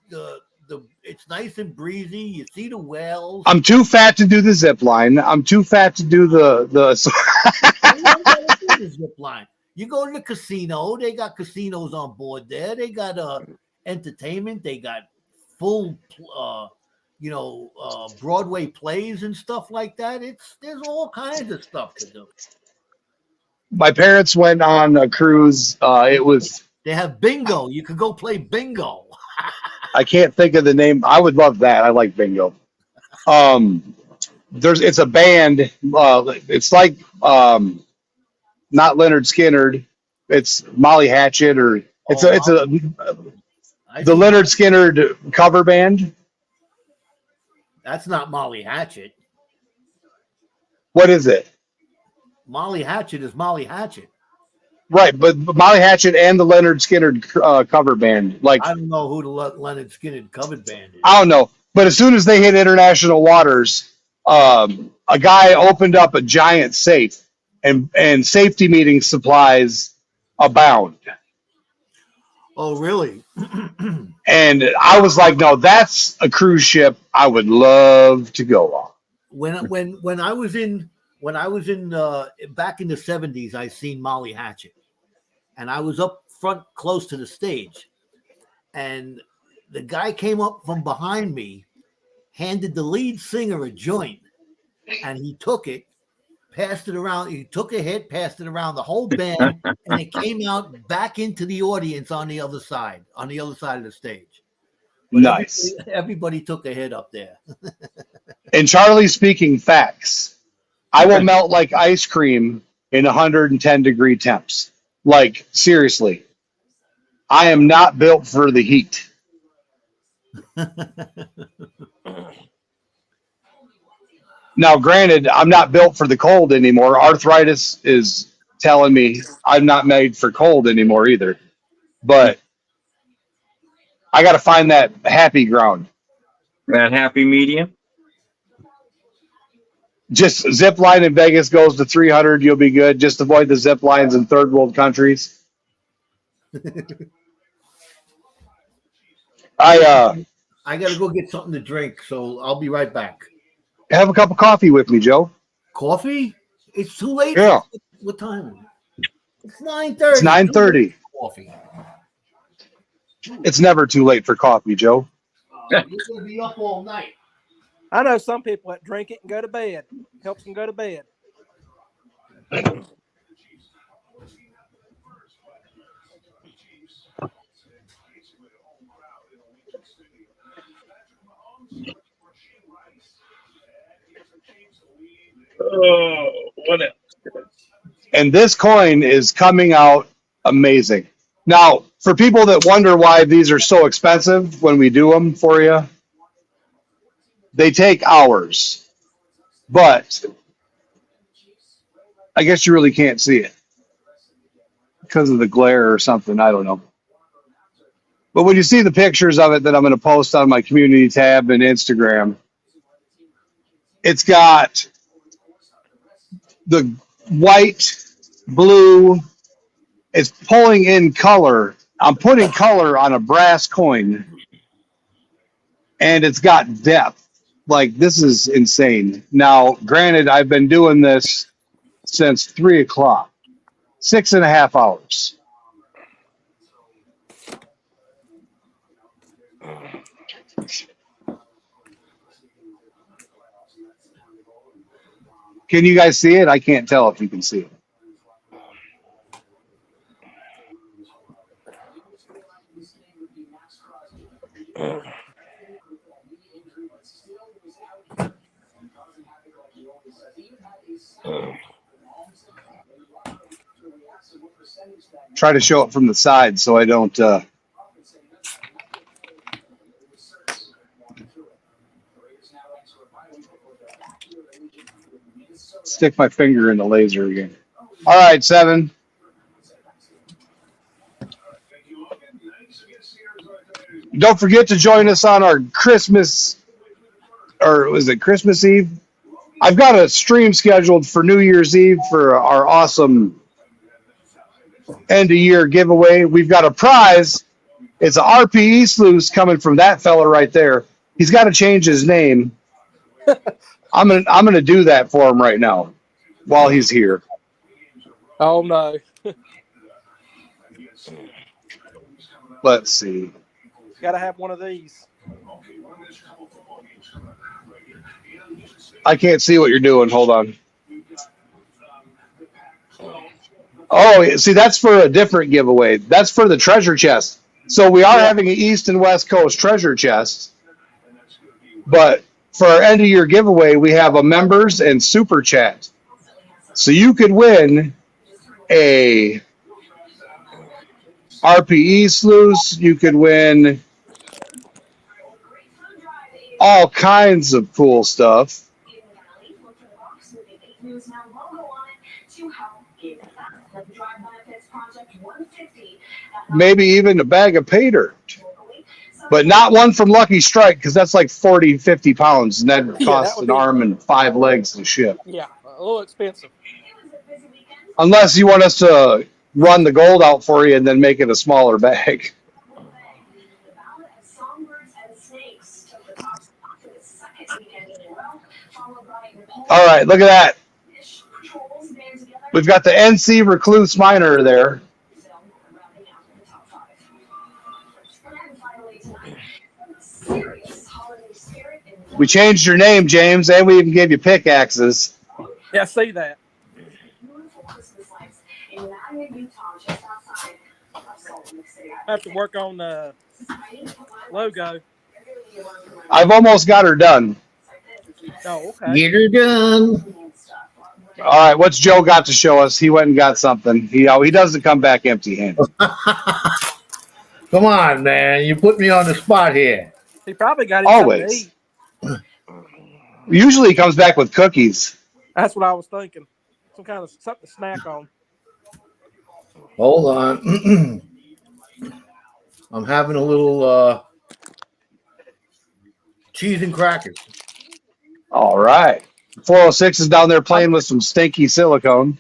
nice and breezy. You see the whales. I'm too fat to do the zip line. I'm too fat to do the zip line. You go to the casino. They got casinos on board there. They got entertainment. They got full, Broadway plays and stuff like that. There's all kinds of stuff to do. My parents went on a cruise. They have bingo. You could go play bingo. I can't think of the name. I would love that. I like bingo. It's a band. It's like not Leonard Skinner. It's Molly Hatchet, or the Leonard Skinner cover band. That's not Molly Hatchet. What is it? Molly Hatchet is Molly Hatchet. Right, but Molly Hatchet and the Leonard Skinner cover band. Like, I don't know who the Leonard Skinner cover band is. I don't know, but as soon as they hit international waters, A guy opened up a giant safe, and safety meeting supplies abound. Oh, really? And I was like, no, that's a cruise ship I would love to go on. When I was in back in the 70s, I seen Molly Hatchet, and I was up front close to the stage, and the guy came up from behind me, handed the lead singer a joint, and he took it, passed it around. He took a hit, passed it around the whole band, and it came out back into the audience on the other side of the stage. But nice. Everybody took a hit up there. And Charlie speaking facts. I will melt like ice cream in 110-degree temps. Like, seriously. I am not built for the heat. Now, granted, I'm not built for the cold anymore. Arthritis is telling me I'm not made for cold anymore either. But I got to find that happy ground. That happy medium? Just zip line in Vegas goes to 300. You'll be good. Just avoid the zip lines in third world countries. I got to go get something to drink, so I'll be right back. Have a cup of coffee with me, Joe. Coffee? It's too late. Yeah. What time? It's 9:30. It's 9:30. Coffee. It's never too late for coffee, Joe. You're going to be up all night. I know some people that drink it and go to bed. Helps them go to bed. Oh, what else? And this coin is coming out amazing. Now, for people that wonder why these are so expensive when we do them for you, they take hours. But I guess you really can't see it because of the glare or something. I don't know. But when you see the pictures of it that I'm going to post on my community tab and Instagram, it's got the white, blue. It's pulling in color. I'm putting color on a brass coin, and it's got depth. Like, this is insane. Now, granted, I've been doing this since 3 o'clock, 6.5 hours. Can you guys see it? I can't tell if you can see it. Try to show it from the side so I don't stick my finger in the laser again. All right, 7. Don't forget to join us on our Christmas, or was it Christmas Eve? I've got a stream scheduled for New Year's Eve for our awesome end of year giveaway. We've got a prize. It's an RPE sluice coming from that fella right there. He's got to change his name. I'm gonna do that for him right now while he's here. Oh no. Let's see. Gotta have one of these. I can't see what you're doing. Hold on. Oh, see, that's for a different giveaway. That's for the treasure chest. So we are having an East and West Coast treasure chest. But for our end of year giveaway, we have a members and super chat. So you could win a RPE sluice. You could win all kinds of cool stuff. Maybe even a bag of pay dirt. But not one from Lucky Strike because that's like 40, 50 pounds, and that Yeah, that costs would an be arm and 5 legs to ship. a little expensive. Unless you want us to run the gold out for you and then make it a smaller bag. All right, look at that. We've got the NC Recluse Miner there. We changed your name, James, and we even gave you pickaxes. Yeah, I see that. I have to work on the logo. I've almost got her done. Oh, okay. Get her done. All right, what's Joe got to show us? He went and got something. He doesn't come back empty-handed. Come on, man. You put me on the spot here. He probably got him Always. something to eat. Usually he comes back with cookies. That's what I was thinking. Some kind of something to snack on. Hold on. I'm having a little cheese and crackers. All right. 406 is down there playing with some stinky silicone.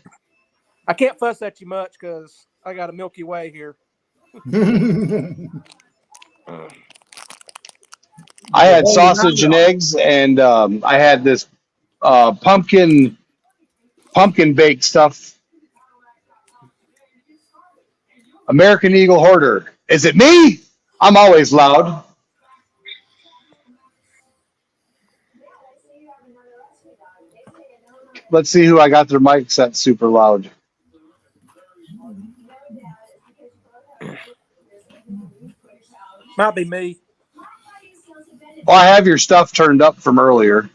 I can't fuss at you much because I got a Milky Way here. I had sausage and eggs, and I had this pumpkin baked stuff. American Eagle Hoarder. Is it me? I'm always loud. Let's see who I got their mic set super loud. Might be me. Well, I have your stuff turned up from earlier.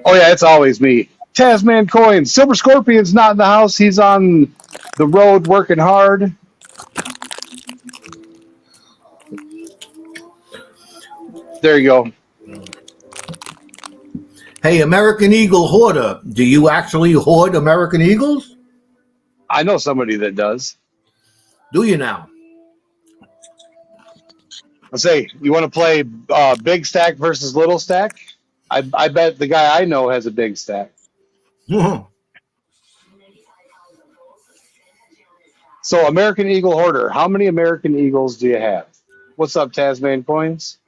Oh, yeah, it's always me. Tasman Coins. Silver Scorpion's not in the house. He's on the road working hard. There you go. Hey, American Eagle Hoarder, do you actually hoard American Eagles? I know somebody that does. Do you now? I'll say, you want to play big stack versus little stack? I bet the guy I know has a big stack. So, American Eagle Hoarder, how many American Eagles do you have? What's up, Tasman Coins?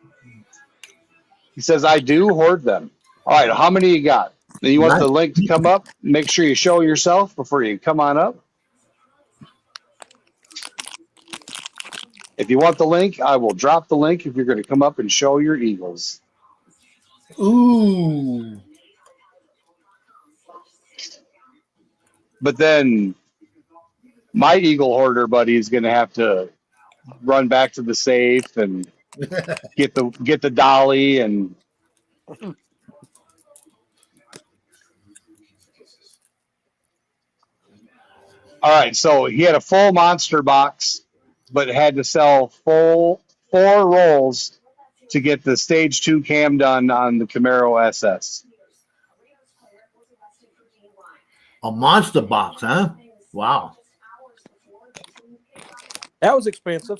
He says, I do hoard them. All right, how many you got? Then you want the link to come up? Make sure you show yourself before you come on up. If you want the link, I will drop the link if you're going to come up and show your Eagles. Ooh. But then my Eagle Hoarder buddy is going to have to run back to the safe and get the dolly and all right. So he had a full monster box, but had to sell 4 rolls to get the stage 2 cam done on the Camaro SS. A monster box, huh? Wow. That was expensive.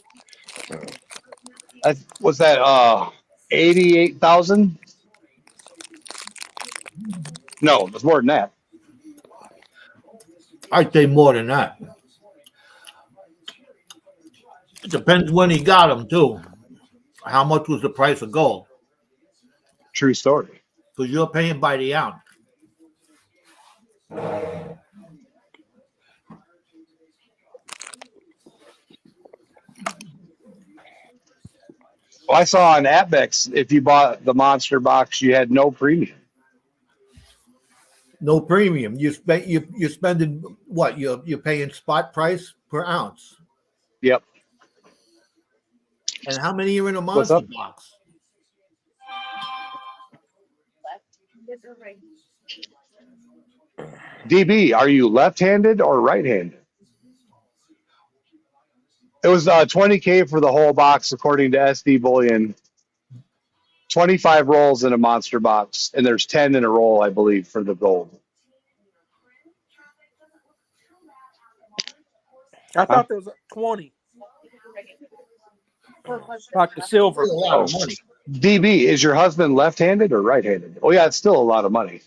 Was that 88,000? No, it was more than that. I'd say more than that. It depends when he got them, too. How much was the price of gold? True story. Because you're paying by the ounce. Well, I saw on Apex, if you bought the monster box, you had no premium. No premium. You're spending what? You're paying spot price per ounce. Yep. And how many are in a monster box? DB, are you left-handed or right-handed? It was $20K for the whole box, according to SD Bullion. 25 rolls in a monster box, and there's 10 in a roll, I believe, for the gold. I thought there was 20. Like the silver. That's a lot of money. DB, is your husband left-handed or right-handed? Oh, yeah, it's still a lot of money.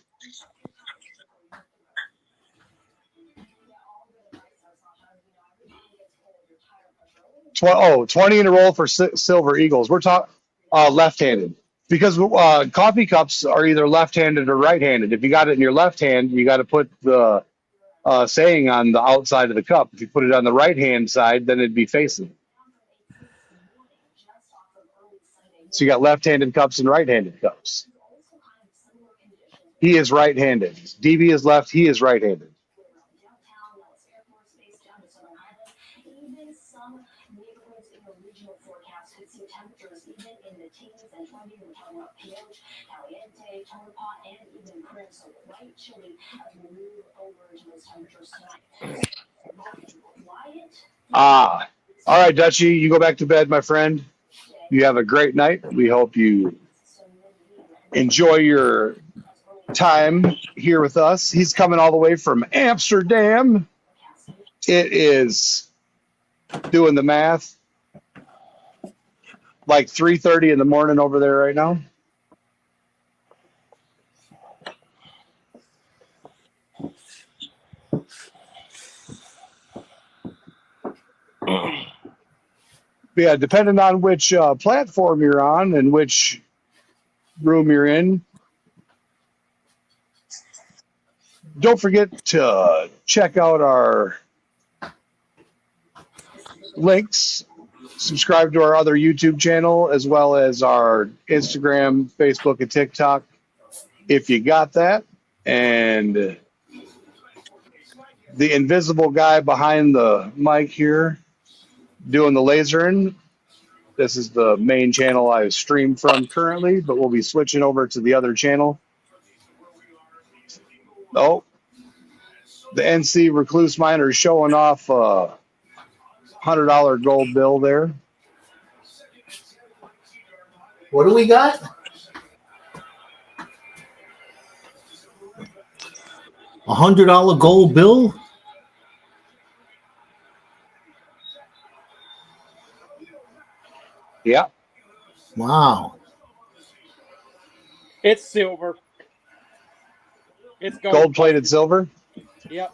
20 in a roll for silver eagles. We're talking left-handed. Because coffee cups are either left-handed or right-handed. If you got it in your left hand, you got to put the saying on the outside of the cup. If you put it on the right-hand side, then it'd be facing. So you got left-handed cups and right-handed cups. He is right-handed. DB is left. He is right-handed. All right, Dutchie, you go back to bed, my friend. You have a great night. We hope you enjoy your time here with us. He's coming all the way from Amsterdam. It is, doing the math, like 3:30 in the morning over there right now. Yeah, depending on which platform you're on and which room you're in, don't forget to check out our links, subscribe to our other YouTube channel, as well as our Instagram, Facebook, and TikTok, if you got that. And the invisible guy behind the mic here doing the lasering. This is the main channel I stream from currently, but we'll be switching over to the other channel. Oh, the NC Recluse Miner is showing off a $100 gold bill there. What do we got? $100 gold bill? Yeah. Wow. It's silver. It's Gold-plated silver? Yep.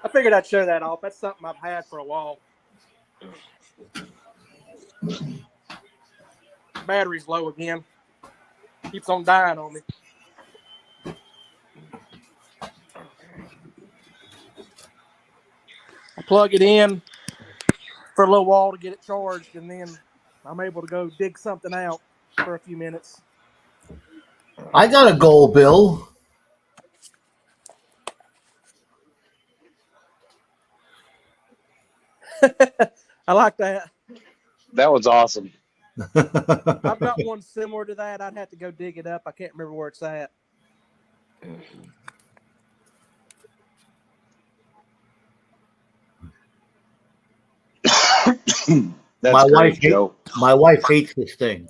I figured I'd show that off. That's something I've had for a while. Battery's low again. Keeps on dying on me. I plug it in for a little while to get it charged, and then I'm able to go dig something out for a few minutes. I got a gold bill. I like that. That was awesome. I've got one similar to that. I'd have to go dig it up. I can't remember where it's at. That's my great, wife Joe. My wife hates this thing.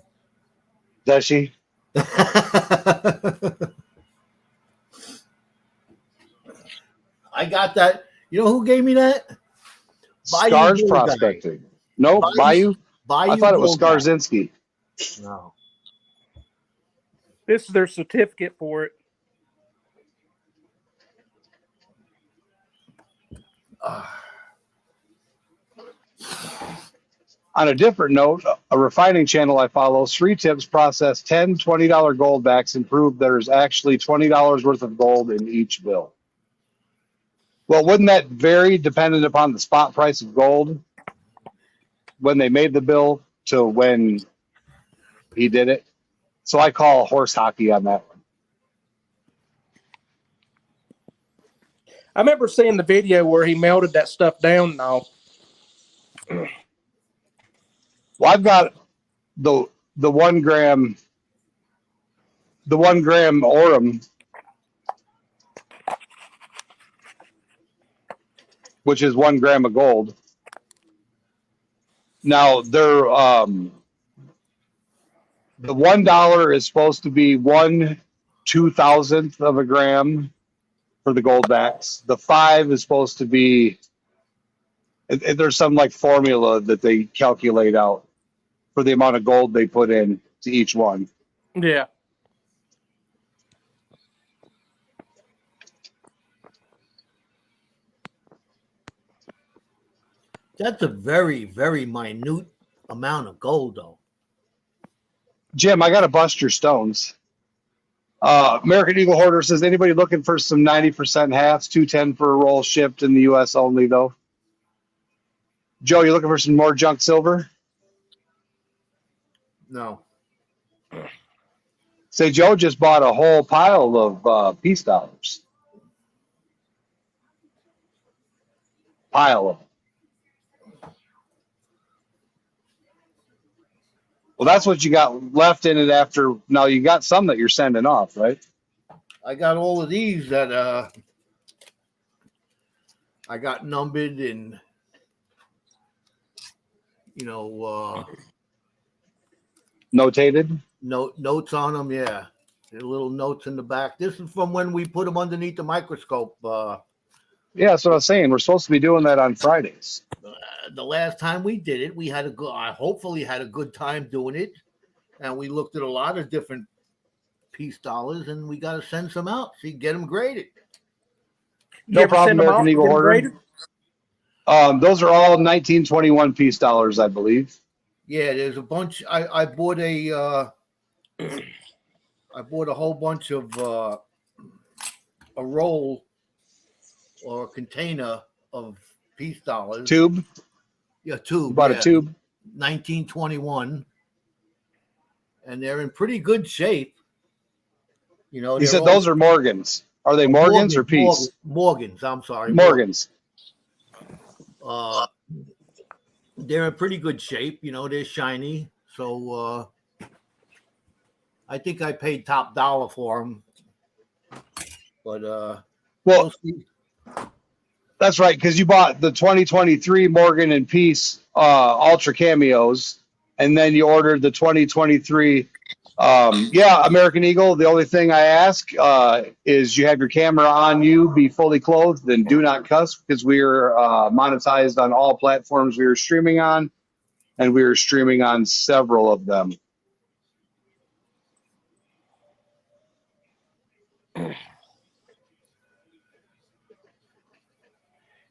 Does she? I got that. You know who gave me that? Scars Prospecting. No, Bayou. I thought it was Skarzinski. No. This is their certificate for it. On a different note, a refining channel I follow, Three Tips, processed 10 $20 gold backs and proved there's actually $20 worth of gold in each bill. Well, wouldn't that vary dependent upon the spot price of gold when they made the bill to when he did it? So I call horse hockey on that one. I remember seeing the video where he melted that stuff down and all. Well, I've got the 1 gram Orem which is 1 gram of gold. Now they're the $1 is supposed to be 1/2000th of a gram for the gold backs. The 5 is supposed to be there's some like formula that they calculate out for the amount of gold they put in to each one. Yeah. That's a very, very minute amount of gold, though. Jim, I got to bust your stones. American Eagle Hoarder says, anybody looking for some 90% halves, 210 for a roll shipped in the U.S. only, though? Joe, you looking for some more junk silver? No. Say, Joe just bought a whole pile of peace dollars. Pile of them. Well, that's what you got left in it after. Now, you got some that you're sending off, right? I got all of these that I got numbered and, Notated? Notes on them, yeah. There are little notes in the back. This is from when we put them underneath the microscope. Yeah, that's what I was saying. We're supposed to be doing that on Fridays. The last time we did it, we had I hopefully had a good time doing it. And we looked at a lot of different peace dollars, and we got to send some out. See, get them graded. No problem, American Eagle Hoarder. Those are all 1921 peace dollars, I believe. Yeah, there's a bunch. I bought a whole bunch of a roll or a container of peace dollars. Tube? Yeah, tube. You bought a tube? 1921. And they're in pretty good shape. You said those are Morgans. Are they Morgans or peace? Morgans, I'm sorry. Morgans. They're in pretty good shape. They're shiny. So I think I paid top dollar for them. But well, that's right, because you bought the 2023 Morgan and Peace Ultra Cameos, and then you ordered the 2023. American Eagle. The only thing I ask is you have your camera on you, be fully clothed, and do not cuss, because we are monetized on all platforms we are streaming on, and we are streaming on several of them.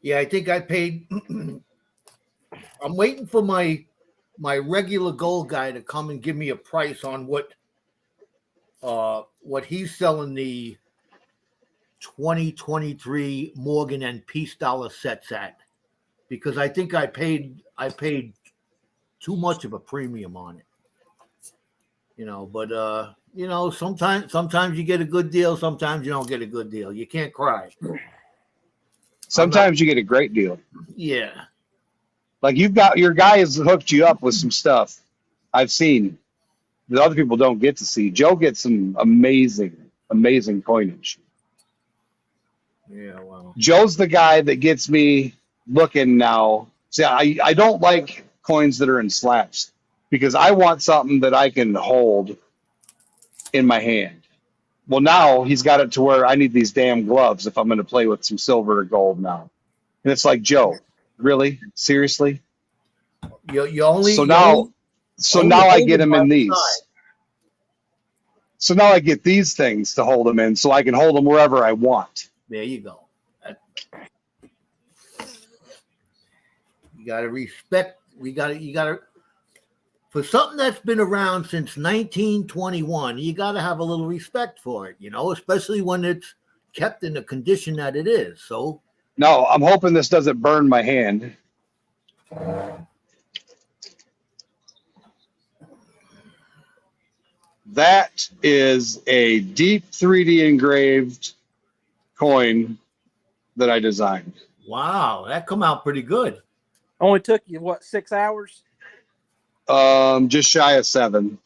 Yeah, I think I paid. I'm waiting for my regular gold guy to come and give me a price on what he's selling the 2023 Morgan and Peace dollar sets at, because I think I paid too much of a premium on it. But sometimes you get a good deal, sometimes you don't get a good deal. You can't cry. Sometimes you get a great deal. Yeah. Like you've got your guy has hooked you up with some stuff I've seen that other people don't get to see. Joe gets some amazing coinage. Yeah, well. Joe's the guy that gets me looking now. See, I don't like coins that are in slaps, because I want something that I can hold in my hand. Well, now he's got it to where I need these damn gloves if I'm going to play with some silver or gold now. And it's like, Joe, really? Seriously? So now I get them in these. So now I get these things to hold them in, so I can hold them wherever I want. There you go. You got to respect. You got to. For something that's been around since 1921, you got to have a little respect for it, especially when it's kept in the condition that it is. So. No, I'm hoping this doesn't burn my hand. That is a deep 3D engraved coin that I designed. Wow, that come out pretty good. Only took you, 6 hours? Just shy of 7.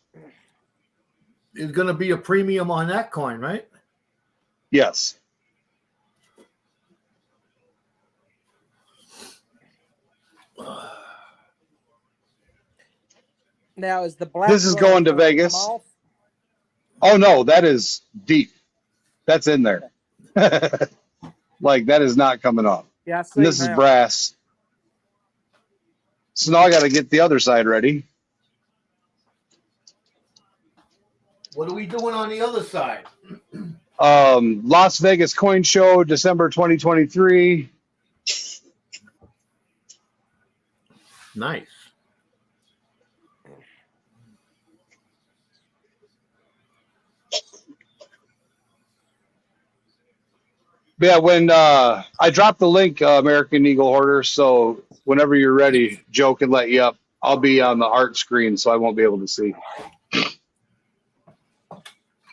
There's going to be a premium on that coin, right? Yes. Now is the black? This is going to Vegas. Oh no, that is deep. That's in there. Like that is not coming off. Yeah, I see. And this is brass. So now I got to get the other side ready. What are we doing on the other side? Las Vegas Coin Show, December 2023. Nice. Yeah, when I dropped the link, American Eagle Hoarder, so whenever you're ready, Joe can let you up. I'll be on the art screen, so I won't be able to see.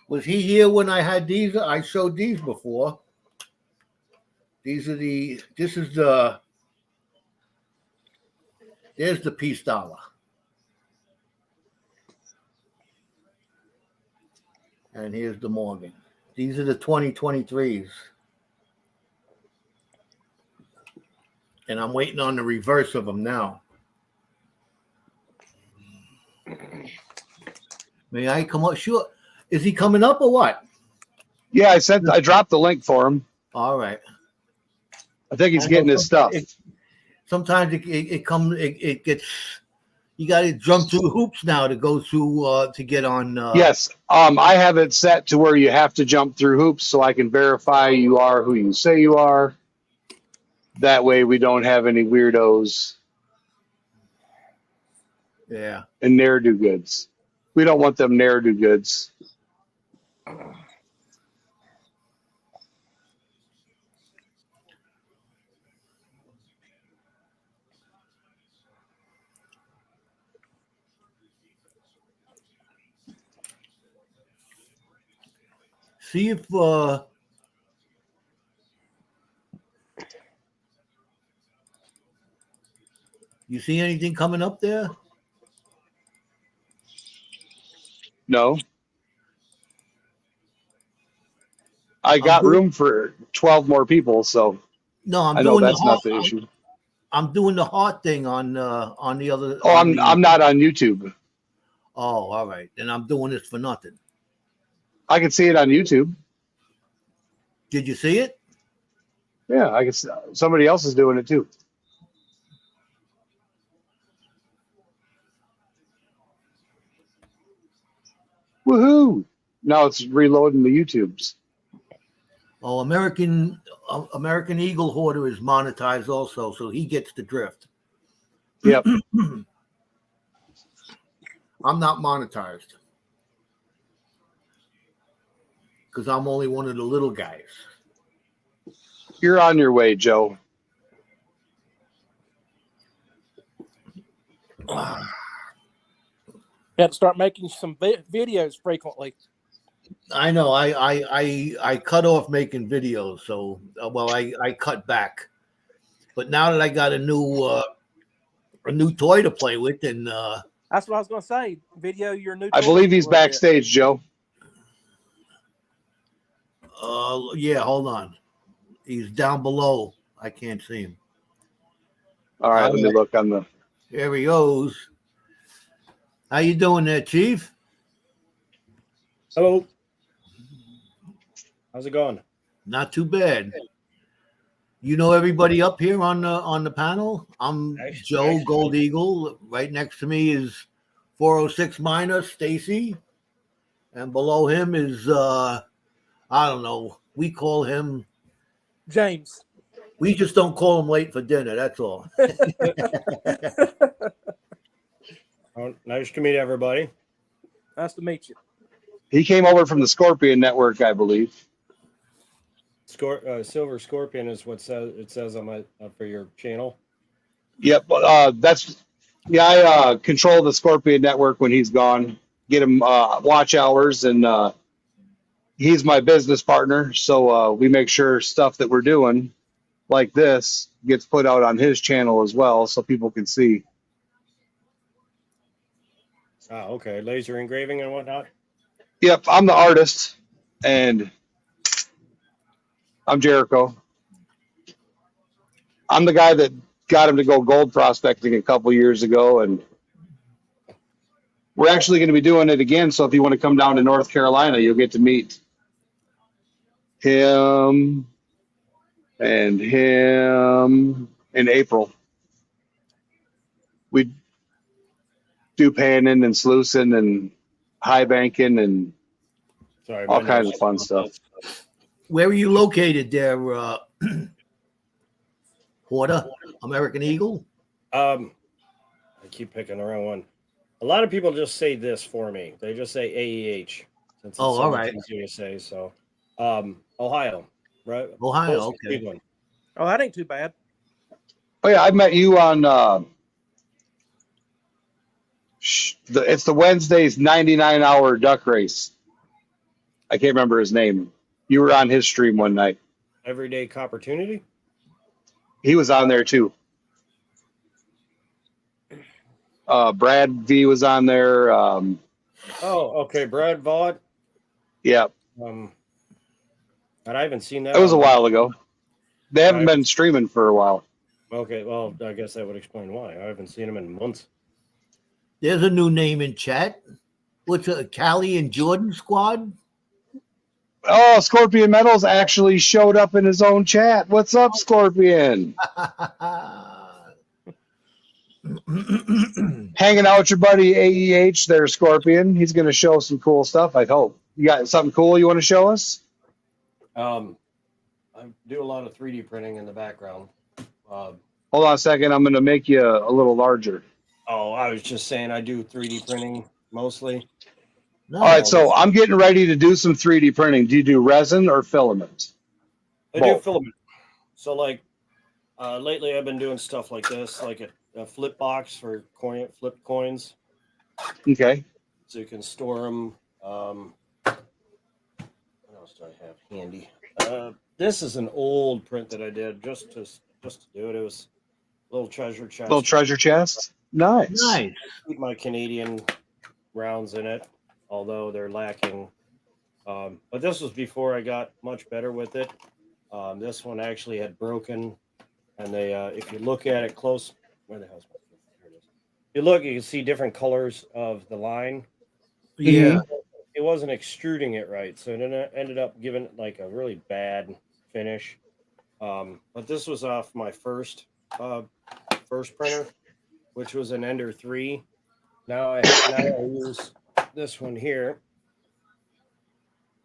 Was he here when I had these? I showed these before. These are this is there's the peace dollar. And here's the Morgan. These are the 2023s. And I'm waiting on the reverse of them now. May I come up? Sure. Is he coming up or what? Yeah, I dropped the link for him. All right. I think he's getting his stuff. Sometimes it gets, you got to jump through hoops now to go through to get on. Yes, I have it set to where you have to jump through hoops so I can verify you are who you say you are. That way we don't have any weirdos. Yeah. And ne'er-do-goods. We don't want them ne'er-do-goods. See if you see anything coming up there? No. I got room for 12 more people, so no, I know that's not the issue. I'm doing the heart thing on the other. Oh, I'm not on YouTube. Oh, all right. Then I'm doing this for nothing. I can see it on YouTube. Did you see it? Yeah, I can. Somebody else is doing it too. Woohoo! Now it's reloading the YouTubes. Oh, American Eagle Hoarder is monetized also, so he gets the drift. Yep. I'm not monetized because I'm only one of the little guys. You're on your way, Joe. You have to start making some videos frequently. I know. I cut off making videos, so I cut back. But now that I got a new toy to play with, and that's what I was going to say. Video your new. I believe he's backstage, Joe. Yeah. Hold on. He's down below. I can't see him. All right, let me look on the. There he goes. How you doing there, Chief? Hello. How's it going? Not too bad. You know everybody up here on the panel? I'm Joe Gold Eagle. Right next to me is 406 Miner, Stacy. And below him is I don't know. We call him James. We just don't call him late for dinner, that's all. Oh, nice to meet everybody. Nice to meet you. He came over from the Scorpion Network, I believe. Silver Scorpion is what it says on my for your channel. Yep, I control the Scorpion Network when he's gone. Get him watch hours, and he's my business partner. So we make sure stuff that we're doing, like this, gets put out on his channel as well, so people can see. Oh, okay. Laser engraving and whatnot. Yep, I'm the artist, and I'm Jericho. I'm the guy that got him to go gold prospecting a couple years ago, and we're actually going to be doing it again. So if you want to come down to North Carolina, you'll get to meet him and him in April. We do panning and sluicing and high banking and all kinds of fun stuff. Where are you located there, Porter? American Eagle? I keep picking the wrong one. A lot of people just say this for me. They just say AEH. Since it's all right. Easier to say. So, Ohio, right? Ohio, okay. Cleveland. Oh, that ain't too bad. Oh yeah, I met you on it's the Wednesday's 99-hour duck race. I can't remember his name. You were on his stream one night. Everyday Opportunity? He was on there too. Brad V was on there. Oh, okay. Brad Vaught. Yeah. And I haven't seen that. It was a while ago. They haven't been streaming for a while. Okay, well, I guess that would explain why. I haven't seen him in months. There's a new name in chat. What's a Callie and Jordan squad? Oh, Scorpion Metals actually showed up in his own chat. What's up, Scorpion? Hanging out with your buddy AEH there, Scorpion. He's going to show some cool stuff, I hope. You got something cool you want to show us? I do a lot of 3D printing in the background. Hold on a second. I'm going to make you a little larger. Oh, I was just saying I do 3D printing mostly. All right, so I'm getting ready to do some 3D printing. Do you do resin or filament? I do filament. So, like, lately I've been doing stuff like this, like a flip box for flip coins. Okay. So you can store them. What else do I have handy? This is an old print that I did just to do it. It was a little treasure chest. Little treasure chest. Nice. Nice. Keep my Canadian rounds in it, although they're lacking. But this was before I got much better with it. This one actually had broken, and they, if you look at it close, where the hell's my? Here it is. If you look, you can see different colors of the line. Yeah. It wasn't extruding it right, so it ended up giving it like a really bad finish. But this was off my first printer, which was an Ender 3. Now I use this one here,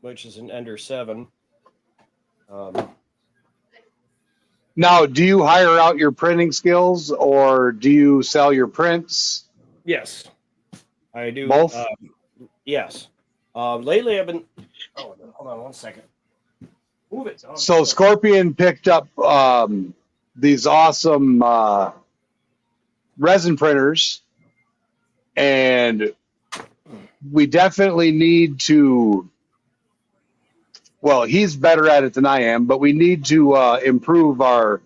which is an Ender 7. Now, do you hire out your printing skills or do you sell your prints? Yes, I do. Both? Yes. Lately I've been... Oh, hold on one second. Move it. So Scorpion picked up these awesome resin printers, and we definitely need to, well, he's better at it than I am, but we need to improve our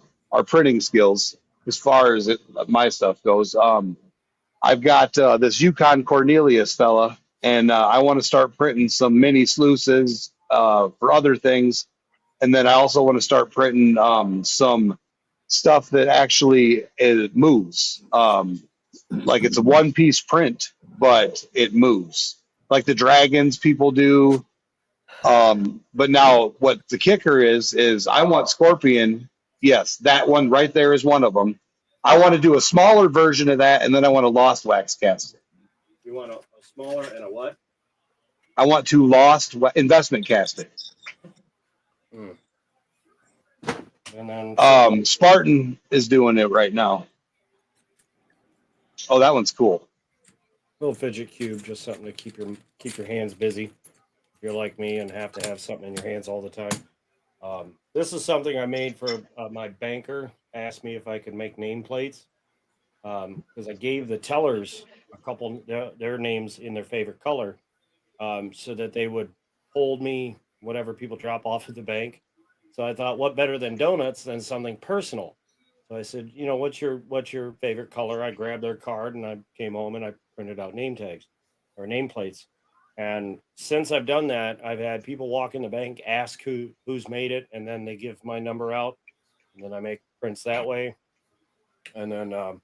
printing skills as far as my stuff goes. I've got this Yukon Cornelius fella, and I want to start printing some mini sluices for other things. And then I also want to start printing some stuff that actually moves. Like it's a one-piece print, but it moves. Like the dragons people do. But now what the kicker is I want Scorpion. Yes, that one right there is one of them. I want to do a smaller version of that, and then I want to lost wax cast it. You want a smaller and a what? I want to investment cast it. And then Spartan is doing it right now. Oh, that one's cool. Little fidget cube, just something to keep your hands busy. If you're like me and have to have something in your hands all the time. This is something I made for my banker. Asked me if I could make nameplates because I gave the tellers a couple their names in their favorite color, so that they would hold me whatever people drop off at the bank. So I thought, what better than donuts than something personal? So I said, what's your favorite color? I grabbed their card and I came home and I printed out name tags or nameplates. And since I've done that, I've had people walk in the bank, ask who's made it, and then they give my number out, and then I make prints that way. And then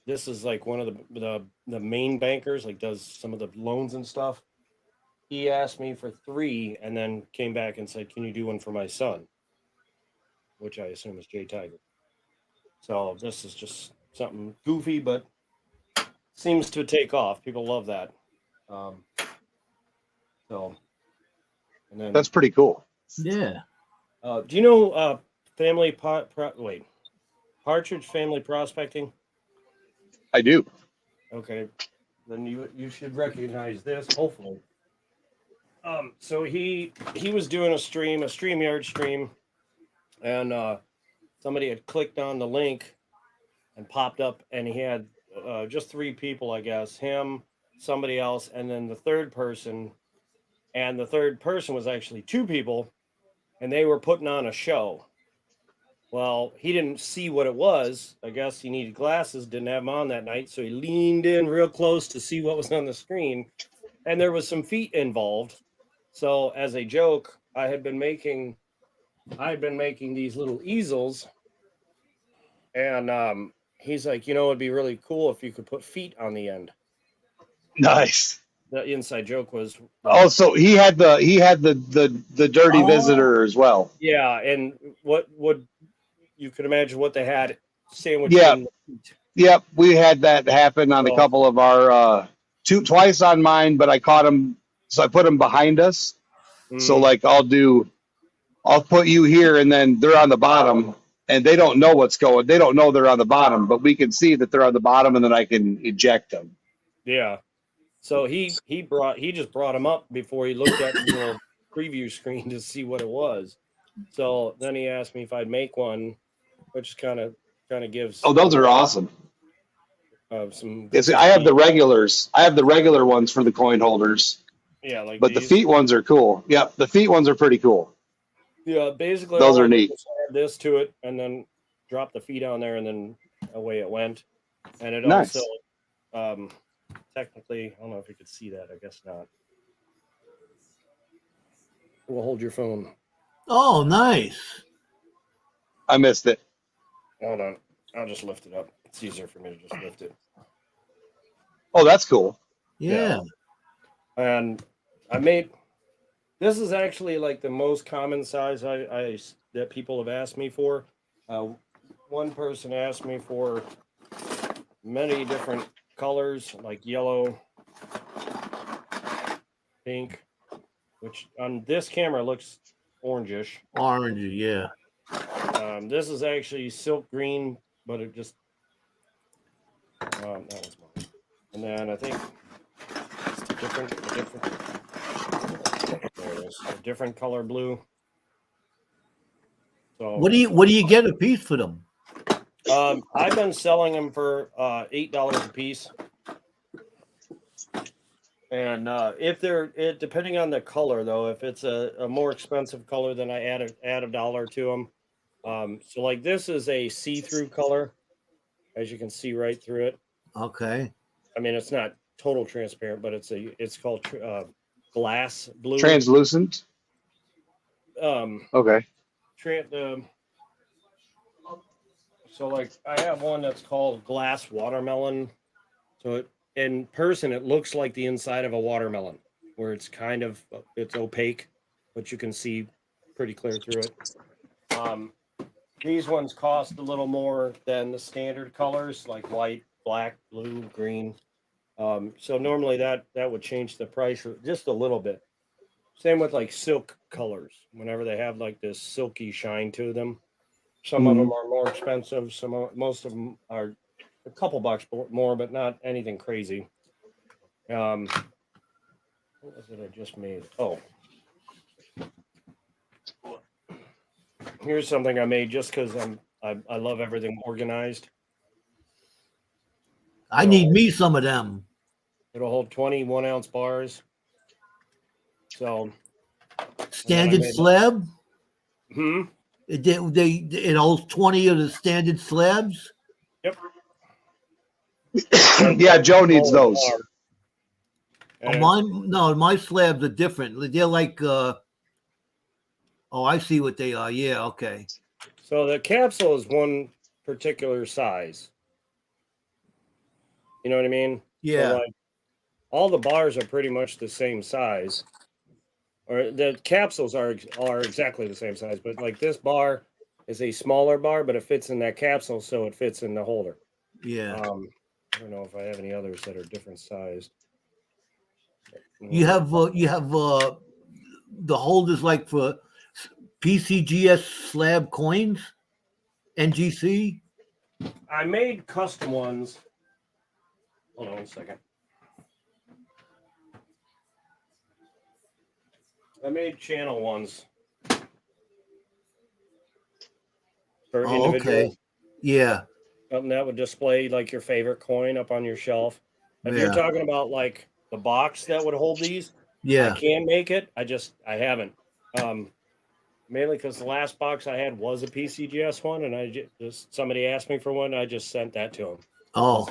this is like one of the main bankers, like does some of the loans and stuff. He asked me for 3 and then came back and said, "Can you do one for my son?" Which I assume is Jay Tiger. So this is just something goofy, but seems to take off. People love that. So, and then That's pretty cool. Yeah. do you know Partridge Family Prospecting? I do. Okay, then you should recognize this, hopefully. So he was doing a StreamYard stream, and somebody had clicked on the link and popped up, and he had just 3 people, I guess, him, somebody else, and then the third person. And the third person was actually 2 people, and they were putting on a show. Well, he didn't see what it was. I guess he needed glasses, didn't have them on that night, so he leaned in real close to see what was on the screen, and there was some feet involved. So as a joke, I had been making these little easels, and he's like, it'd be really cool if you could put feet on the end. Nice. The inside joke was, so he had the dirty visitor as well. Yeah, and what would you could imagine what they had sandwiched Yeah. in the feet. Yep, we had that happen on a couple of our twice on mine, but I caught them, so I put them behind us. So like I'll put you here, and then they're on the bottom, and they don't know what's going. They don't know they're on the bottom, but we can see that they're on the bottom, and then I can eject them. Yeah. So he just brought them up before he looked at the little preview screen to see what it was. So then he asked me if I'd make one, which kind of gives. Oh, those are awesome. Some. I have the regulars. I have the regular ones for the coin holders. Yeah, like. But the feet ones are cool. Yep, the feet ones are pretty cool. Yeah, basically those are neat. Add this to it, and then drop the feet on there, and then away it went. And it nice. Also, technically, I don't know if you could see that. I guess not. We'll hold your phone. Oh, nice. I missed it. Hold on. I'll just lift it up. It's easier for me to just lift it. Oh, that's cool. Yeah. And I made, this is actually like the most common size that people have asked me for. One person asked me for many different colors, like yellow, pink, which on this camera looks orangish. Orange, yeah. This is actually silk green, but it just that was mine. And then I think it's a different color blue. So what do you get a piece for them? I've been selling them for $8 a piece. And if depending on the color though, if it's a more expensive color, then I add $1 to them. So like this is a see-through color, as you can see right through it. Okay. I mean, it's not total transparent, but it's called glass blue. Translucent. Okay. So like I have one that's called glass watermelon. So in person, it looks like the inside of a watermelon, where it's it's opaque, but you can see pretty clear through it. These ones cost a little more than the standard colors, like white, black, blue, green. So normally that would change the price just a little bit. Same with like silk colors. Whenever they have like this silky shine to them, some of them are more expensive. Most of them are a couple bucks more, but not anything crazy. What was it I just made? Oh, here's something I made just because I love everything organized. I need me some of them. It'll hold 20 1-ounce bars. So standard slab. It holds 20 of the standard slabs. Yep. Yeah, Joe needs those. My slabs are different. They're like I see what they are. Yeah, okay. So the capsule is 1% particular size. You know what I mean? Yeah. So like all the bars are pretty much the same size, or the capsules are exactly the same size. But like this bar is a smaller bar, but it fits in that capsule, so it fits in the holder. Yeah. I don't know if I have any others that are different sized. You have the holders like for PCGS slab coins, NGC. I made custom ones. Hold on 1 second. I made channel ones for individual. Okay. Yeah. Something that would display like your favorite coin up on your shelf. If Yeah. you're talking about like the box that would hold these, I Yeah. can make it. I haven't. Mainly because the last box I had was a PCGS one, and I just somebody asked me for one. I just sent that to them. Oh.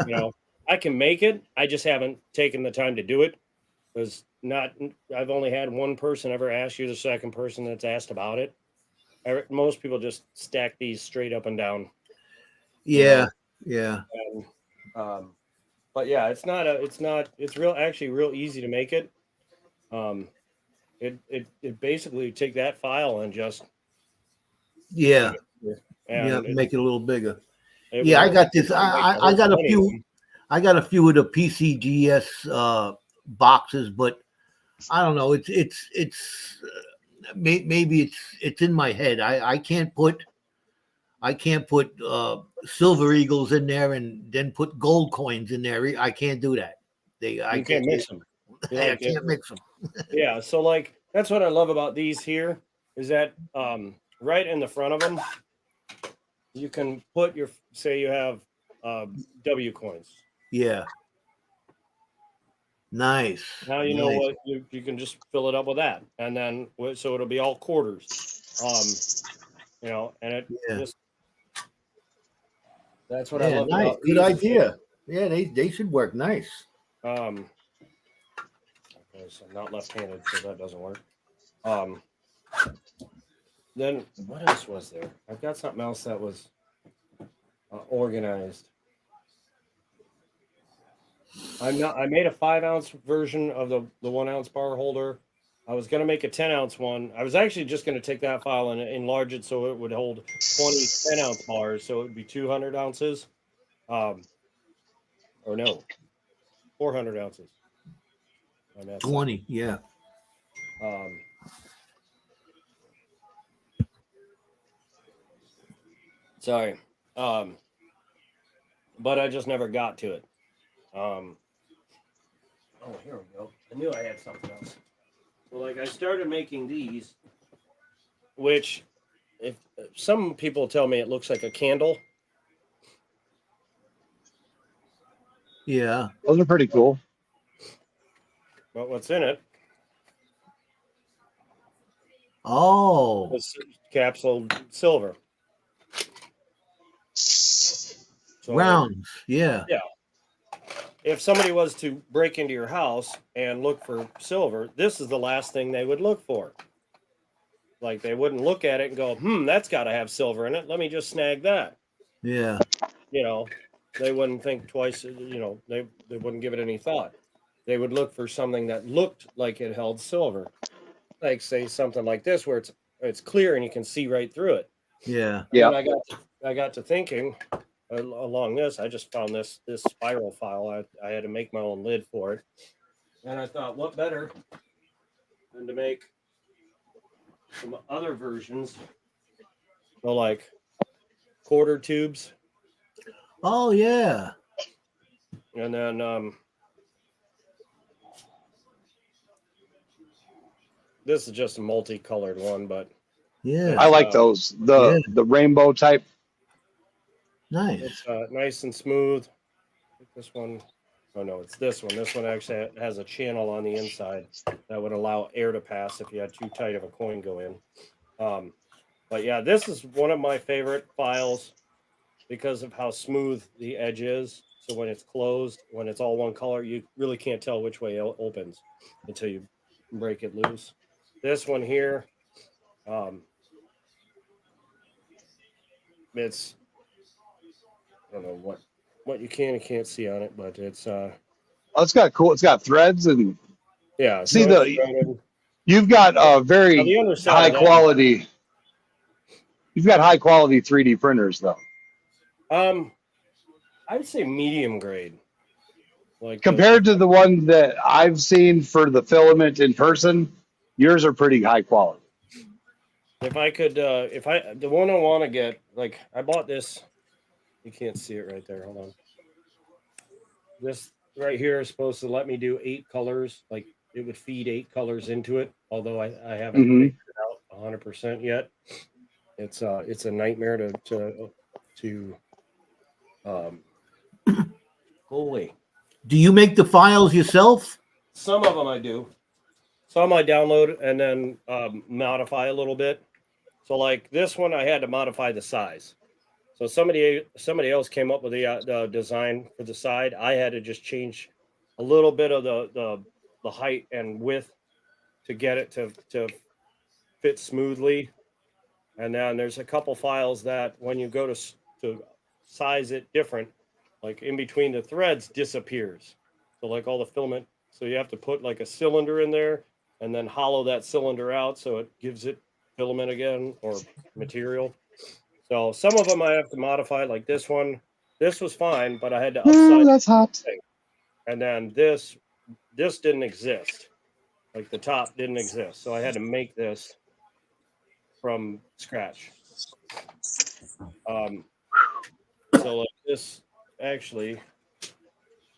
You know, I can make it. I just haven't taken the time to do it. Because I've only had one person ever ask. You the second person that's asked about it. Most people just stack these straight up and down. Yeah. Yeah. And, but yeah, it's actually real easy to make it. It basically take that file and just Yeah. and Make it a little bigger. I got this. I got a few. I got a few of the PCGS boxes, but I don't know. Maybe it's in my head. I can't put silver eagles in there and then put gold coins in there. I can't do that. I can't mix them. I can't mix them. Yeah, so like that's what I love about these here is that right in the front of them, you can put your say you have W coins. Yeah. Nice. Now you know what you can just fill it up with that, and then so it'll be all quarters. You know, and it just that's what I love. Nice. About Good idea. Yeah, they should work nice. Okay, so I'm not left-handed, so that doesn't work. Then what else was there? I've got something else that was organized. I made a 5-ounce version of the 1-ounce bar holder. I was going to make a 10-ounce one. I was actually just going to take that file and enlarge it so it would hold 20 10-ounce bars, so it would be 200 ounces. Or no, 400 ounces. 20, yeah. Sorry. But I just never got to it. Oh, here we go. I knew I had something else. So, like, I started making these, which, if some people tell me it looks like a candle. Yeah. Those are pretty cool. But what's in it? Oh. It's capsule silver. So, rounds. Yeah. Yeah. If somebody was to break into your house and look for silver, this is the last thing they would look for. Like they wouldn't look at it and go, that's got to have silver in it. Let me just snag that. Yeah. You know, they wouldn't think twice. You know, they wouldn't give it any thought. They would look for something that looked like it held silver. Like say something like this where it's clear and you can see right through it. Yeah. Yeah. I got to thinking along this. I just found this spiral file. I had to make my own lid for it, and I thought, what better than to make some other versions, so like quarter tubes. Oh yeah. And then this is just a multicolored one, but yeah, I like those. The rainbow type. Nice. It's nice and smooth. This one, oh no, it's this one. This one actually has a channel on the inside that would allow air to pass if you had too tight of a coin go in. But yeah, this is one of my favorite files because of how smooth the edge is. So when it's closed, when it's all one color, you really can't tell which way it opens until you break it loose. This one here, it's I don't know what you can and can't see on it, but it's it's got cool. It's got threads and yeah. see So it's the. threaded. You've got Now very the underside high of that. quality. You've got high quality 3D printers though. I'd say medium grade. Like Compared to the one that I've seen for the filament in person, yours are pretty high quality. if I could, the one I want to get, like I bought this. You can't see it right there. Hold on. This right here is supposed to let me do 8 colors. Like it would feed 8 colors into it. Although I haven't figured it out 100% yet. It's a nightmare to go away. Do you make the files yourself? Some of them I do. Some I download and then modify a little bit. So like this one, I had to modify the size. So somebody else came up with the design for the side. I had to just change a little bit of the height and width to get it to fit smoothly. And then there's a couple files that when you go to size it different, like in between the threads disappears. So like all the filament, so you have to put like a cylinder in there and then hollow that cylinder out so it gives it filament again or material. So some of them I have to modify, like this one. This was fine, but I had to upside. That's hot. And then this didn't exist. Like the top didn't exist, so I had to make this from scratch. So like this actually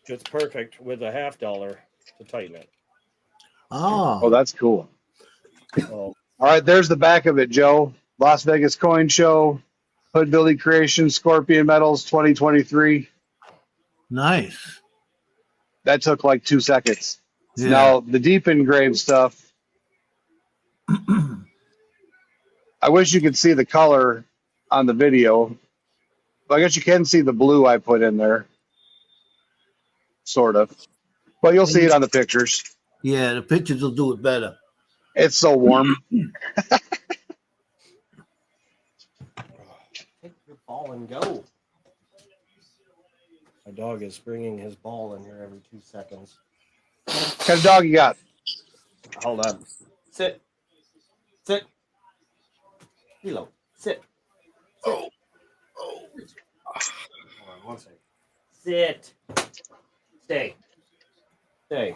fits perfect with a $50 to tighten it. Oh, that's cool. Oh. All right, there's the back of it, Joe. Las Vegas Coin Show, Hood Billy Creation, Scorpion Metals 2023. Nice. That took like 2 seconds. Yeah. Now, the deep engraved stuff, I wish you could see the color on the video. But I guess you can see the blue I put in there. Sort of. But you'll see it on the pictures. Yeah, the pictures will do it better. It's so warm. Take your ball and go. My dog is bringing his ball in here every 2 seconds. What kind of dog you got? Hold on. Sit. Sit. Hilo. Sit. Oh. Hold on 1 second. Sit. Stay. Stay.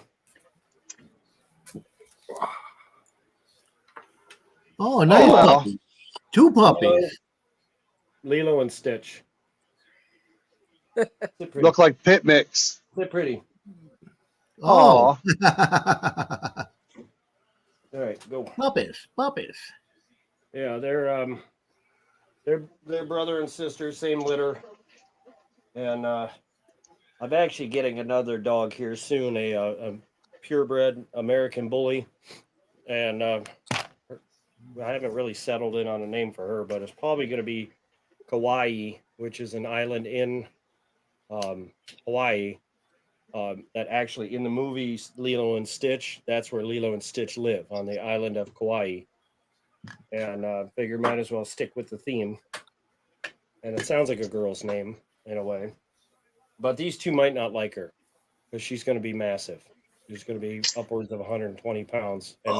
Oh, nice puppy. 2 puppies. Lilo and Stitch. Look like pit mix. They're pretty. Oh. All right, go. Puppies. Yeah, they're brother and sister, same litter. And I'm actually getting another dog here soon, a purebred American bully. And I haven't really settled in on a name for her, but it's probably going to be Kauai, which is an island in Hawaii. That actually in the movie Lilo and Stitch, that's where Lilo and Stitch live, on the island of Kauai. And figure might as well stick with the theme. And it sounds like a girl's name in a way. But these two might not like her because she's going to be massive. She's going to be upwards of 120 pounds. And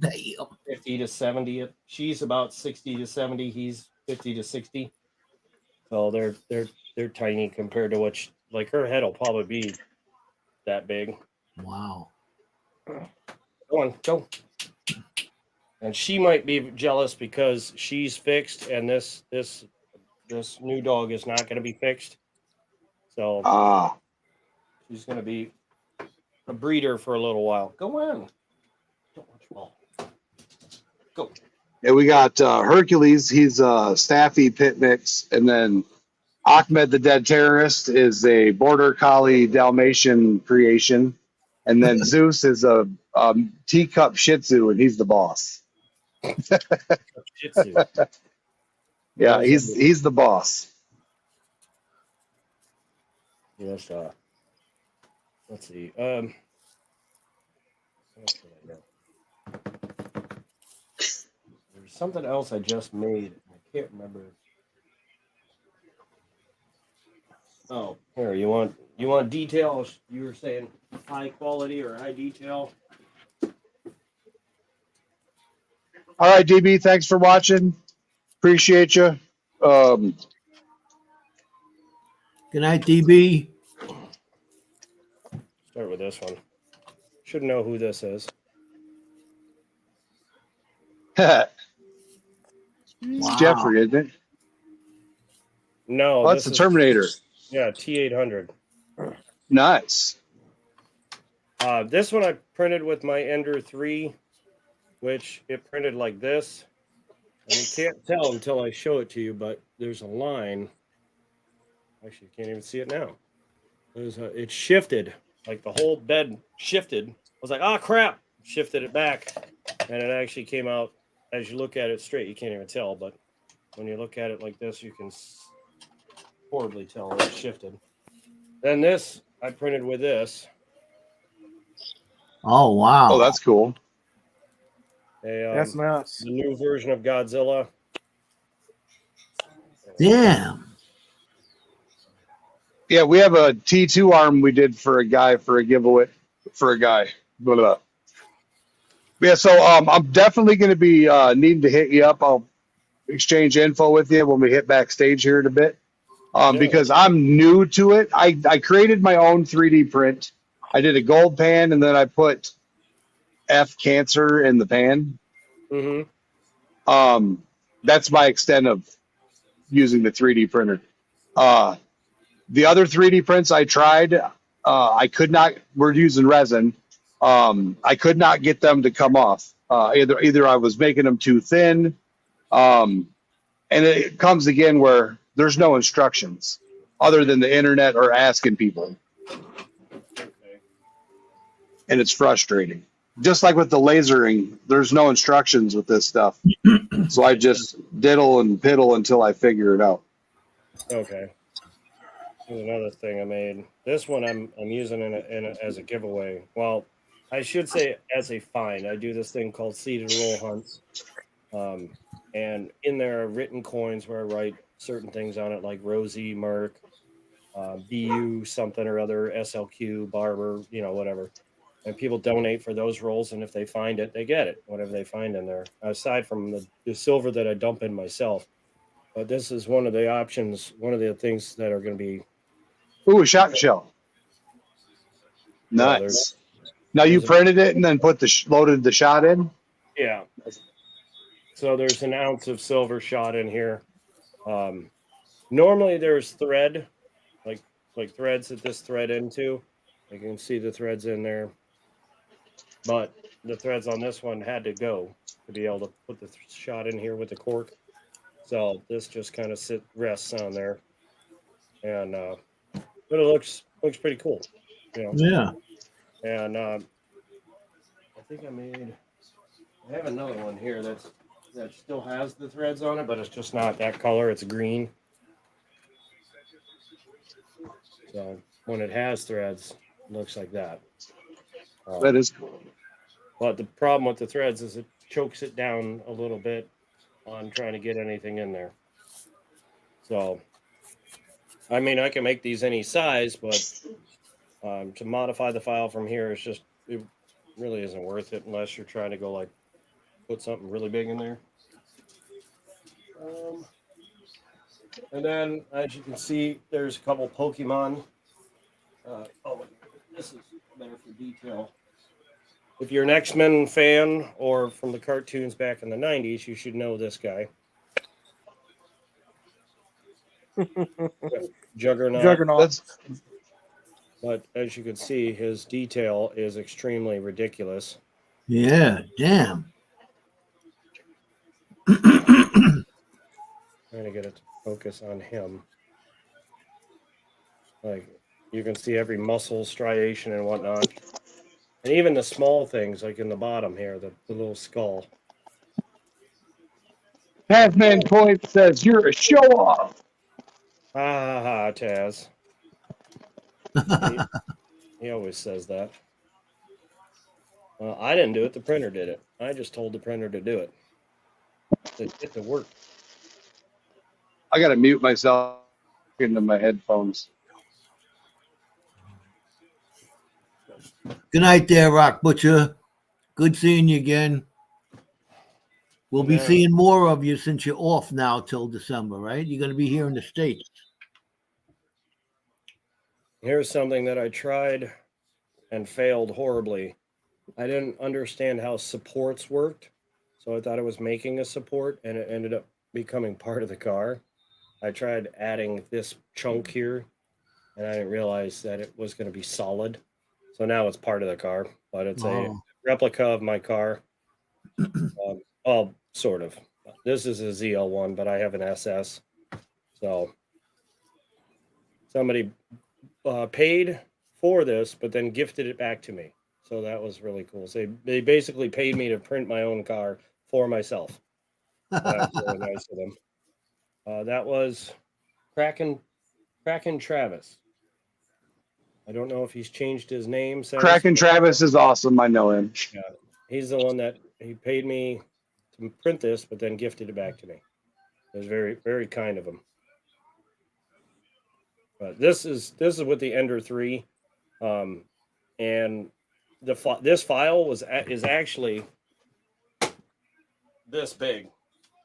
these two, 50 to 70. She's about 60 to 70. He's 50 to 60. So they're tiny compared to what like her head will probably be that big. Wow. Go on, go. And she might be jealous because she's fixed and this new dog is not going to be fixed. So she's going to be a breeder for a little while. Go on. Don't watch ball. Go. Yeah, we got Hercules. He's a Staffy pit mix. And then Ahmed the Dead Terrorist is a Border Collie Dalmatian creation. And then Zeus is a teacup Shih Tzu, and he's the boss. Shih Tzu. Yeah, he's the boss. Yes. Let's see. What else did I know? There's something else I just made. I can't remember. Oh, here you want details? You were saying high quality or high detail. All right, DB, thanks for watching. Appreciate you. Good night, DB. Start with this one. Should know who this is. It's Wow. Jeffrey, isn't it? No, Oh, that's the Terminator. Yeah, T800. Nice. This one I printed with my Ender 3, which it printed like this. And you can't tell until I show it to you, but there's a line. Actually, you can't even see it now. It shifted, like the whole bed shifted. I was like, oh crap, shifted it back. And it actually came out, as you look at it straight, you can't even tell, but when you look at it like this, you can horribly tell it shifted. Then this, I printed with this. Oh, wow. Oh, that's cool. That's nice. The new version of Godzilla. Damn. Yeah, we have a T2 arm we did for a guy for a giveaway for a guy. Blah, blah. Yeah, so I'm definitely going to be needing to hit you up. I'll exchange info with you when we hit backstage here in a bit. Because I'm new to it. I created my own 3D print. I did a gold pan, and then I put F cancer in the pan. Mm-hmm. That's my extent of using the 3D printer. The other 3D prints I tried, I could not. We're using resin. I could not get them to come off. Either I was making them too thin, and it comes again where there's no instructions other than the internet or asking people, and it's frustrating. Just like with the lasering, there's no instructions with this stuff, so I just diddle and piddle until I figure it out. Okay. Here's another thing I made. This one I'm using as a giveaway. Well, I should say as a find. I do this thing called seeded roll hunts, and in there are written coins where I write certain things on it, like Rosie, Merck, BU something or other, SLQ, Barber, whatever. And people donate for those rolls, and if they find it, they get it, whatever they find in there. Aside from the silver that I dump in myself. But this is one of the options, one of the things that are going to be. Ooh, a shot shell. Nice. Now you printed it and then put loaded the shot in? Yeah. So there's an ounce of silver shot in here. Normally there's thread, like threads that this thread into. You can see the threads in there. But the threads on this one had to go to be able to put the shot in here with the cork. So this just kind of rests on there. And but it looks pretty cool. Yeah. And I think I have another one here that still has the threads on it, but it's just not that color. It's green. So when it has threads, it looks like that. That is cool. But the problem with the threads is it chokes it down a little bit on trying to get anything in there. So, I mean, I can make these any size, but to modify the file from here is just, it really isn't worth it unless you're trying to go like put something really big in there. And then, as you can see, there's a couple Pokemon. This is better for detail. If you're an X-Men fan or from the cartoons back in the 90s, you should know this guy. Juggernaut. But as you can see, his detail is extremely ridiculous. Yeah, damn. Trying to get it to focus on him. Like, you can see every muscle striation and whatnot. And even the small things, like in the bottom here, the little skull. Tazman Point says, you're a show-off. Ha ha ha, Taz. He always says that. I didn't do it. The printer did it. I just told the printer to do it. To get to work. I got to mute myself into my headphones. Good night there, Rock Butcher. Good seeing you again. We'll be seeing more of you since you're off now till December, right? You're going to be here in the States. Here's something that I tried and failed horribly. I didn't understand how supports worked, so I thought I was making a support, and it ended up becoming part of the car. I tried adding this chunk here, and I didn't realize that it was going to be solid. So now it's part of the car, but it's a replica of my car. Well, sort of. This is a ZL1, but I have an SS. So somebody paid for this, but then gifted it back to me. So that was really cool. So they basically paid me to print my own car for myself. That was really nice of them. That was Kraken Travis. I don't know if he's changed his name since. Kraken Travis is awesome. I know him. Yeah, he's the one that he paid me to print this, but then gifted it back to me. It was very, very kind of him. But this is with the Ender 3, and this file is actually this big,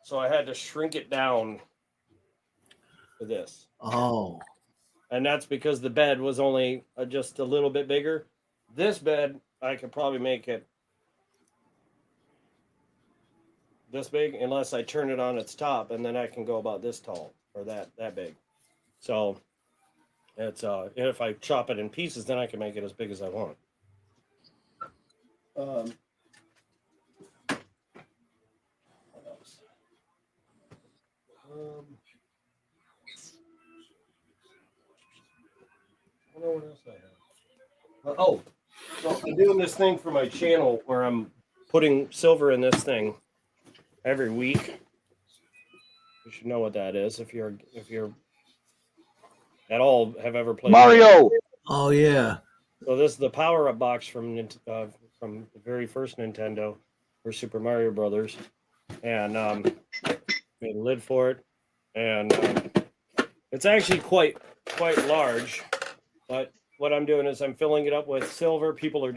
so I had to shrink it down to this. Oh. And that's because the bed was only just a little bit bigger. This bed, I could probably make it this big unless I turn it on its top, and then I can go about this tall or that big. So it's if I chop it in pieces, then I can make it as big as I want. What else? I don't know what else I have. So I'm doing this thing for my channel where I'm putting silver in this thing every week. You should know what that is if you're at all have ever played Mario. Oh yeah. So this is the power-up box from the very first Nintendo for Super Mario Brothers, and made a lid for it, and it's actually quite large. But what I'm doing is I'm filling it up with silver. People are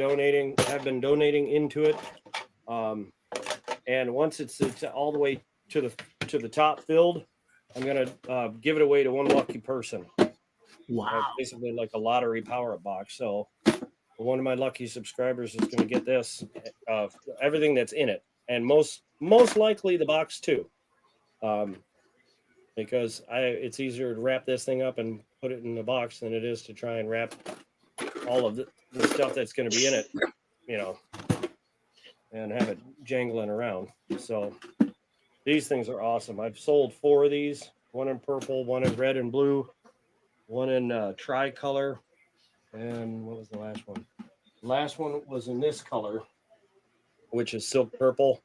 have been donating into it. And once it's all the way to the top filled, I'm gonna give it away to one lucky person. Wow! Basically like a lottery power-up box. So one of my lucky subscribers is going to get this, everything that's in it, and most likely the box too, because it's easier to wrap this thing up and put it in the box than it is to try and wrap all of the stuff that's going to be in it, and have it jangling around. So these things are awesome. I've sold 4 of these, one in purple, one in red and blue, one in tricolor, and what was the last one? The last one was in this color, which is silk purple.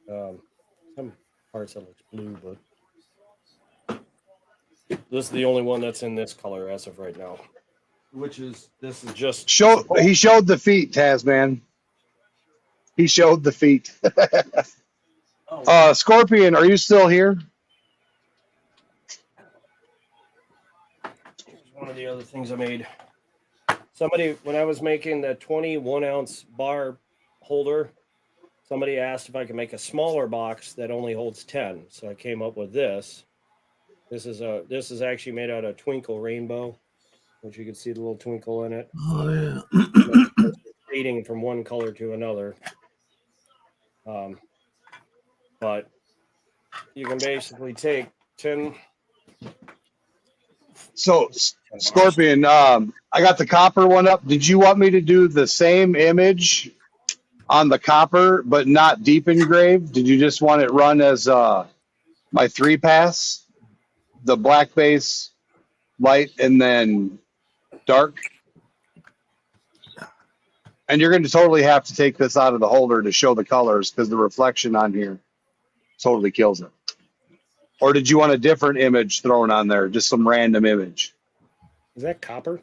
Some parts it looks blue, but this is the only one that's in this color as of right now. This is just he showed the feet, Tasman. He showed the feet. Scorpion, are you still here? Here's one of the other things I made. Somebody, when I was making the 21-ounce bar holder, somebody asked if I could make a smaller box that only holds 10. So I came up with this. This is actually made out of twinkle rainbow, which you can see the little twinkle in it. Oh yeah. Fading from one color to another. But you can basically take 10. So, Scorpion, I got the copper one up. Did you want me to do the same image on the copper, but not deep engraved? Did you just want it run as my 3-pass, the black base, light, and then dark? And you're going to totally have to take this out of the holder to show the colors because the reflection on here totally kills it. Or did you want a different image thrown on there, just some random image? Is that copper?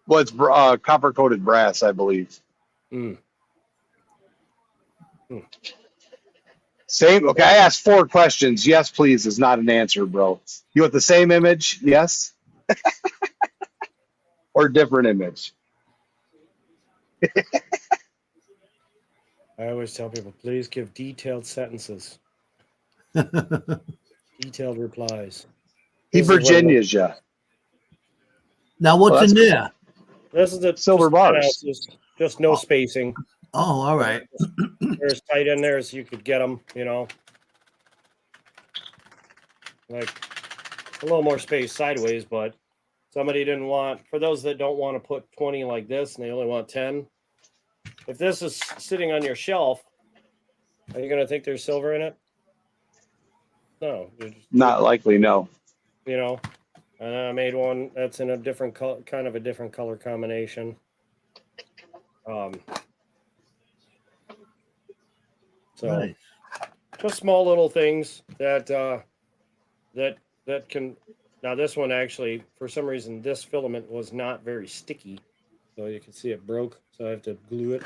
Well, it's copper-coated brass, I believe. Same? Okay, I asked 4 questions. Yes, please is not an answer, bro. You want the same image? Yes? or different image? I always tell people, please give detailed sentences, detailed replies. He This is what it Virginia's ya. Now, what's in cool. there? This is the Silver just 10 bars. ounces, just no spacing. Oh, all right. They're as tight in there as you could get them, you know. Like a little more space sideways, but somebody didn't want, for those that don't want to put 20 like this and they only want 10, if this is sitting on your shelf, are you going to think there's silver in it? No. Not likely, no. You know, and I made one that's in a different color, kind of a different color combination. So Nice. just small little things that that can. Now this one actually, for some reason, this filament was not very sticky, so you can see it broke. So I have to glue it.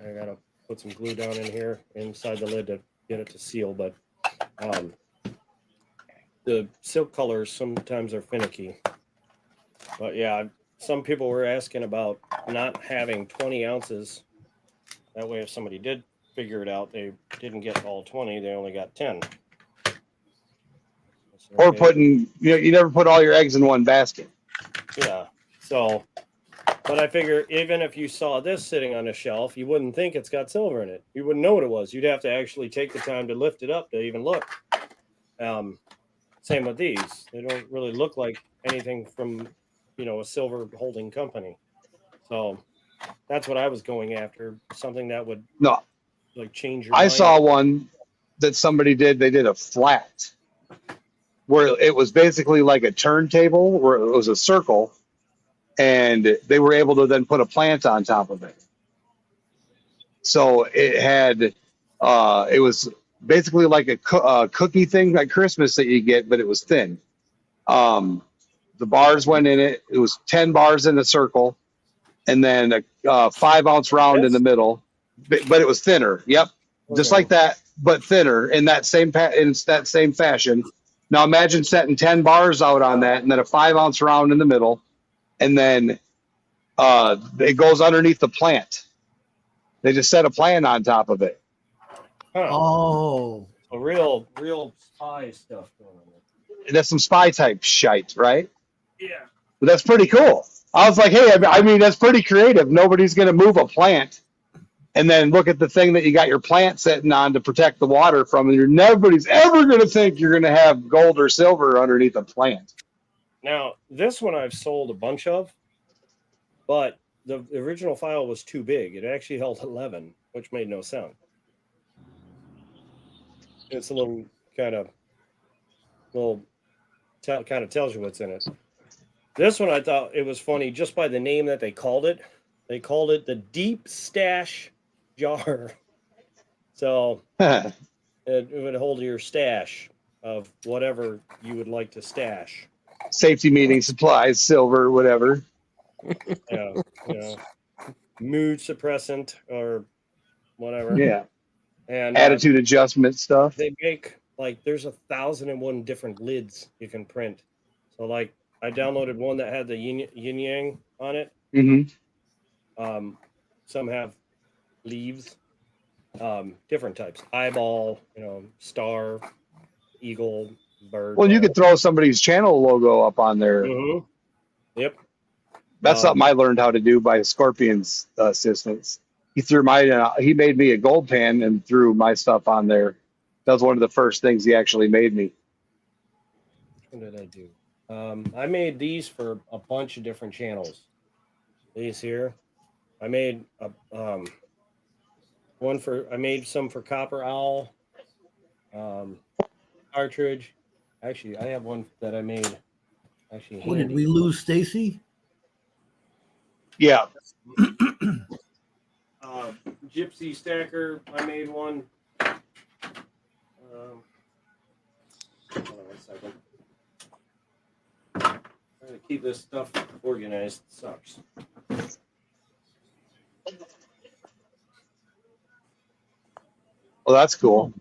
I gotta put some glue down in here inside the lid to get it to seal. But the silk colors sometimes are finicky. But yeah, some people were asking about not having 20 ounces. That way, if somebody did figure it out, they didn't get all 20, they only got 10. Or putting, you never put all your eggs in one basket. Yeah. So, but I figure even if you saw this sitting on a shelf, you wouldn't think it's got silver in it. You wouldn't know what it was. You'd have to actually take the time to lift it up to even look. Same with these. They don't really look like anything from, a silver holding company. So that's what I was going after. Something that would change your mind. I saw one that somebody did. They did a flat where it was basically like a turntable where it was a circle, and they were able to then put a plant on top of it. So it had, it was basically like a cookie thing like Christmas that you get, but it was thin. The bars went in it. It was 10 bars in a circle, and then a 5-ounce round in the middle, but it was thinner. Yep, just like that, but thinner in that same fashion. Now imagine setting 10 bars out on that, and then a 5-ounce round in the middle, and then it goes underneath the plant. They just set a plant on top of it. Huh. Oh, A real spy stuff going on there. That's some spy type shite, right? Yeah. But that's pretty cool. I was like, hey, I mean, that's pretty creative. Nobody's going to move a plant and then look at the thing that you got your plant sitting on to protect the water from. And nobody's ever going to think you're going to have gold or silver underneath a plant. Now, this one I've sold a bunch of, but the original file was too big. It actually held 11, which made no sound. It's a little kind of tells you what's in it. This one I thought it was funny just by the name that they called it. They called it the deep stash jar. So it would hold your stash of whatever you would like to stash. Safety meeting supplies, silver, whatever. Yeah, mood suppressant or whatever. Yeah. And attitude adjustment stuff. They make there's 1,001 different lids you can print. So I downloaded one that had the yin yang on it. Mm-hmm. Some have leaves, different types. Eyeball, star, eagle, bird. Well, you could throw somebody's channel logo up on there. Mm-hmm. Yep. That's something I learned how to do by Scorpion's assistance. He made me a gold pan and threw my stuff on there. That was one of the first things he actually made me. What did I do? I made these for a bunch of different channels. These here, I made I made some for Copper Owl, Cartridge. Actually, I have one that I made. Actually, what did we lose, Stacy? Yeah. Gypsy Stacker, I made one. Hold on 1 second. Trying to keep this stuff organized sucks. Well, that's cool.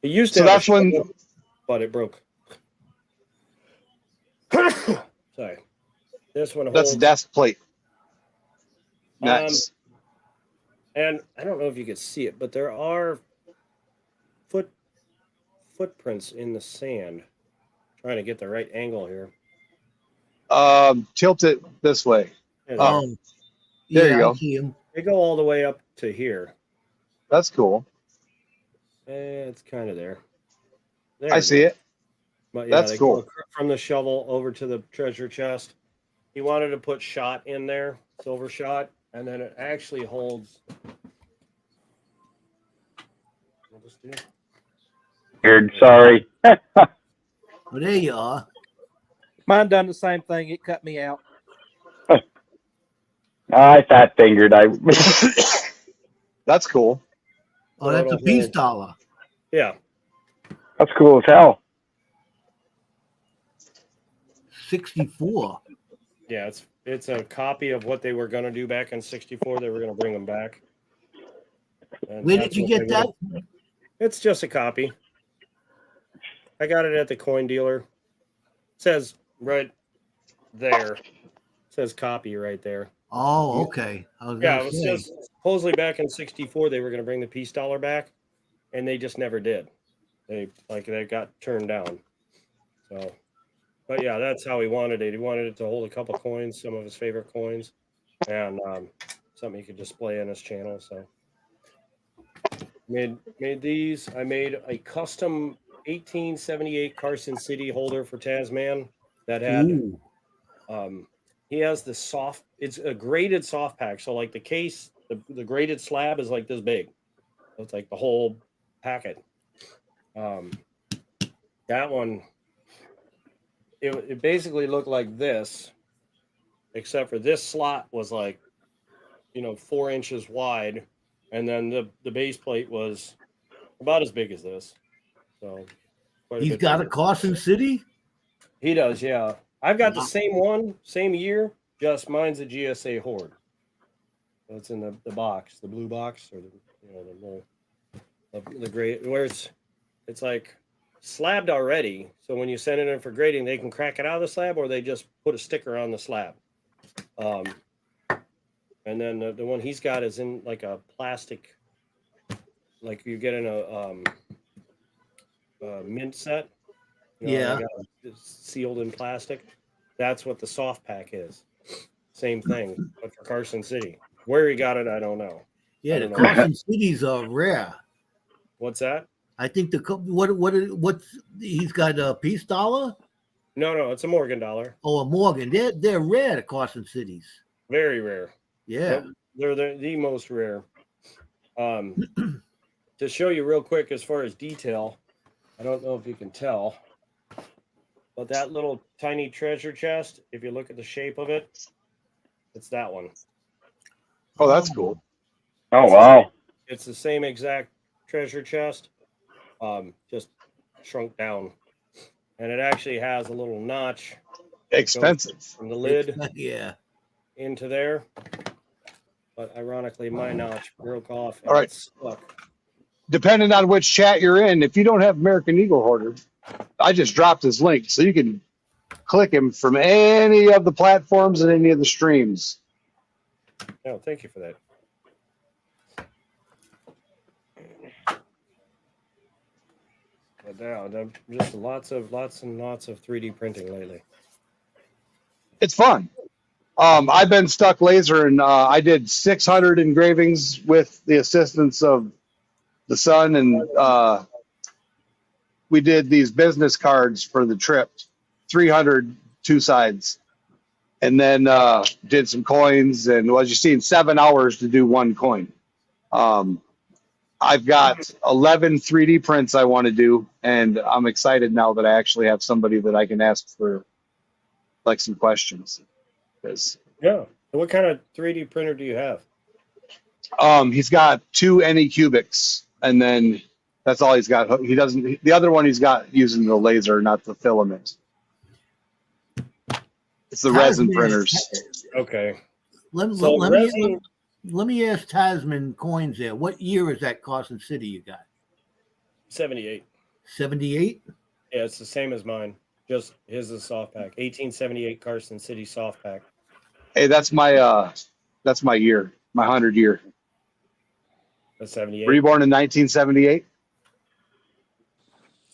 It used to. So that's when, but it broke. Sorry. This one holds. That's a desk plate. Nice. And I don't know if you can see it, but there are footprints in the sand. Trying to get the right angle here. Tilt it this way. Oh, there you go. I see 'em. They go all the way up to here. That's cool. It's kind of there. I see it. But yeah, That's cool. From the shovel over to the treasure chest. He wanted to put shot in there, silver shot, and then it actually holds. Weird, sorry. Well, there you are. Mine done the same thing. It cut me out. I fat fingered. That's cool. Oh, that's a peace dollar. Yeah. That's cool as hell. 64. Yeah, it's a copy of what they were going to do back in '64. They were going to bring them back. And Where did you get that? It's just a copy. I got it at the coin dealer. It says right there. It says copy right there. Oh, okay. Yeah, it was just supposedly back in '64 they were going to bring the peace dollar back, and they just never did. They got turned down. So, but yeah, that's how he wanted it. He wanted it to hold a couple coins, some of his favorite coins, and something he could display on his channel. So, made these. I made a custom 1878 Carson City holder for Tasman that had. He has the soft. It's a graded soft pack. So like the case, the graded slab is like this big. So it's like the whole packet. That one. It basically looked like this, except for this slot was like, 4 inches wide, and then the base plate was about as big as this. So he's got a Carson City? He does, yeah. I've got the same one, same year, just mine's a GSA Horde. So it's in the box, the blue box, or the gray, where it's like slabbed already. So when you send it in for grading, they can crack it out of the slab, or they just put a sticker on the slab. And then the one he's got is in like a plastic, like you get in a mint set. It's sealed in plastic. That's what the soft pack is. Same thing, but for Carson City. Where he got it, I don't know. Yeah, the Carson Cities are rare. What's that? I think what's he's got a peace dollar? No, it's a Morgan dollar. Oh, a Morgan. They're rare, the Carson Cities. Very rare. Yeah. They're the most rare. To show you real quick as far as detail, I don't know if you can tell, but that little tiny treasure chest, if you look at the shape of it, it's that one. Oh, that's cool. Oh, wow. It's the same exact treasure chest, just shrunk down. And it actually has a little notch. Expensive. From the lid into there. But ironically, my notch broke off. All right. Stuck. Depending on which chat you're in, if you don't have American Eagle Hoarder, I just dropped his link, so you can click him from any of the platforms and any of the streams. No, thank you for that. But now, just lots and lots of 3D printing lately. It's fun. I've been stuck lasering. I did 600 engravings with the assistance of the son, and we did these business cards for the trip, 300 two sides, and then did some coins, and as you see, in 7 hours to do one coin. I've got 11 3D prints I want to do, and I'm excited now that I actually have somebody that I can ask for like some questions. Yeah. What kind of 3D printer do you have? He's got 2 Anycubics, and then that's all he's got. He doesn't. The other one he's got using the laser, not the filament. It's the resin printers. Okay. Let me ask Tasman Coins there. What year is that Carson City you got? 78. 78? Yeah, it's the same as mine. Just his is soft pack. 1878 Carson City soft pack. Hey, that's my year, my 100 year. That's 78. Were you born in 1978?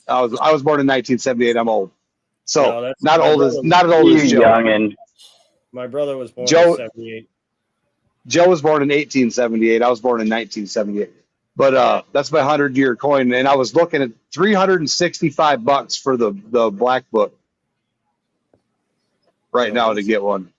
I was born in 1978. I'm old, so No, that's not my old brother. as not as old You as Joe. youngin'. My brother was born in Joe 78. Joe was born in 1878. I was born in 1978. But Yeah. that's my 100-year coin, and I was looking at $365 for the black book right now to get one.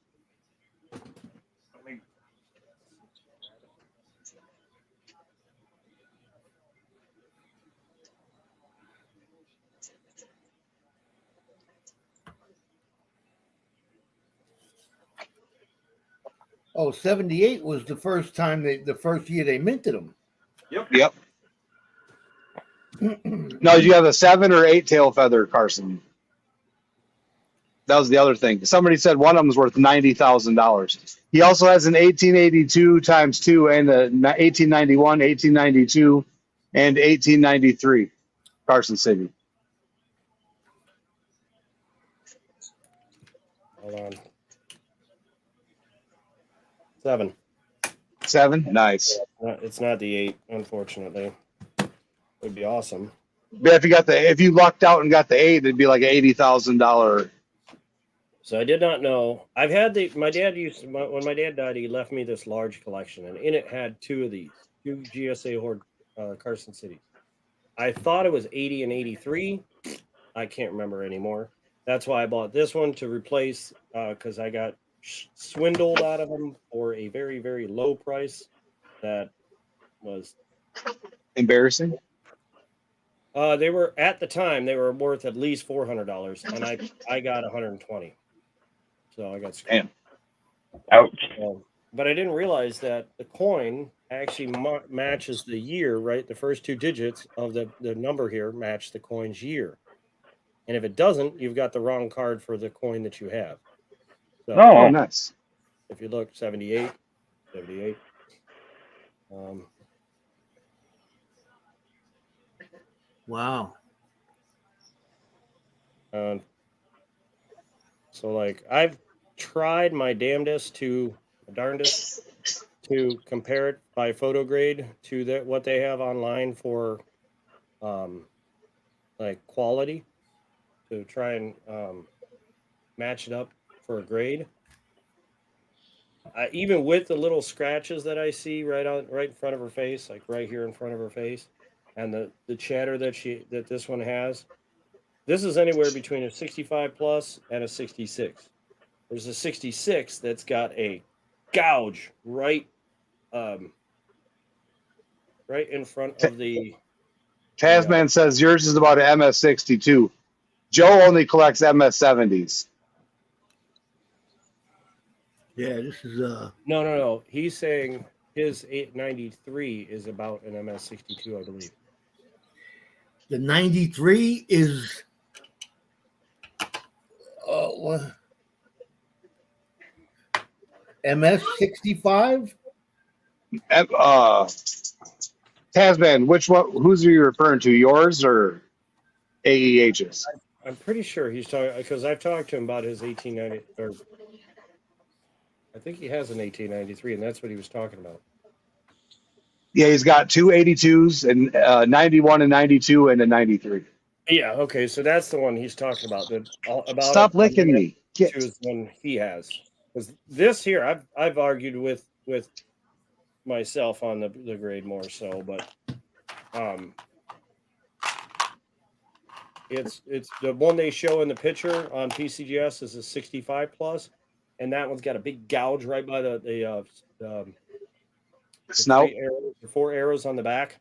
Oh, 78 was the first time the first year they minted them. Yep. No, you have a 7 or 8 tail feather, Carson. That was the other thing. Somebody said one of them was worth $90,000. He also has an 1882 times 2 and a 1891, 1892, and 1893 Carson City. Hold on. 7. 7? Nice. It's not the 8, unfortunately. Would be awesome. But if you lucked out and got the 8, it'd be like an $80,000. So I did not know. I've had my dad when my dad died, he left me this large collection, and in it had 2 of these, 2 GSA Horde Carson City. I thought it was 80 and 83. I can't remember anymore. That's why I bought this one to replace, because I got swindled out of them for a very, very low price. That was Embarrassing. They were at the time they were worth at least $400, and I got 120. So I got screwed. Ouch. But I didn't realize that the coin actually matches the year, right? The first 2 digits of the number here match the coin's year. And if it doesn't, you've got the wrong card for the coin that you have. So, Oh, nice. If you look, 78. Wow. So, like, I've tried my darndest to compare it by photo grade to what they have online for, like, quality, to try and match it up for a grade. Even with the little scratches that I see right in front of her face, like right here in front of her face, and the chatter that this one has, this is anywhere between a 65 plus and a 66. There's a 66 that's got a gouge right in front of the. Tasman says yours is about an MS62. Joe only collects MS70s. Yeah, this is No. He's saying his 893 is about an MS62, I believe. the 93 is what? MS65? Tasman, which one? Who's are you referring to? Yours or AEH's? I'm pretty sure he's talking, because I've talked to him about his 1890, or I think he has an 1893, and that's what he was talking about. Yeah, he's got 2 82s and 91 and 92 and a 93. Yeah, okay, so that's the one he's talking about. Stop licking me. Is one he has. Because this here, I've argued with myself on the grade more so, but it's the one they show in the picture on PCGS is a 65 plus, and that one's got a big gouge right by the snout. 4 arrows on the back,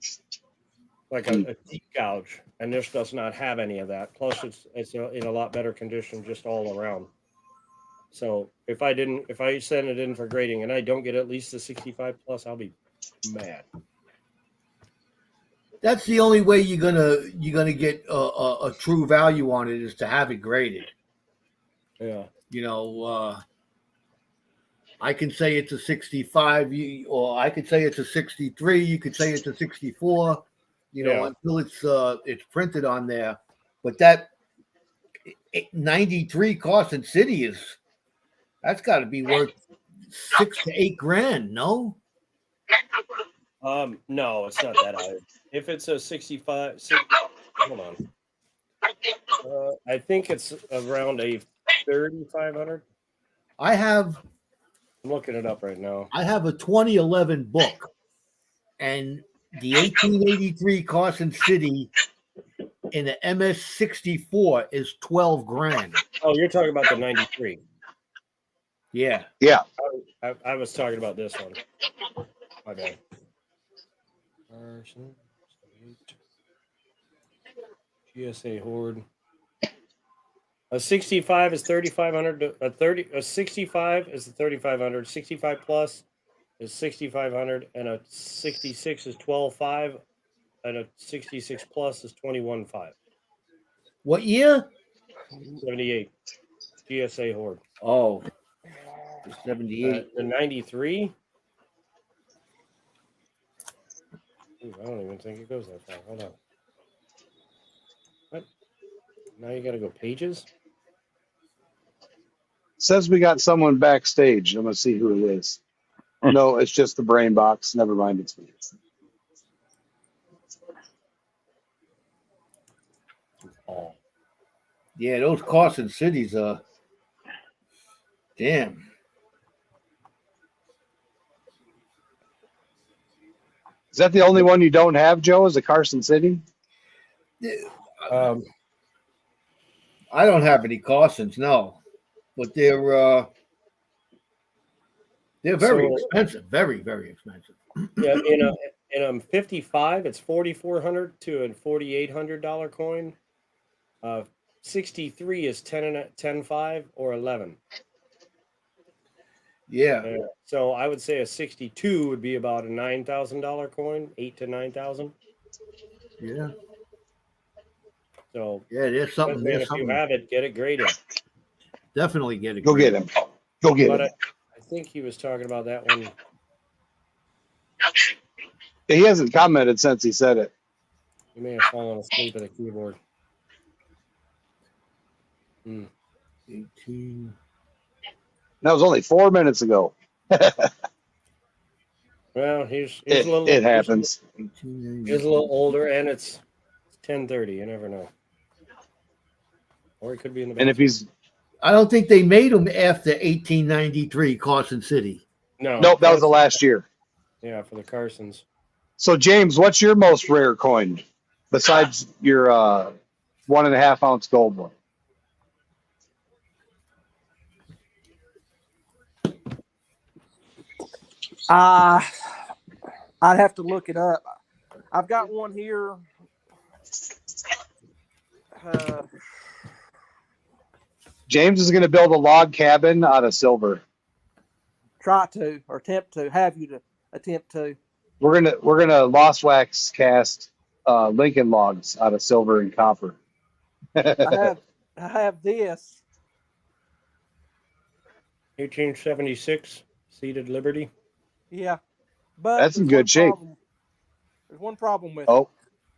like a deep gouge, and this does not have any of that. Plus, it's in a lot better condition just all around. So if I send it in for grading and I don't get at least the 65 plus, I'll be mad. That's the only way you're gonna get a true value on it, is to have it graded. Yeah. You know, I can say it's a 65, or I could say it's a 63. You could say it's a 64. You know, until it's printed on there. But that 93 Carson City that's got to be worth $6 to $8 grand. No. No, it's not that high. If it's a 65, hold on. I think it's around a 3,500. I'm looking it up right now. I have a 2011 book, and the 1883 Carson City in the MS-64 is 12 grand. Oh, you're talking about the 93. Yeah. Yeah. I was talking about this one. My bad. GSA Horde. A 65 is 3,500. A 65 is the 3,500. 65 plus is 6,500, and a 66 is 12,500, and a 66 plus is 21,500. What year? 78. GSA Horde. Oh, 78. The 93. Ooh, I don't even think it goes that far. Hold on. What? Now you got to go pages? Says we got someone backstage. I'm going to see who it is. No, it's just the brain box. Never mind. It's me. Oh. Yeah, those Carson Cities damn. Is that the only one you don't have, Joe? Is the Carson City? I don't have any Carsons, no, but they're very expensive, very, very expensive. Yeah, in a 55, it's $4,400 to a $4,800 coin. 63 is 10.5 or 11. Yeah. So I would say a 62 would be about a $9,000 coin, 8 to 9,000. Yeah. So yeah, there's something. Man, if you have it, get it graded. Definitely get it. Go get him. Go get him. I think he was talking about that one. He hasn't commented since he said it. He may have fallen asleep at the keyboard. 18. That was only 4 minutes ago. Well, he's it, a little. It happens. He's a little older, and it's 10:30. You never know. Or he could be in the bathroom. And if he's, I don't think they made him after 1893 Carson City. No. Nope, that was the last year. Yeah, for the Carsons. So James, what's your most rare coin besides your 1.5 ounce gold one? I'd have to look it up. I've got one here. James is going to build a log cabin out of silver. Try to, or attempt to, have you to attempt to. We're gonna lost wax cast Lincoln logs out of silver and copper. I have this. 1876 Seated Liberty. Yeah, but that's in good shape. There's one problem with it.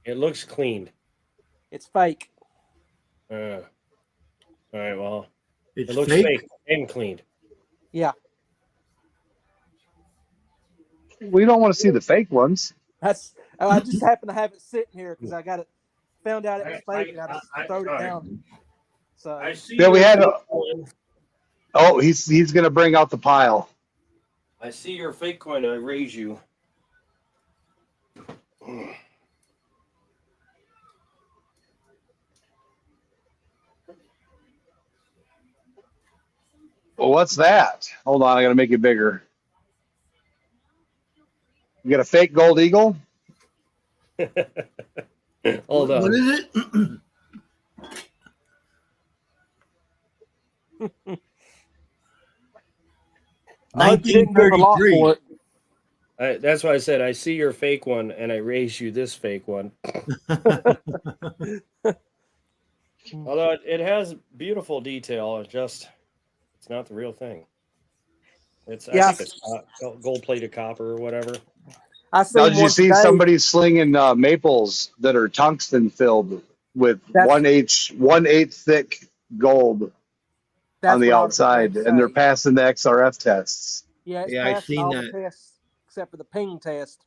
It looks cleaned. It's fake. All right, well, it looks fake and cleaned. Yeah. We don't want to see the fake ones. I just happen to have it sitting here because I got it. Found out it was fake and I just threw it down. So yeah, we had. He's gonna bring out the pile. I see your fake coin. I raise you. Well, what's that? Hold on, I gotta make it bigger. You got a fake gold eagle? Hold on. What is it? 1933. That's why I said I see your fake one and I raise you this fake one. Although it has beautiful detail, it's not the real thing. I think it's gold plated copper or whatever. Now, did you see somebody slinging maples that are tungsten filled with 1/8 thick gold That's on the what I was going outside, to and they're say. passing the XRF tests. Yeah, it's Yeah, I passing seen all that. the tests except for the ping test.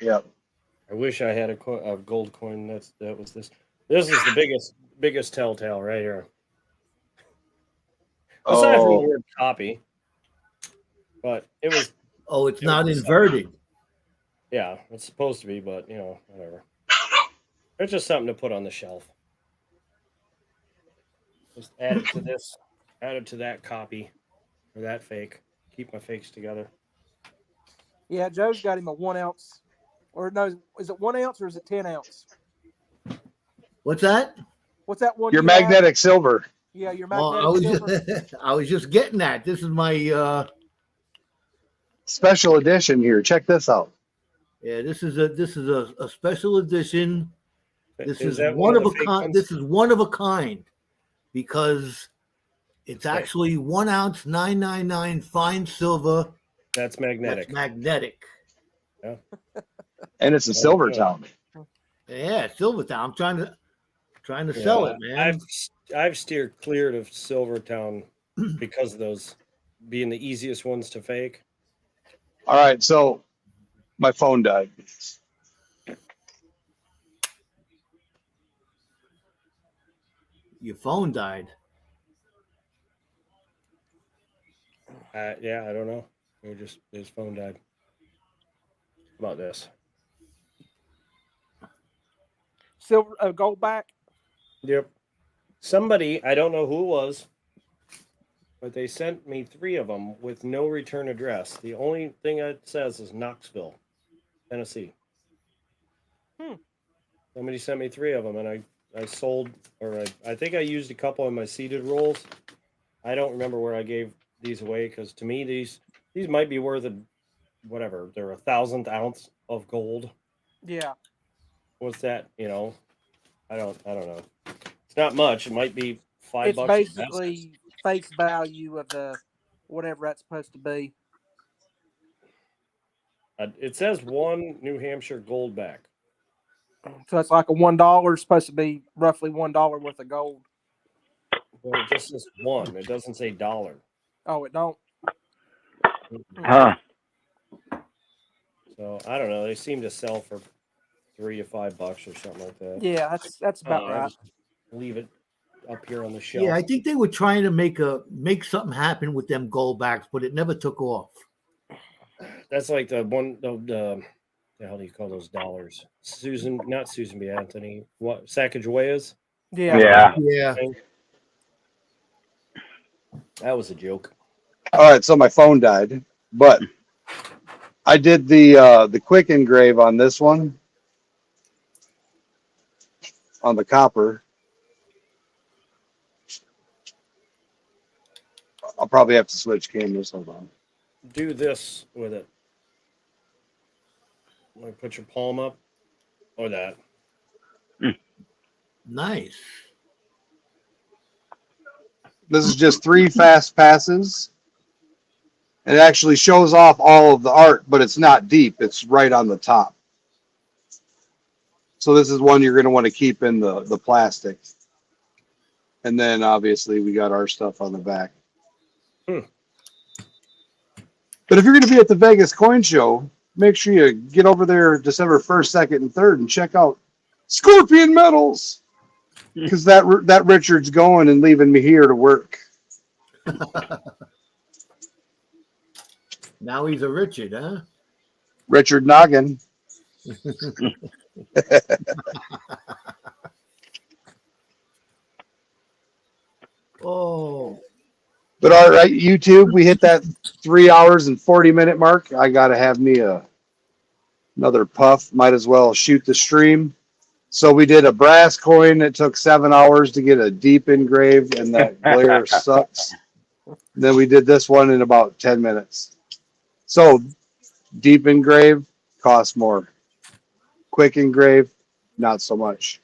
Yep. I wish I had a gold coin. That was this. This is the biggest telltale right here. Aside from the Oh, word copy, but it was. Oh, it's It was not just inverted. yeah, it's supposed to be, but whatever. It's just something to put on the shelf. Just add it to this, add it to that copy, or that fake. Keep my fakes together. Yeah, Joe's got him a 1 ounce, or no, is it 1 ounce or is it 10 ounce? What's that? What's that one your you have? magnetic silver. Yeah, your Oh, magnetic silver. I was just getting that. This is my Special edition here. Check this out. yeah. This is a special edition. This is that one of the a fake kind. ones? This is one of a kind because it's Okay. actually 1 ounce 999 fine silver. That's magnetic. That's magnetic. Yeah. And it's a silver town. Yeah, Silvertown. I'm trying to sell it, man. I've steered clear of Silvertown because of those being the easiest ones to fake. All right, so my phone died. Your phone died. Yeah, I don't know. His phone died. How about this? Silver, gold back. Yep. Somebody, I don't know who it was, but they sent me 3 of them with no return address. The only thing it says is Knoxville, Tennessee. Somebody sent me 3 of them, and I sold, or I think I used a couple in my seeded rolls. I don't remember where I gave these away because to me these might be worth whatever. They're 1,000th ounce of gold. Yeah. What's that? I don't know. It's not much. It might be $5. It's basically face value of the whatever that's supposed to be. It says 1 New Hampshire gold back. So it's like a $1. Supposed to be roughly $1 worth of gold. Well, it just says 1. It doesn't say dollar. Oh, it don't. Huh. So I don't know. They seem to sell for $3 to $5 or something like that. Yeah, that's about I right. just leave it up here on the shelf. Yeah, I think they were trying to make something happen with them goldbacks, but it never took off. That's like the one. The hell do you call those dollars? Not Susan B. Anthony. What Sacagaweas? Yeah. Yeah. That was a joke. All right, so my phone died, but I did the quick engrave on this one on the copper. I'll probably have to switch cameras. Hold on. Do this with it. Like put your palm up, or that. Nice. This is just 3 fast passes. It actually shows off all of the art, but it's not deep. It's right on the top. So this is one you're going to want to keep in the plastic. And then obviously we got our stuff on the back. But if you're going to be at the Vegas Coin Show, make sure you get over there December 1st, 2nd, and 3rd and check out Scorpion Metals. Because that Richard's going and leaving me here to work. Now he's a Richard, huh? Richard Noggin. Oh. But all right, YouTube, we hit that 3 hours and 40-minute mark. I got to have me another puff. Might as well shoot the stream. So we did a brass coin that took 7 hours to get a deep engraved, and that glare sucks. Then we did this one in about 10 minutes. So deep engrave costs more. Quick engrave, not so much.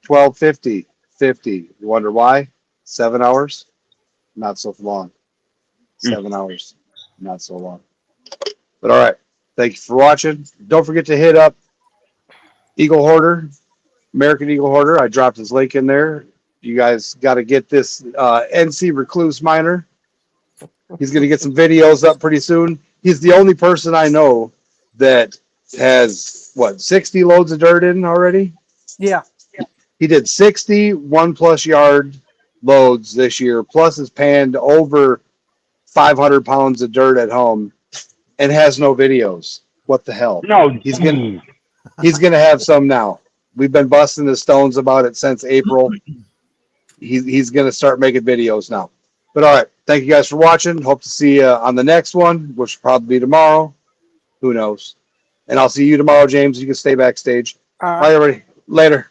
$12.50, $50. You wonder why? 7 hours, not so long. 7 hours, not so long. But all right, thank you for watching. Don't forget to hit up Eagle Hoarder, American Eagle Hoarder. I dropped his link in there. You guys got to get this NC Recluse miner. He's going to get some videos up pretty soon. He's the only person I know that has, 60 loads of dirt in already? Yeah. He did 60 1+ yard loads this year, plus has panned over 500 pounds of dirt at home and has no videos. What the hell? No, He's gonna have some now. We've been busting the stones about it since April. He's gonna start making videos now. But all right, thank you guys for watching. Hope to see you on the next one, which will probably be tomorrow. Who knows? And I'll see you tomorrow, James. You can stay backstage. All right, everybody. Later.